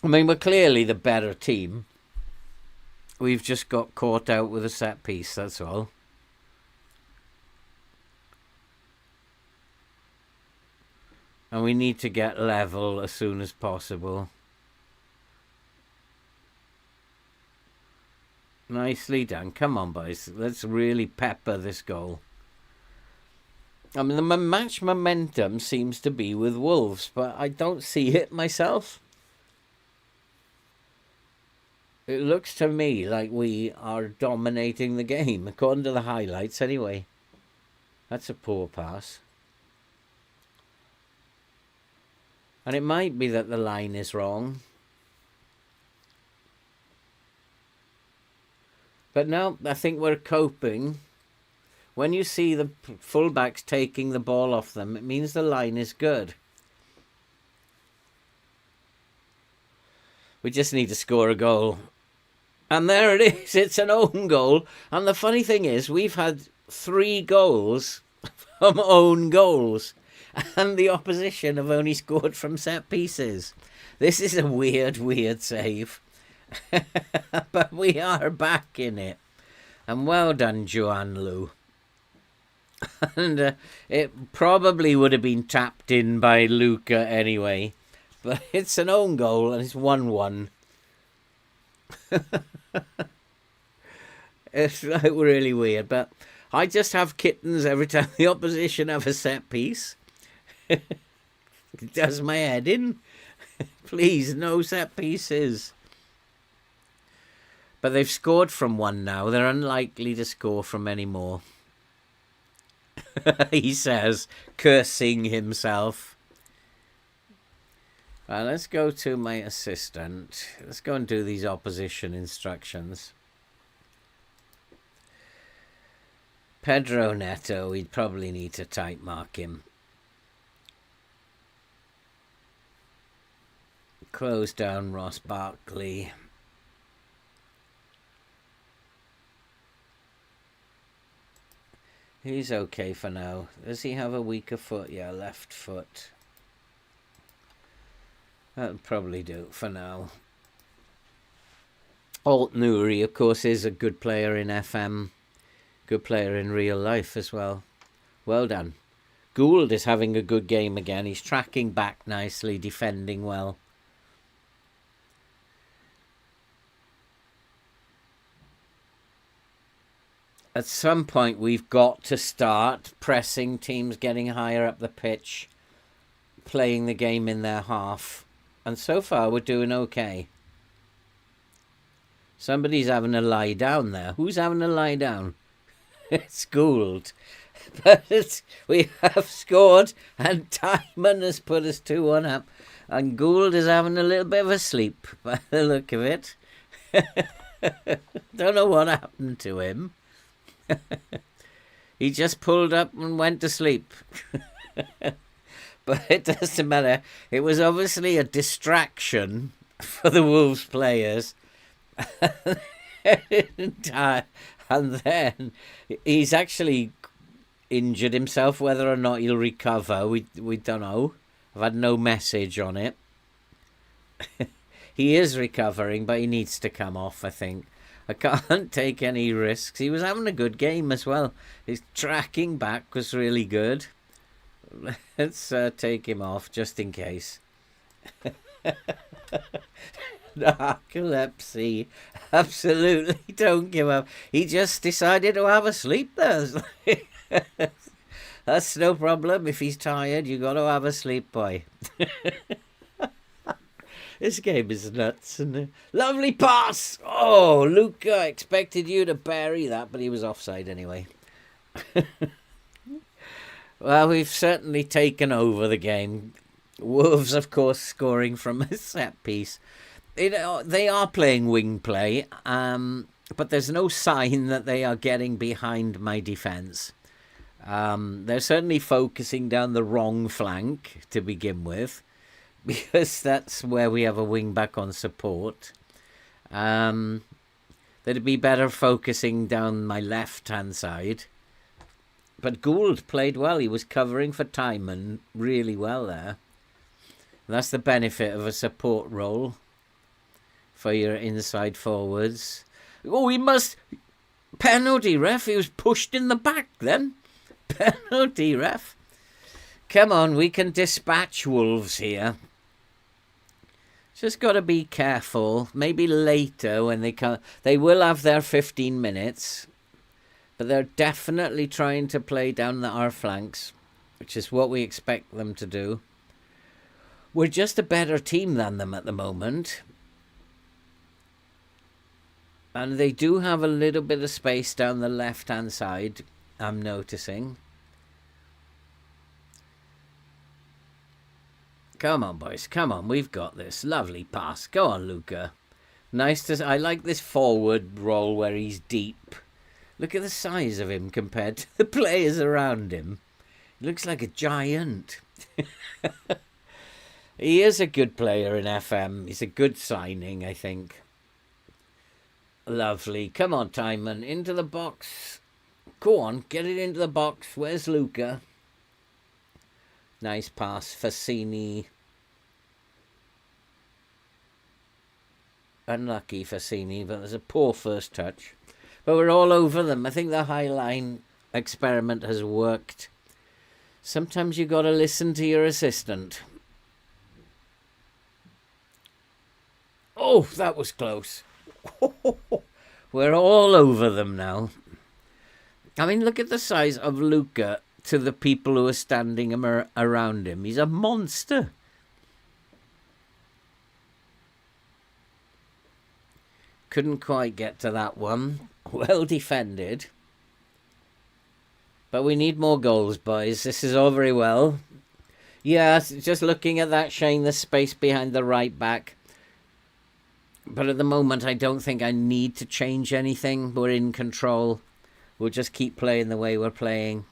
I mean, we're clearly the better team. We've just got caught out with a set piece, that's all. And we need to get level as soon as possible. Nicely done. Come on, boys. Let's really pepper this goal. I mean, the match momentum seems to be with Wolves, but I don't see it myself. It looks to me like we are dominating the game, according to the highlights anyway. That's a poor pass. And it might be that the line is wrong. But no, I think we're coping. When you see the fullbacks taking the ball off them, it means the line is good. We just need to score a goal. And there it is. It's an own goal. And the funny thing is, we've had 3 goals from own goals. And the opposition have only scored from set pieces. This is a weird, weird save. But we are back in it. And well done, Joan Lu. And it probably would have been tapped in by Luca anyway. But it's an own goal and it's 1-1. It's like really weird. But I just have kittens every time the opposition have a set piece. It does my head in. Please, no set pieces. But they've scored from one now. They're unlikely to score from any more. he says, cursing himself. Let's go to my assistant. Let's go and do these opposition instructions. Pedro Neto, we'd probably need to type mark him. Close down Ross Barkley. He's okay for now. Does he have a weaker foot? Yeah, left foot. That'll probably do for now. Alt Nouri, of course, is a good player in FM. Good player in real life as well. Well done. Gould is having a good game again. He's tracking back nicely, defending well. At some point, we've got to start pressing teams getting higher up the pitch, playing the game in their half. And so far, we're doing okay. Somebody's having a lie down there. Who's having a lie down? It's Gould. But we have scored, and Timon has put us 2-1 up. And Gould is having a little bit of a sleep, by the look of it. Don't know what happened to him. He just pulled up and went to sleep. But it doesn't matter. It was obviously a distraction for the Wolves players. And then he's actually injured himself. Whether or not he'll recover, we don't know. I've had no message on it. He is recovering, but he needs to come off, I think. I can't take any risks. He was having a good game as well. His tracking back was really good. Let's take him off just in case. Narcolepsy. Absolutely don't give up. He just decided to have a sleep there. That's no problem. If he's tired, you got to have a sleep, boy. This game is nuts, isn't it? Lovely pass! Oh, Luca expected you to bury that, but he was offside anyway. Well, we've certainly taken over the game. Wolves, of course, scoring from a set piece. They are playing wing play, but there's no sign that they are getting behind my defence. They're certainly focusing down the wrong flank to begin with, because that's where we have a wing back on support. They'd be better focusing down my left-hand side. But Gould played well. He was covering for Timon really well there. That's the benefit of a support role for your inside forwards. Oh, he must... Penalty, ref. He was pushed in the back then. Penalty, ref. Come on, we can dispatch Wolves here. Just got to be careful. Maybe later when they come... They will have their 15 minutes. But they're definitely trying to play down our flanks, which is what we expect them to do. We're just a better team than them at the moment. And they do have a little bit of space down the left-hand side, I'm noticing. Come on, boys. Come on. We've got this. Lovely pass. Go on, Luca. Nice to... I like this forward roll where he's deep. Look at the size of him compared to the players around him. He looks like a giant. He is a good player in FM. He's a good signing, I think. Lovely. Come on, Timon. Into the box. Go on. Get it into the box. Where's Luca? Nice pass. Fassini. Unlucky Fassini, but there's a poor first touch. But we're all over them. I think the high line experiment has worked. Sometimes you got to listen to your assistant. Oh, that was close. We're all over them now. I mean, look at the size of Luca to the people who are standing around him. He's a monster. Couldn't quite get to that one. Well defended. But we need more goals, boys. This is all very well. Yeah, just looking at that, Shane, the space behind the right back. But at the moment, I don't think I need to change anything. We're in control. We'll just keep playing the way we're playing.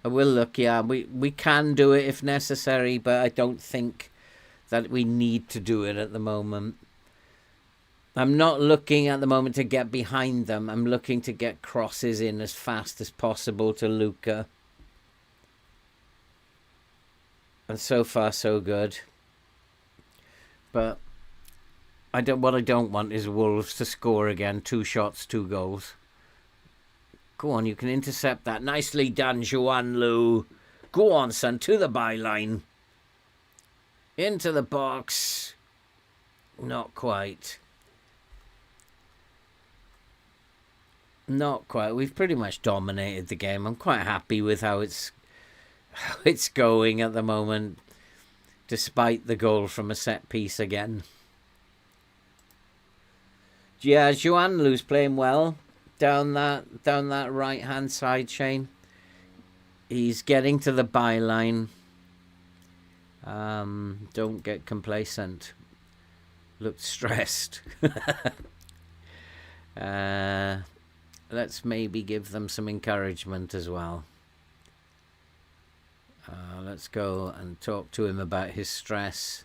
I will look, yeah. We can do it if necessary, but I don't think that we need to do it at the moment. I'm not looking at the moment to get behind them. I'm looking to get crosses in as fast as possible to Luca. And so far, so good. But what I don't want is Wolves to score again. 2 shots, 2 goals. Go on, you can intercept that. Nicely done, Juan Lu. Go on, son, to the byline. Into the box. Not quite. Not quite. We've pretty much dominated the game. I'm quite happy with how it's going at the moment, despite the goal from a set piece again. Yeah, Juan Lu's playing well down that right hand side, Shane. He's getting to the byline. Don't get complacent. Looked stressed. Let's maybe give them some encouragement as well. Let's go and talk to him about his stress.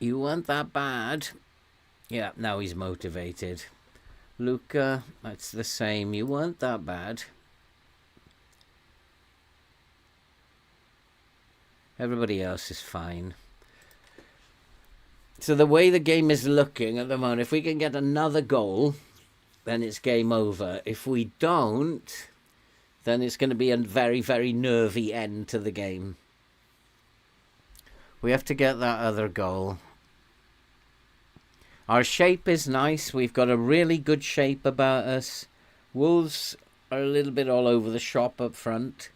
You weren't that bad. Yeah, now he's motivated. Luca, that's the same. You weren't that bad. Everybody else is fine. So the way the game is looking at the moment, if we can get another goal, then it's game over. If we don't, then it's going to be a very, very nervy end to the game. We have to get that other goal. Our shape is nice. We've got a really good shape about us. Wolves are a little bit all over the shop up front.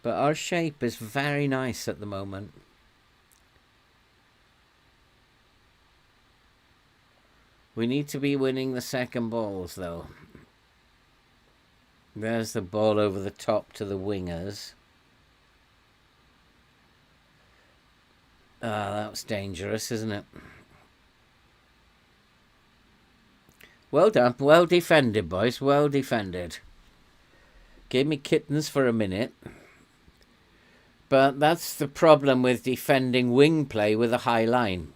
But our shape is very nice at the moment. We need to be winning the second balls, though. There's the ball over the top to the wingers. That was dangerous, isn't it? Well done. Well defended, boys. Well defended. Gave me kittens for a minute. But that's the problem with defending wing play with a high line.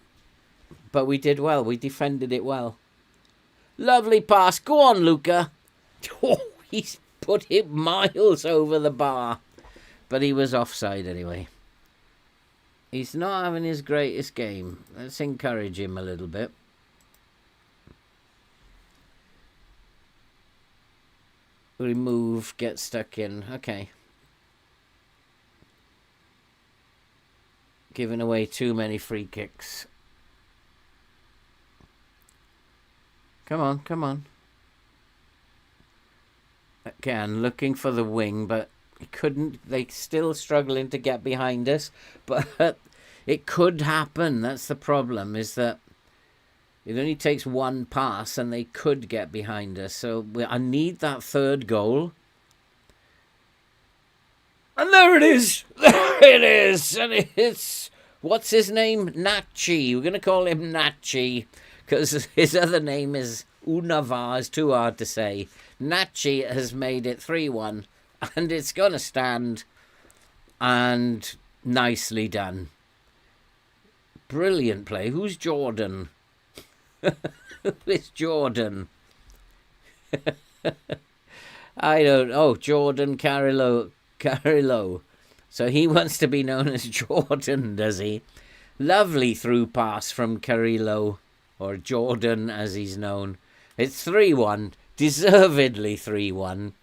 But we did well. We defended it well. Lovely pass. Go on, Luca. Oh, he's put it miles over the bar. But he was offside anyway. He's not having his greatest game. Let's encourage him a little bit. Remove, get stuck in. Okay. Giving away too many free kicks. Come on, come on. Again, looking for the wing, but couldn't. They still struggling to get behind us. But it could happen. That's the problem, is that it only takes one pass and they could get behind us. So I need that third goal. And there it is. There it is. And it's, what's his name? Nachi. We're going to call him Nachi because his other name is Unava. It's too hard to say. Nachi has made it 3-1 and it's going to stand, and nicely done. Brilliant play. Who's Jordan? It's Jordan. I don't. Oh, Jordan Carrillo. So he wants to be known as Jordan, does he? Lovely through pass from Carrillo, or Jordan as he's known. It's 3-1, deservedly 3-1.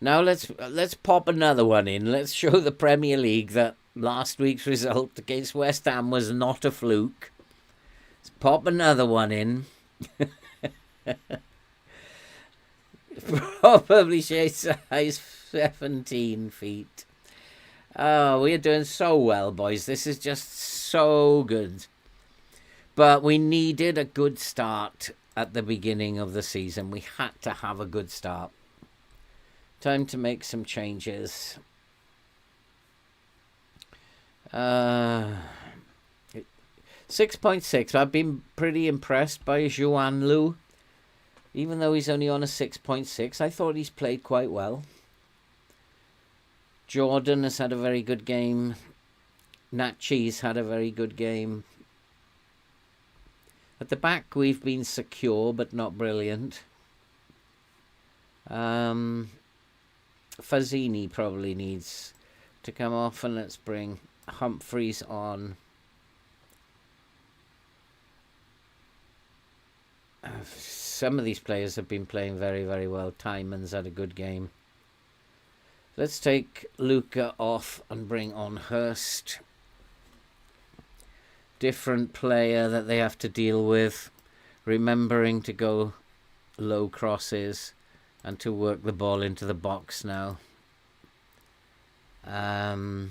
Now let's pop another one in. Let's show the Premier League that last week's result against West Ham was not a fluke. Let's pop another one in. Probably size 17 feet. Oh, we're doing so well, boys. This is just so good. But we needed a good start at the beginning of the season. We had to have a good start. Time to make some changes. 6.6. I've been pretty impressed by Juan Lu. Even though he's only on a 6.6, I thought he's played quite well. Jordan has had a very good game. Nachi's had a very good game. At the back, we've been secure, but not brilliant. Fazzini probably needs to come off, and let's bring Humphreys on. Some of these players have been playing very, very well. Tyman's had a good game. Let's take Luca off and bring on Hurst. Different player that they have to deal with. Remembering to go low crosses and to work the ball into the box now. I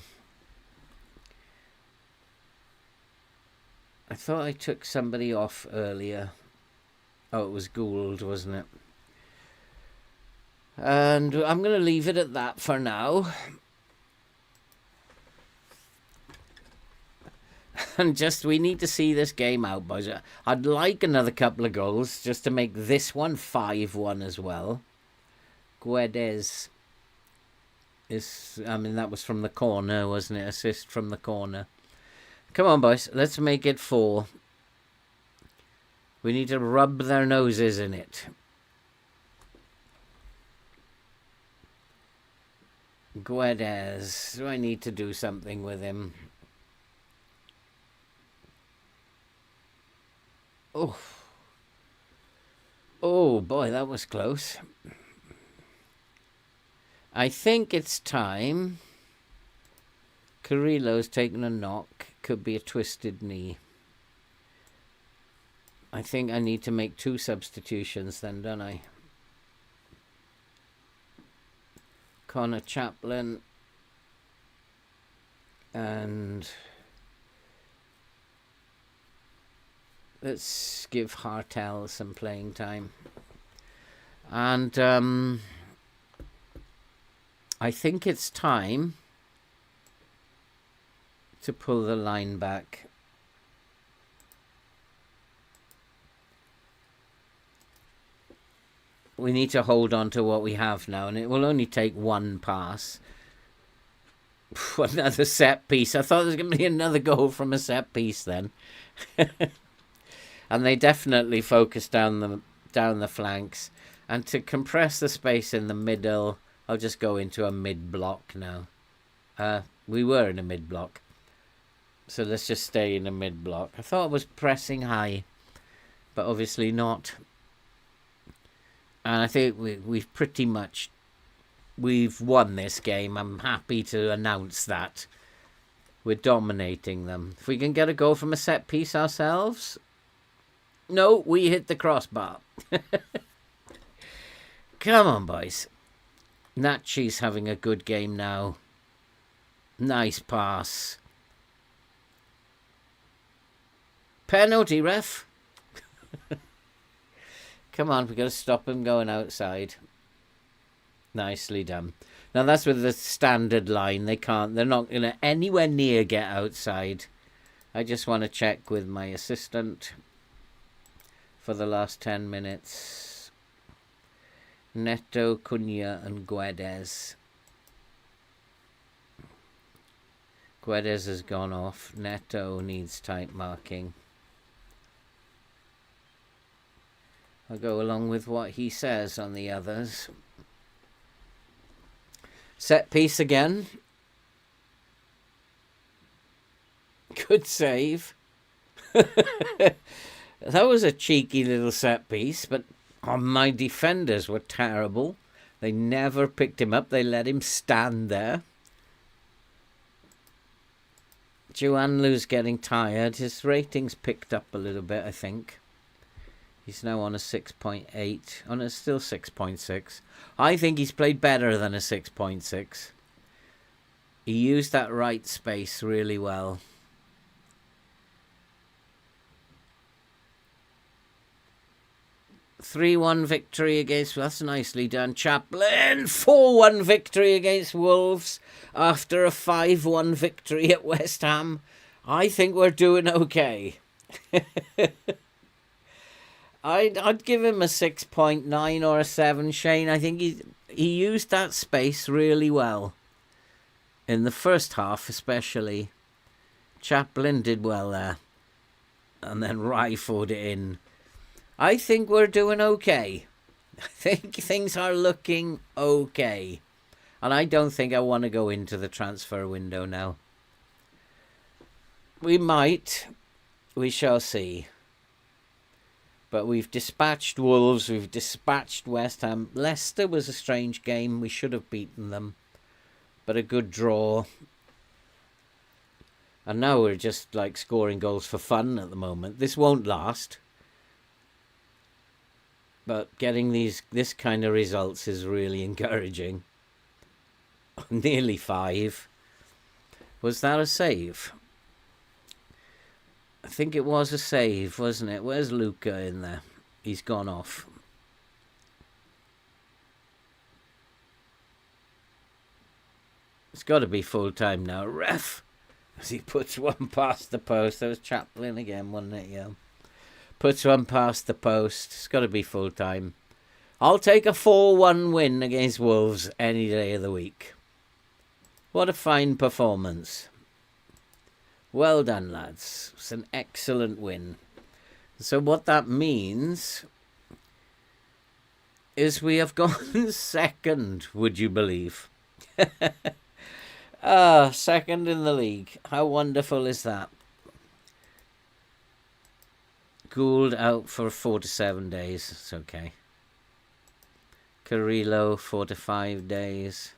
thought I took somebody off earlier. Oh, it was Gould, wasn't it? And I'm going to leave it at that for now. And we need to see this game out, boys. I'd like another couple of goals just to make this one 5-1 as well. Guedes that was from the corner, wasn't it? Assist from the corner. Come on, boys. Let's make it 4. We need to rub their noses in it. Guedes. Do I need to do something with him? Oh. Oh, boy, that was close. I think it's time. Carrillo's taken a knock. Could be a twisted knee. I think I need to make 2 substitutions then, don't I? Connor Chaplin. And let's give Hartel some playing time. And I think it's time to pull the line back. We need to hold on to what we have now, and it will only take 1 pass. Another set piece. I thought there was going to be another goal from a set piece then. And they definitely focused down the flanks. And to compress the space in the middle, I'll just go into a mid-block now. We were in a mid-block. So let's just stay in a mid-block. I thought I was pressing high, but obviously not. And I think we've pretty much... We've won this game. I'm happy to announce that. We're dominating them. If we can get a goal from a set piece ourselves... No, we hit the crossbar. Come on, boys. Nachi's having a good game now. Nice pass. Penalty, ref. Come on, we've got to stop him going outside. Nicely done. Now that's with the standard line. They're not going to anywhere near get outside. I just want to check with my assistant for the last 10 minutes. Neto, Cunha and Guedes. Guedes has gone off. Neto needs tight marking. I'll go along with what he says on the others. Set piece again. Good save. That was a cheeky little set piece, but my defenders were terrible. They never picked him up. They let him stand there. Juanlu's getting tired. His rating's picked up a little bit, I think. He's now on a 6.8. On a still 6.6. I think he's played better than a 6.6. He used that right space really well. 3-1 victory against... That's nicely done, Chaplin. 4-1 victory against Wolves after a 5-1 victory at West Ham. I think we're doing okay. I'd give him a 6.9 or a 7, Shane. I think he used that space really well. In the first half especially. Chaplin did well there. And then Ryford in. I think we're doing okay. I think things are looking okay. And I don't think I want to go into the transfer window now. We might. We shall see. But we've dispatched Wolves. We've dispatched West Ham. Leicester was a strange game. We should have beaten them. But a good draw. And now we're just like scoring goals for fun at the moment. This won't last. But getting this kind of results is really encouraging. Nearly 5. Was that a save? I think it was a save, wasn't it? Where's Luca in there? He's gone off. It's got to be full time now. Ref! As he puts one past the post. That was Chaplin again, wasn't it? Yeah. Puts one past the post. It's got to be full time. I'll take a 4-1 win against Wolves any day of the week. What a fine performance. Well done, lads. It's an excellent win. So what that means is we have gone second, would you believe? Second in the league. How wonderful is that? Gould out for 4 to 7 days. It's okay. Carrillo, 4 to 5 days.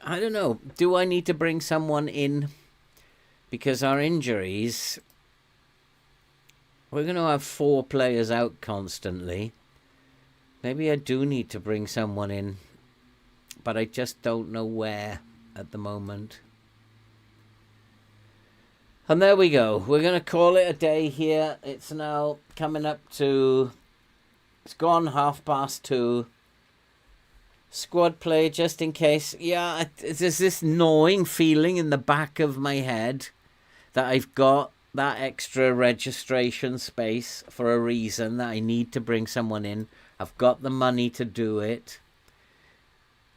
I don't know. Do I need to bring someone in? Because our injuries... We're going to have 4 players out constantly. Maybe I do need to bring someone in. But I just don't know where at the moment. And there we go. We're going to call it a day here. It's now coming up to... It's gone 2:30. Squad play, just in case. Yeah, there's this gnawing feeling in the back of my head that I've got that extra registration space for a reason, that I need to bring someone in. I've got the money to do it.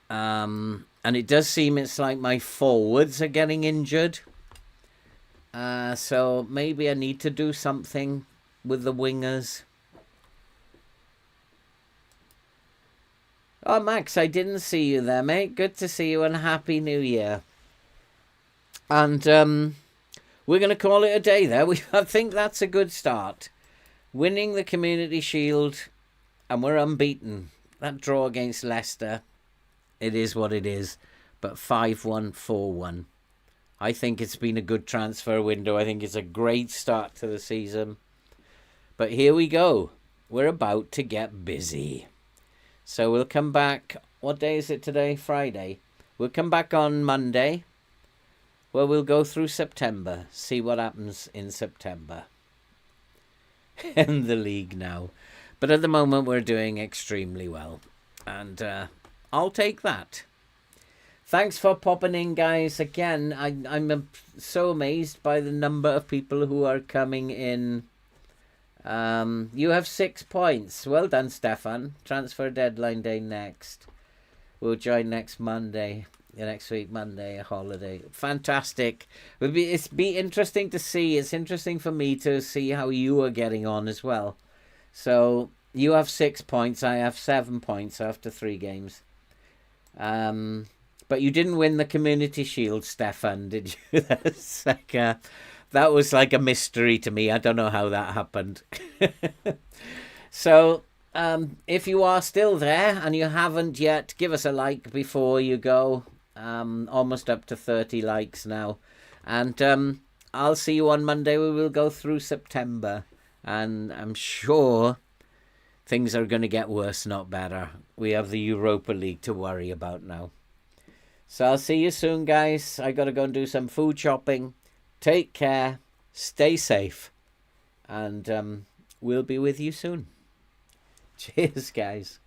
And it does seem it's like my forwards are getting injured. So maybe I need to do something with the wingers. Oh, Max, I didn't see you there, mate. Good to see you and Happy New Year. And we're going to call it a day there. I think that's a good start. Winning the Community Shield, and we're unbeaten. That draw against Leicester, it is what it is. But 5-1, 4-1. I think it's been a good transfer window. I think it's a great start to the season. But here we go. We're about to get busy. So we'll come back. What day is it today? Friday. We'll come back on Monday. Well, we'll go through September. See what happens in September. In the league now. But at the moment, we're doing extremely well. And I'll take that. Thanks for popping in, guys. Again, I'm so amazed by the number of people who are coming in. You have 6 points. Well done, Stefan. Transfer deadline day next. We'll join next Monday. Next week, Monday, a holiday. Fantastic. It's be interesting to see. It's interesting for me to see how you are getting on as well. So you have 6 points. I have 7 points after 3 games. But you didn't win the Community Shield, Stefan, did you? That's like that was like a mystery to me. I don't know how that happened. So, if you are still there and you haven't yet, give us a like before you go. Almost up to 30 likes now. And I'll see you on Monday. We will go through September. And I'm sure things are going to get worse, not better. We have the Europa League to worry about now. So I'll see you soon, guys. I got to go and do some food shopping. Take care. Stay safe. And we'll be with you soon. Cheers, guys.